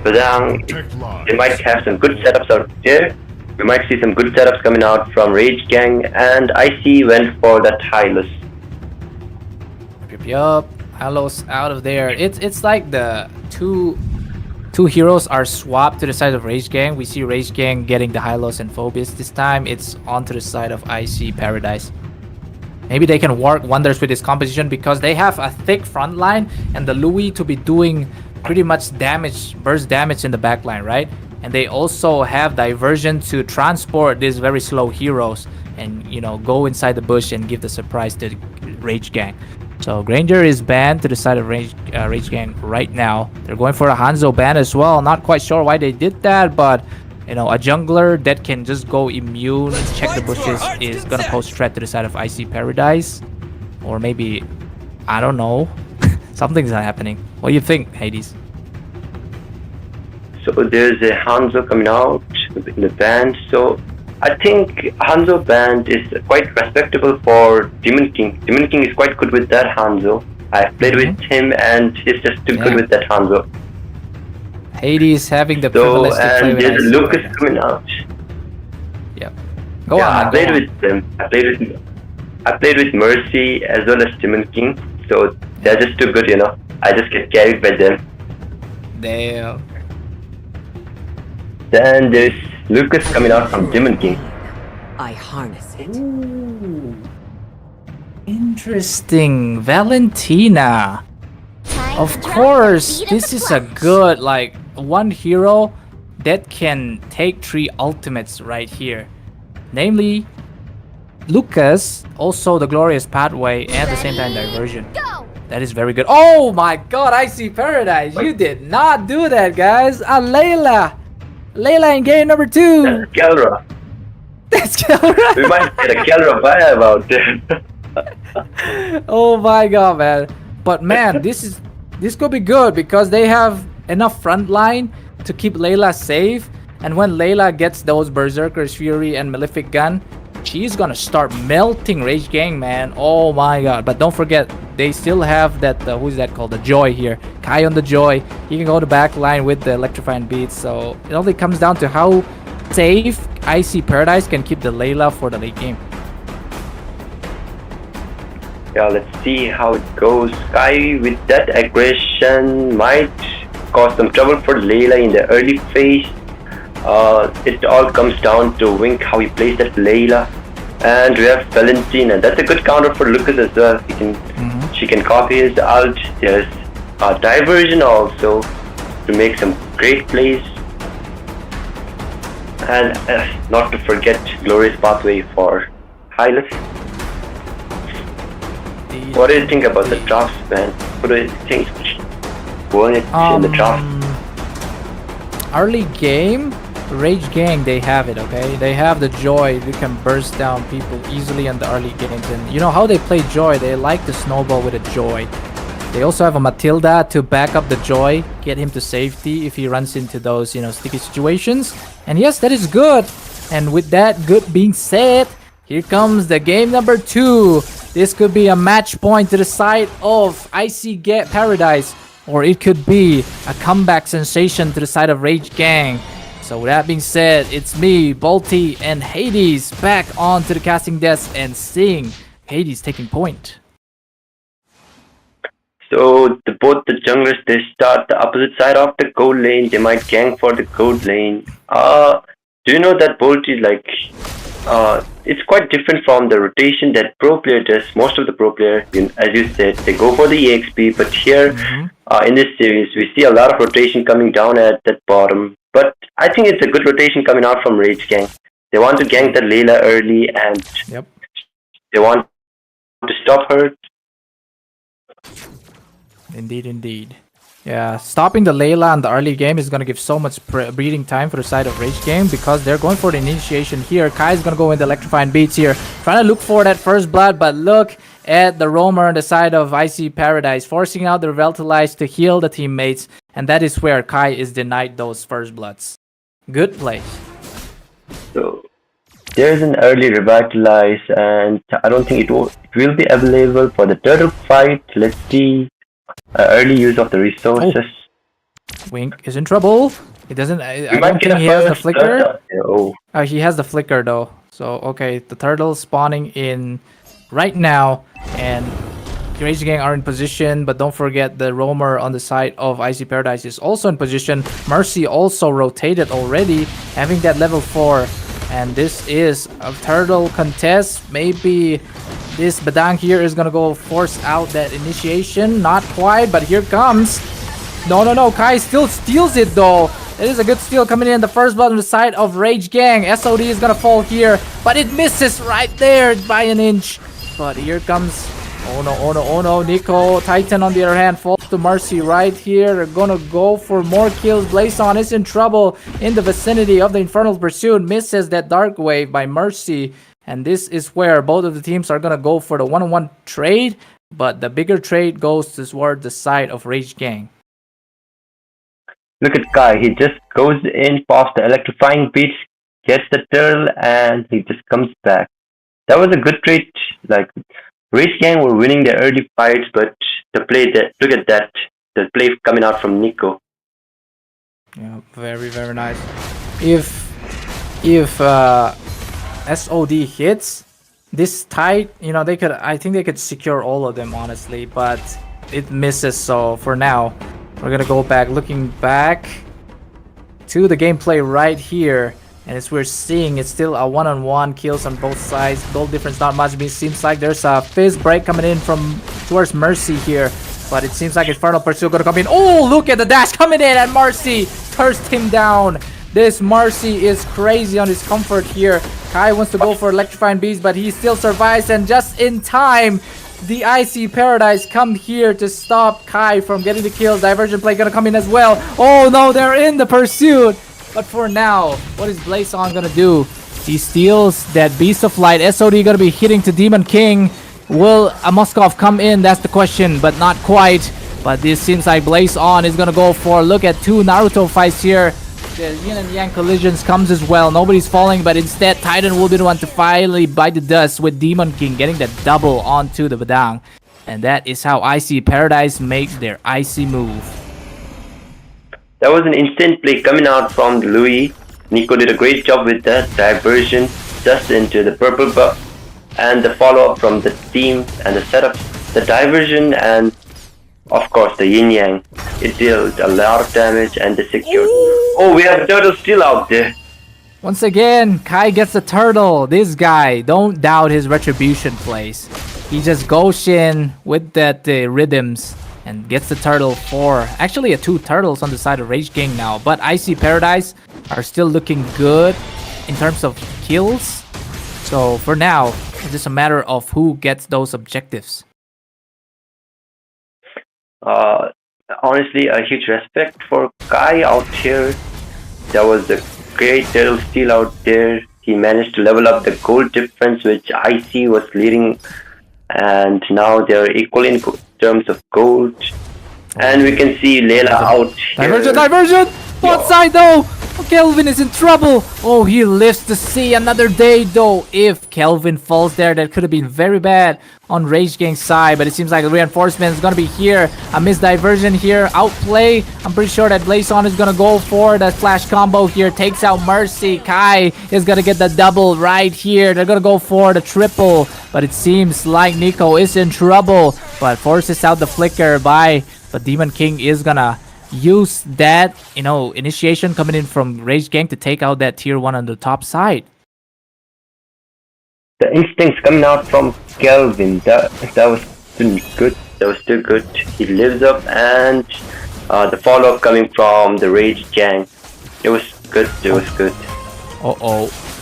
Badang, they might have some good setups out there. We might see some good setups coming out from Rage Gang, and IC went for that Hylos. Yup, Hylos out of there. It's like the two heroes are swapped to the side of Rage Gang. We see Rage Gang getting the Hylos and Phobos. This time it's onto the side of IC Paradise. Maybe they can work wonders with this composition because they have a thick front line and the Louis to be doing pretty much damage, burst damage in the back line, right? And they also have diversion to transport these very slow heroes and, you know, go inside the bush and give the surprise to the Rage Gang. So Granger is banned to the side of Rage Gang right now. They're going for a Hanzo ban as well. Not quite sure why they did that, but you know, a jungler that can just go immune, check the bushes is gonna pose threat to the side of IC Paradise. Or maybe, I don't know, something's not happening. What do you think, Hades? So there's a Hanzo coming out in the band. So I think Hanzo band is quite respectable for Demon King. Demon King is quite good with that Hanzo. I've played with him and he's just too good with that Hanzo. Hades having the privilege to play with there's IC Lucas Paradise. coming out. Yep. Go on. I played with them. I played with Mercy as well as Demon King. So they're just too good, you know. I just get carried by them. Damn. Then there's Lucas coming out from Demon King. I harness it. Interesting. Valentina. Of course, this is a good, like, one hero that can take 3 ultimates right here. Namely, Lucas, also the Glorious Pathway, and at the same time Diversion. That is very good. Oh my god, I see Paradise. You did not do that, guys. Layla. Layla in game number 2. That's Kelra. That's Kelra. We might get a Kelra vibe out there. Oh my god, man. But man, this could be good because they have enough front line to keep Layla safe. And when Layla gets those Berserker's Fury and Malefic Gun, she's gonna start melting Rage Gang, man. Oh my god. But don't forget, they still have that, who's that called? The Joy here. Kai on the Joy. He can go to back line with the Electrifying Beats. So it only comes down to how safe IC Paradise can keep the Layla for the late game. Yeah, let's see how it goes. Kai with that aggression might cause some trouble for Layla in the early phase. It all comes down to Wink, how he plays that Layla. And we have Valentina. That's a good counter for Lucas as well. She can copy his ult. There's Diversion also to make some great plays. And not to forget Glorious Pathway for Hylos. What do you think about the drafts, man? What do you think going in the draft? Early game, Rage Gang, they have it, okay? They have the Joy. They can burst down people easily in the early games. And you know how they play Joy? They like to snowball with a Joy. They also have a Matilda to back up the Joy, get him to safety if he runs into those, you know, sticky situations. And yes, that is good. And with that good being said, here comes the game number 2. This could be a match point to the side of IC Paradise, or it could be a comeback sensation to the side of Rage Gang. So with that being said, it's me, Bolty, and Hades back onto the casting desk and seeing Hades taking point. So both the junglers, they start the opposite side of the gold lane. They might gank for the gold lane. Do you know that Bolty, like, it's quite different from the rotation that pro player does. Most of the pro player, as you said, they go for the EXP. But here, in this series, we see a lot of rotation coming down at that bottom. But I think it's a good rotation coming out from Rage Gang. They want to gank the Layla early, and they want to stop her. Indeed, indeed. Yeah, stopping the Layla in the early game is going to give so much breathing time for the side of Rage Gang because they're going for the initiation here. Kai is going to go in the electrifying beats here, trying to look for that first blood, but look at the roamer on the side of Icy Paradise, forcing out the Revitalize to heal the teammates, and that is where Kai is denied those first bloods. Good play. So there's an early revitalize, and I don't think it will be available for the turtle fight. Let's see. Early use of the resources. Wink is in trouble. He doesn't. I might don't get think a he has the first flicker. blood. Oh, He has the flicker though. So okay, the turtle spawning in right now, and Rage Gang are in position. But don't forget the roamer on the side of Icy Paradise is also in position. Mercy also rotated already, having that level 4. And this is a turtle contest. Maybe this Badang here is gonna go force out that initiation. Not quite, but here comes. No. Kai still steals it though. It is a good steal coming in. The first blood on the side of Rage Gang. SOD is gonna fall here, but it misses right there by an inch. But here comes. Oh no. Nico Titan on the other hand falls to Mercy right here. They're gonna go for more kills. Blazon is in trouble in the vicinity of the Infernal Pursuit. Misses that Dark Wave by Mercy. And this is where both of the teams are gonna go for the one-on-one trade. But the bigger trade goes toward the side of Rage Gang. look at Kai. He just goes in past the electrifying beats, gets the turtle, and he just comes back. That was a good trade. Like Rage Gang were winning the early fights, but the play that look at that, the play coming out from Nico. Yeah, very nice. If SOD hits this tight, they could. I think they could secure all of them honestly, but it misses. So for now, we're gonna go back, looking back to the gameplay right here. And as we're seeing, it's still a one-on-one kills on both sides. Goal difference not much. It seems like there's a fizz break coming in from towards Mercy here. But it seems like Infernal Pursuit gonna come in. Oh, look at the dash coming in, and Mercy cursed him down. This Mercy is crazy on his comfort here. Kai wants to go for electrifying beast, but he still survives. And just in time, the Icy Paradise come here to stop Kai from getting the kills. Diversion play gonna come in as well. Oh no, they're in the pursuit. But for now, what is Blazon gonna do? He steals that Beast of Light. SOD gonna be hitting to Demon King. Will a Moskov come in? That's the question, but not quite. But this seems like Blazon is gonna go for. Look at 2 Naruto fights here. The yin and yang collisions comes as well. Nobody's falling, but instead Titan will be the one to finally bite the dust with Demon King getting the double onto the Badang. And that is how Icy Paradise make their icy move. That was an instant play coming out from Louis. Nico did a great job with that diversion just into the purple buff, and the follow-up from the team and the setup, the diversion, and of course the yin yang. It dealt a lot of damage and the secured. Oh, we have a turtle still out there. Once again, Kai gets the turtle. This guy, don't doubt his retribution plays. He just goes in with that rhythms and gets the turtle for actually 2 turtles on the side of Rage Gang now. But Icy Paradise are still looking good in terms of kills. So for now, it's just a matter of who gets those objectives. Honestly, a huge respect for Kai out here. That was a great turtle steal out there. He managed to level up the gold difference, which Icy was leading, and now they're equal in terms of gold. And we can see Layla out here. Diversion! One side though! Kelvin is in trouble! Oh, he lives to see another day though. If Kelvin falls there, that could have been very bad on Rage Gang's side. But it seems like the reinforcement is gonna be here. A missed diversion here. Outplay. I'm pretty sure that Blazon is gonna go for that flash combo here. Takes out Mercy. Kai is gonna get the double right here. They're gonna go for the triple. But it seems like Nico is in trouble. But forces out the flicker by the Demon King is gonna use that, initiation coming in from Rage Gang to take out that tier 1 on the top side. The instincts coming out from Kelvin, that was still good. That was still good. He lives up, and the follow-up coming from the Rage Gang. It was good. It was good.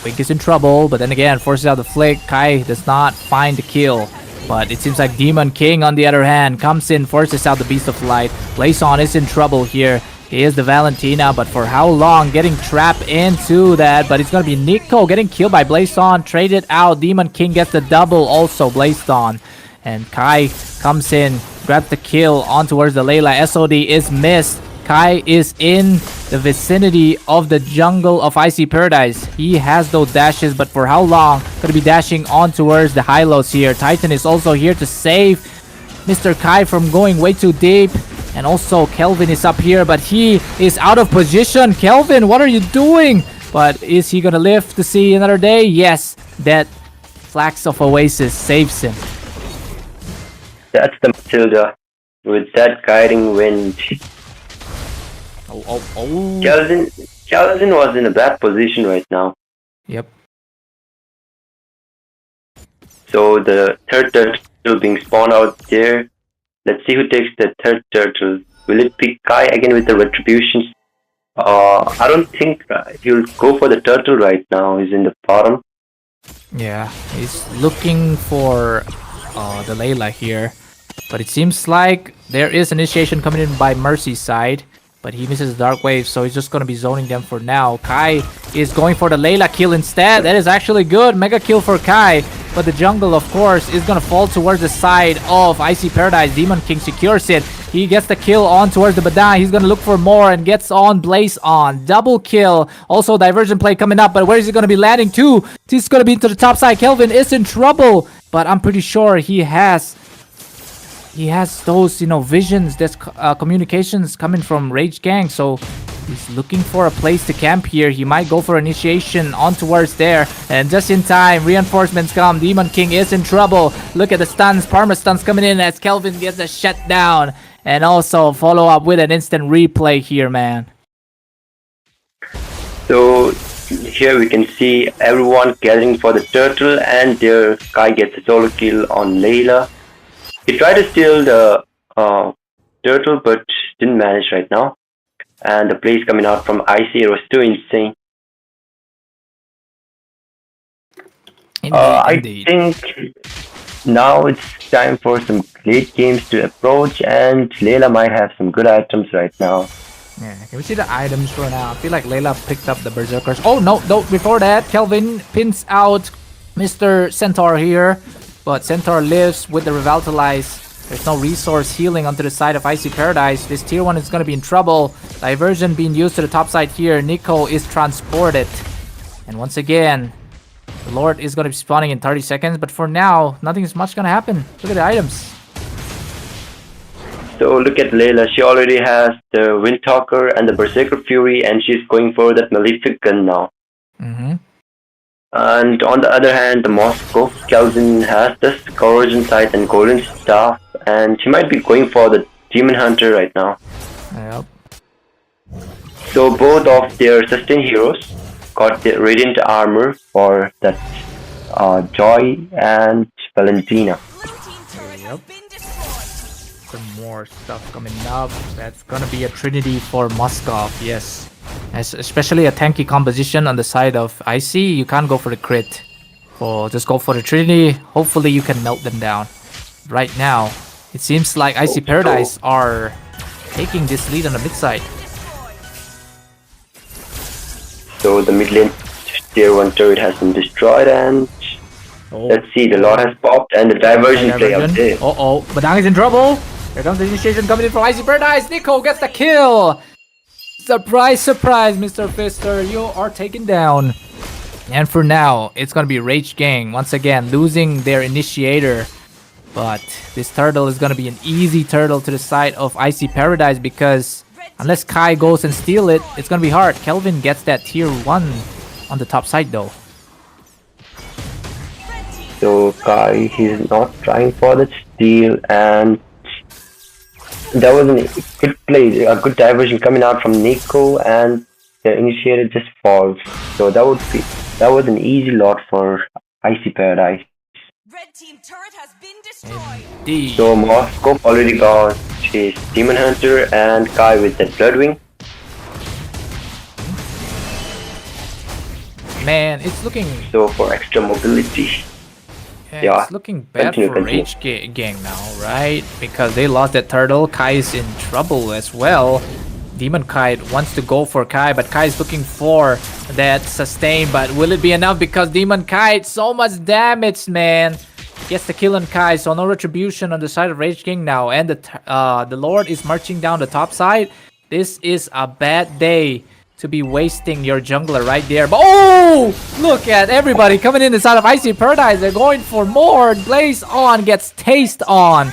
Wink is in trouble, but then again forces out the flick. Kai does not find the kill. But it seems like Demon King, on the other hand, comes in, forces out the Beast of Light. Blazon is in trouble here. He is the Valentina, but for how long? Getting trapped into that, but it's gonna be Nico getting killed by Blazon. Traded out. Demon King gets the double also, Blazon. And Kai comes in, grabs the kill on towards the Layla. SOD is missed. Kai is in the vicinity of the jungle of Icy Paradise. He has those dashes, but for how long? Gonna be dashing on towards the Hylos here. Titan is also here to save Mr. Kai from going way too deep. And also Kelvin is up here, but he is out of position. Kelvin, what are you doing? But is he gonna live to see another day? Yes, that Flax of Oasis saves him. That's the Matilda with that guiding wind. Oh. Calvin was in a bad position right now. Yep. So the third turtle being spawned out there. Let's see who takes the third turtle. Will it be Kai again with the retributions? I don't think he'll go for the turtle right now. He's in the bottom. Yeah, he's looking for the Layla here. But it seems like there is initiation coming in by Mercy's side. But he misses Dark Wave, so he's just going to be zoning them for now. Kai is going for the Layla kill instead. That is actually good. Mega kill for Kai. But the jungle, of course, is going to fall towards the side of Icy Paradise. Demon King secures it. He gets the kill on towards the Badai. He's going to look for more and gets on Blazon. Double kill. Also, diversion play coming up. But where is he going to be landing to? He's going to be into the top side. Kelvin is in trouble. But I'm pretty sure he has those, visions, there's communications coming from Rage Gang, so he's looking for a place to camp here. He might go for initiation on towards there, and just in time, reinforcements come. Demon King is in trouble. Look at the stuns, Parma stuns coming in as Kelvin gets a shutdown, and also follow up with an instant replay here, man. So here we can see everyone gathering for the turtle, and there Kai gets a solo kill on Layla. He tried to steal the turtle, but didn't manage right now. And the plays coming out from Icy was too insane. Indeed. I think now it's time for some late games to approach, and Layla might have some good items right now. Yeah, can we see the items for now? I feel like Layla picked up the Berserkers. Oh, no, before that, Kelvin pins out Mr. Centaur here. But Centaur lives with the Revitalize. There's no resource healing onto the side of Icy Paradise. This tier 1 is going to be in trouble. Diversion being used to the top side here. Nico is transported. And once again, the Lord is going to be spawning in 30 seconds. But for now, nothing is much going to happen. Look at the items. So look at Layla. She already has the Windtalker and the Berserker Fury, and she's going for that Malefic gun now. Mm-hmm. And on the other hand, the Moscow, Kelvin has the Corrosion Sight and Golden Staff, and she might be going for the Demon Hunter right now. Yep. So both of their sustain heroes got the Radiant Armor for that Joy and Valentina. Yep. Some more stuff coming up. That's gonna be a Trinity for Moskov, yes. Especially a tanky composition on the side of Icy, you can't go for the crit. Or just go for the Trinity. Hopefully you can melt them down. Right now, it seems like Icy Paradise are taking this lead on the mid side. So the mid lane tier 1 turret has been destroyed, and let's see, the Lord has popped and the diversion play out there. Uh-oh, Badang is in trouble. Here comes the initiation coming in from Icy Paradise. Nico gets the kill. Surprise, surprise, Mr. Fister, you are taken down. And for now, it's gonna be Rage Gang once again losing their initiator. But this turtle is gonna be an easy turtle to the side of Icy Paradise, because unless Kai goes and steal it, it's gonna be hard. Kelvin gets that tier 1 on the top side though. So Kai, he's not trying for the steal, and that was a good play, a good diversion coming out from Nico, and the initiator just falls. So that was an easy lot for Icy Paradise. Red team turret has been destroyed. Indeed. So Moscow already got his Demon Hunter, and Kai with that Bloodwing. Man, it's looking... So for extra mobility. Yeah, it's looking bad continue, for continue. Rage Gang now, right? Because they lost that turtle. Kai is in trouble as well. Demon Kite wants to go for Kai, but Kai is looking for that sustain. But will it be enough? Because Demon Kite, so much damage, man. Gets the kill on Kai, so no retribution on the side of Rage King now. And the Lord is marching down the top side. This is a bad day to be wasting your jungler right there. But oh, look at everybody coming in the side of Icy Paradise. They're going for more. Blaze on gets taste on.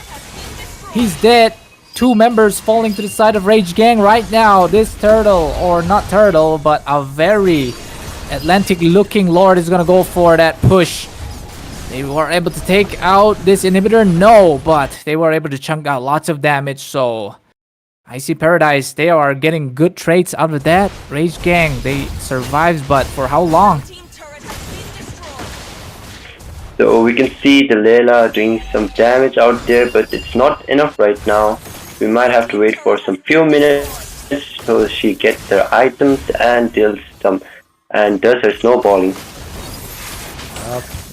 He's dead. 2 members falling to the side of Rage Gang right now. This turtle, or not turtle, but a very Atlantic looking Lord is gonna go for that push. They were able to take out this inhibitor, no, but they were able to chunk out lots of damage. So Icy Paradise, they are getting good trades out of that. Rage Gang, they survives, but for how long? Team turret has been destroyed. So we can see the Layla doing some damage out there, but it's not enough right now. We might have to wait for some few minutes so she gets her items and deals some and does her snowballing.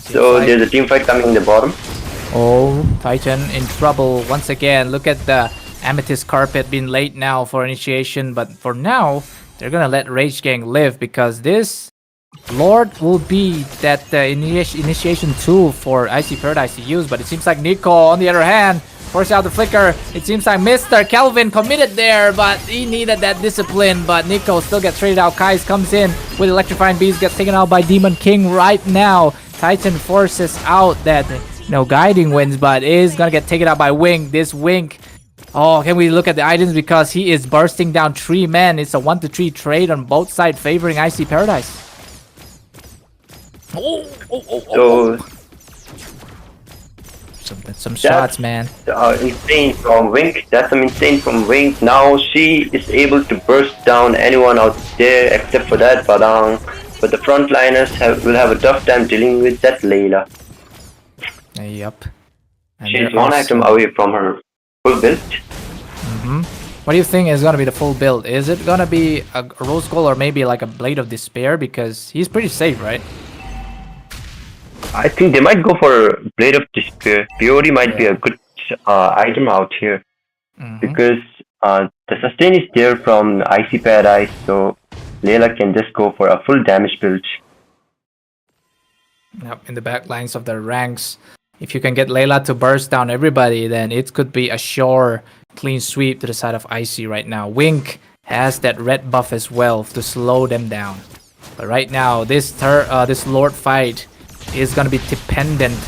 So there's a team fight coming in the bottom. Oh, Titan in trouble once again. Look at the Amethyst Carpet being late now for initiation, but for now, they're gonna let Rage Gang live because this Lord will be that initiation tool for Icy Paradise to use. But it seems like Nico, on the other hand, force out the flicker. It seems like Mr. Kelvin committed there, but he needed that discipline. But Nico still gets traded out. Kais comes in with Electrifying Beast, gets taken out by Demon King right now. Titan forces out that, guiding winds, but is gonna get taken out by Wink. This Wink, oh, can we look at the items because he is bursting down 3 men. It's a 1-to-3 trade on both sides favoring Icy Paradise. So some shots, man. Insane from Wink. That's some insane from Wink. Now she is able to burst down anyone out there except for that Badang. But the frontliners will have a tough time dealing with that Layla. Yep. And She's one item away from her full build. What do you think is gonna be the full build? Is it gonna be a Rose Gold or maybe like a Blade of Despair? Because he's pretty safe, right? I think they might go for Blade of Despair. Peori might be a good item out here. Because the sustain is there from Icy Paradise, so Layla can just go for a full damage build. Yep, in the back lines of the ranks. If you can get Layla to burst down everybody, then it could be a sure clean sweep to the side of Icy right now. Wink has that red buff as well to slow them down. But right now, this Lord fight is gonna be dependent.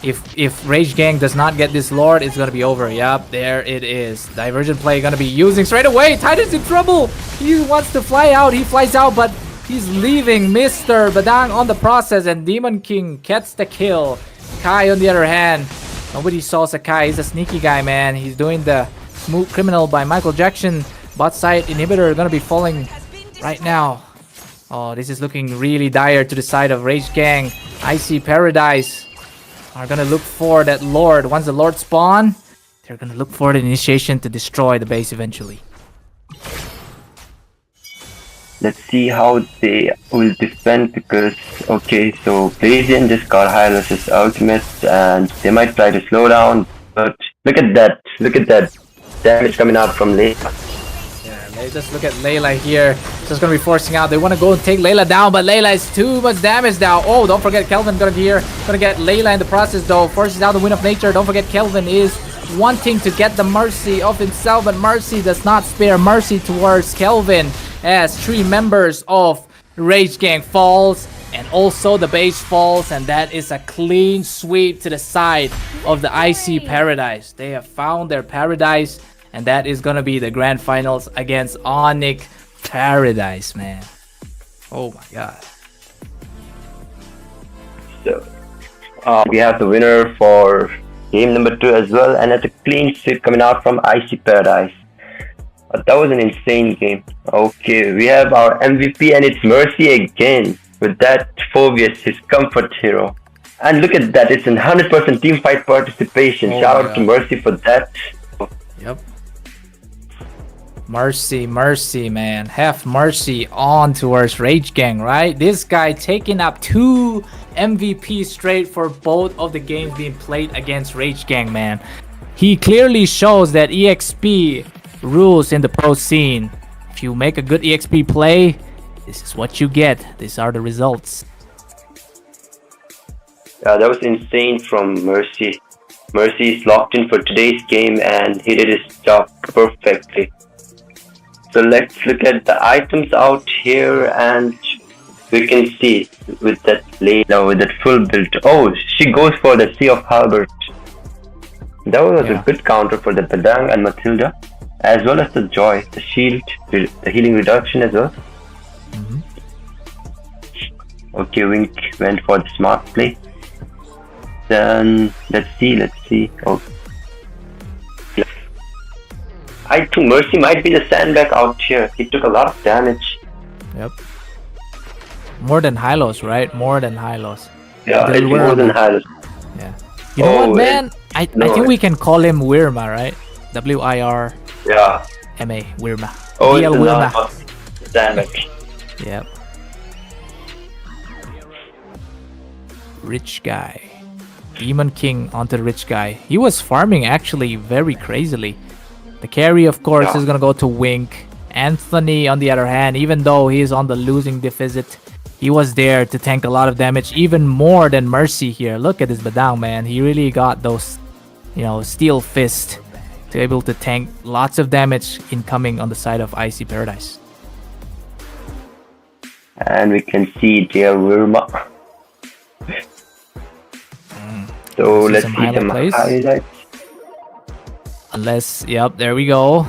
If Rage Gang does not get this Lord, it's gonna be over. Yup, there it is. Divergent play gonna be using straight away. Titan's in trouble. He wants to fly out. He flies out, but he's leaving Mr. Badang on the process, and Demon King gets the kill. Kai on the other hand, nobody saw Sakai. He's a sneaky guy, man. He's doing the smooth criminal by Michael Jackson. Bot side inhibitor gonna be falling right now. Oh, this is looking really dire to the side of Rage Gang. Icy Paradise are gonna look for that Lord. Once the Lord spawn, they're gonna look for the initiation to destroy the base eventually. Let's see how they will defend because, okay, so Blazion just got Hylos' ultimate and they might try to slow down, but look at that damage coming out from Layla. Yeah, just look at Layla here. Just gonna be forcing out. They wanna go and take Layla down, but Layla is too much damage now. Oh, don't forget Kelvin gonna be here. Gonna get Layla in the process though. Forces out the Wind of Nature. Don't forget Kelvin is wanting to get the mercy of himself, but mercy does not spare mercy towards Kelvin as 3 members of Rage Gang falls and also the base falls, and that is a clean sweep to the side of the Icy Paradise. They have found their paradise, and that is gonna be the grand finals against Onyx Paradise, man. Oh my god. So we have the winner for game number 2 as well, and it's a clean sweep coming out from Icy Paradise. That was an insane game. Okay, we have our MVP and it's Mercy again with that Phobius, his comfort hero. And look at that, it's a 100% team fight participation. Shout out to Mercy for that. Yep. Mercy, mercy, man. Have mercy on towards Rage Gang, right? This guy taking up 2 MVP straight for both of the games being played against Rage Gang, man. He clearly shows that EXP rules in the pro scene. If you make a good EXP play, this is what you get. These are the results. Yeah, that was insane from Mercy. Mercy is locked in for today's game and he did his job perfectly. So let's look at the items out here and we can see with that Layla, with that full build. Oh, she goes for the Sea of Halbert. That was a good counter for the Badang and Matilda, as well as the Joy, the shield, the healing reduction as well. Okay, Wink went for the smart play. Then let's see. Oh, I think Mercy might be the sandbag out here. He took a lot of damage. Yep. More than Hylos, right? More than Hylos. Yeah, it's more than Hylos. Yeah. You know what, man? I think we can call him Wirma, right? WIRMA. Yeah. Wirma. Oh, DL it's Wirma. Sandbag. Yep. Rich guy. Demon King onto the rich guy. He was farming actually very crazily. The carry, of course, is gonna go to Wink. Anthony, on the other hand, even though he's on the losing deficit, he was there to tank a lot of damage, even more than Mercy here. Look at this Badang, man. He really got those, steel fist to be able to tank lots of damage incoming on the side of Icy Paradise. And we can see DL Wirma. So let's see some highlights. Unless, yep, there we go.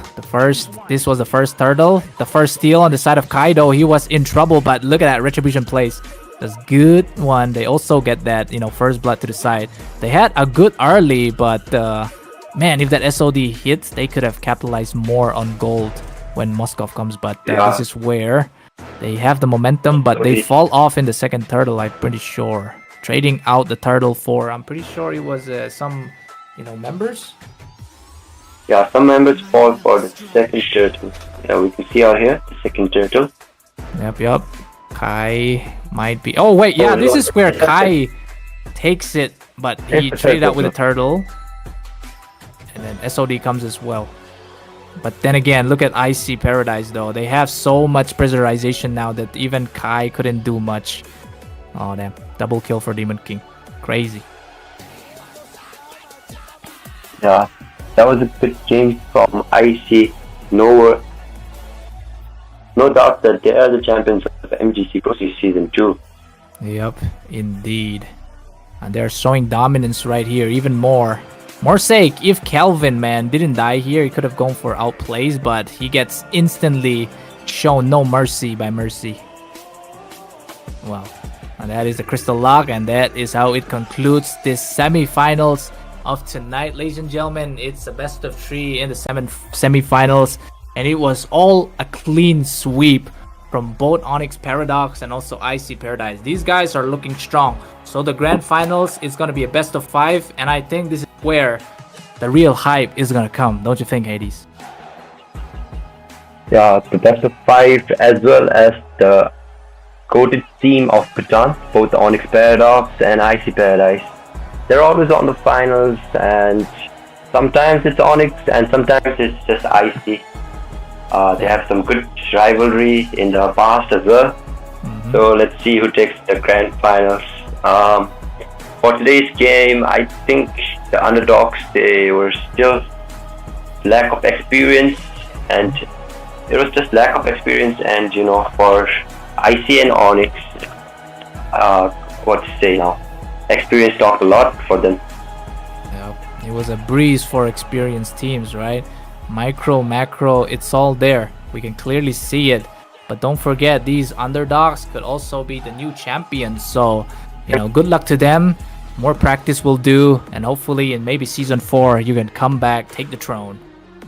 This was the first turtle. The first steal on the side of Kaido. He was in trouble, but look at that retribution plays. That's good one. They also get that, first blood to the side. They had a good early, but man, if that SOD hits, they could have capitalized more on gold when Moskov comes. But this is where they have the momentum, but they fall off in the second turtle, I'm pretty sure. Trading out the turtle for, I'm pretty sure it was some, members. Yeah, some members fall for the second turtle. Yeah, we can see out here the second turtle. Yep. Kai might be. Oh wait, yeah, this is where Kai takes it, but he traded out with a turtle, and then SOD comes as well. But then again, look at Icy Paradise though. They have so much pressurization now that even Kai couldn't do much. Oh damn, double kill for Demon King, crazy. Yeah. That was a good game from IC. No doubt that they are the champions of MGC Pro Season 2. Yep, indeed. And they're showing dominance right here, even more. More sake, if Calvin, man, didn't die here, he could have gone for outplays, but he gets instantly shown no mercy by Mercy. Wow. And that is the Crystal Lock, and that is how it concludes this semi-finals of tonight, ladies and gentlemen. It's a best of 3 in the semi-finals, and it was all a clean sweep from both Onyx Paradox and also Icy Paradise. These guys are looking strong. So the grand finals is going to be a best of 5, and I think this is where the real hype is going to come. Don't you think, Hades? Yeah, the best of 5 as well as the goated team of Bhutan, both Onyx Paradox and Icy Paradise. They're always on the finals, and sometimes it's Onyx and sometimes it's just Icy. They have some good rivalry in the past as well. So let's see who takes the grand finals. For today's game, I think the underdogs, they were still lack of experience, and it was just lack of experience. And for Icy and Onyx, what to say now? Experience talked a lot for them. Yeah, it was a breeze for experienced teams, right? Micro, macro, it's all there. We can clearly see it. But don't forget, these underdogs could also be the new champions. So, good luck to them. More practice will do. And hopefully in maybe Season 4, you can come back, take the throne.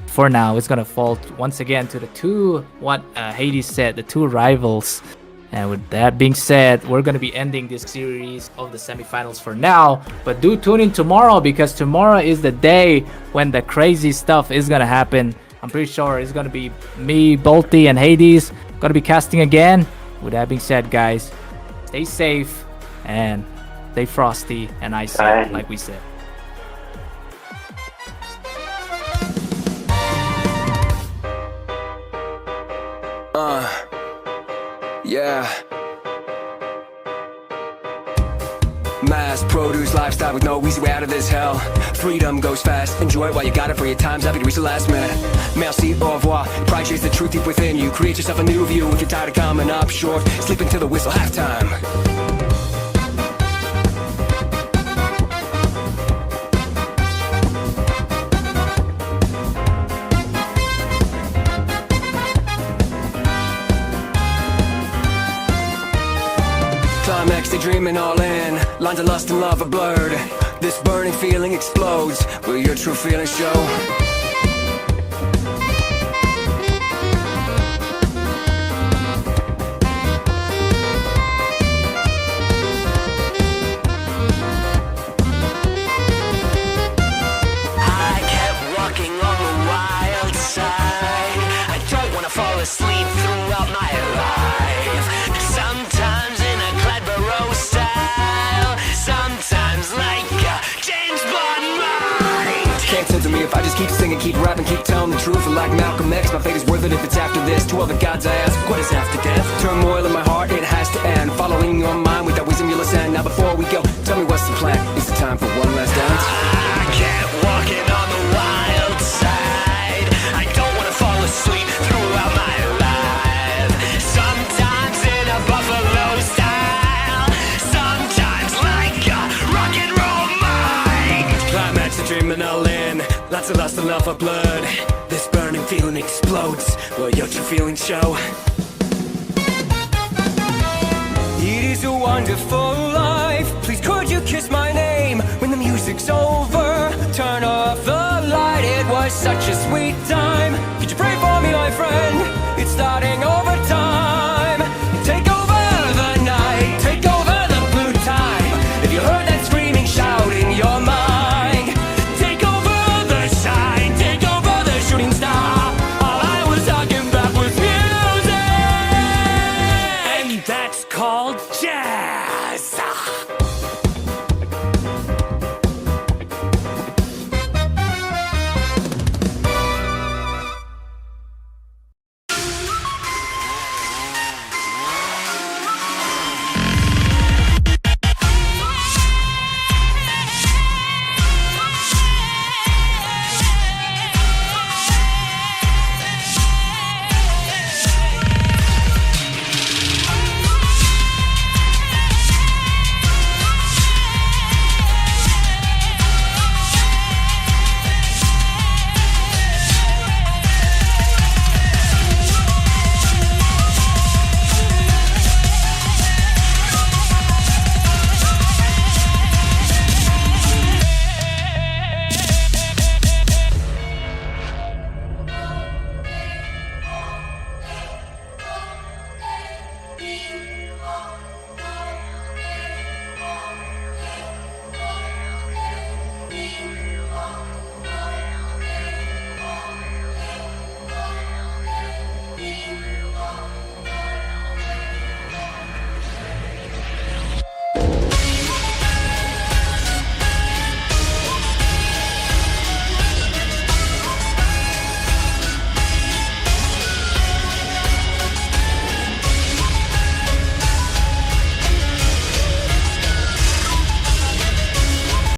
For now, it's going to fall once again to the two, Hades said, the two rivals. And with that being said, we're going to be ending this series of the semifinals for now. But do tune in tomorrow, because tomorrow is the day when the crazy stuff is going to happen. I'm pretty sure it's gonna be me, Bolty, and Hades gonna be casting again. With that being said, guys, stay safe and stay frosty and icy, like we said. Yeah. Mass produce lifestyle with no easy way out of this hell. Freedom goes fast, enjoy it while you got it for your time's happy to reach the last minute. Merci, au revoir, pride chase the truth deep within you. Create yourself a new view if you're tired of coming up short. Sleep until the whistle halftime. Climax, they dreaming all in. Lines of lust and love are blurred. This burning feeling explodes. Will your true feelings show? I kept walking on the wild side. I don't wanna fall asleep throughout my life. Sometimes in a Gladborough style, sometimes like a James Bond mind. Can't censor me if I just keep singing, keep rapping, keep telling the truth. And like Malcolm X, my fate is worth it if it's after this. To all the gods I ask, what is after death? Turmoil in my heart, it has to end. Following your mind with that wisdom you'll ascend. Now before we go, tell me what's the plan? Is it time for one last dance? I kept walking on the wild side. I don't wanna fall asleep throughout my life. Sometimes in a buffalo style, sometimes like a rock and roll mind. Climax, the dreaming all in. Lots of lust and love for blood. This burning feeling explodes. Will your true feelings show? It is a wonderful life. Please could you kiss my name when the music's over? Turn off the light. It was such a sweet time. Could you pray for me, my friend? It's starting over.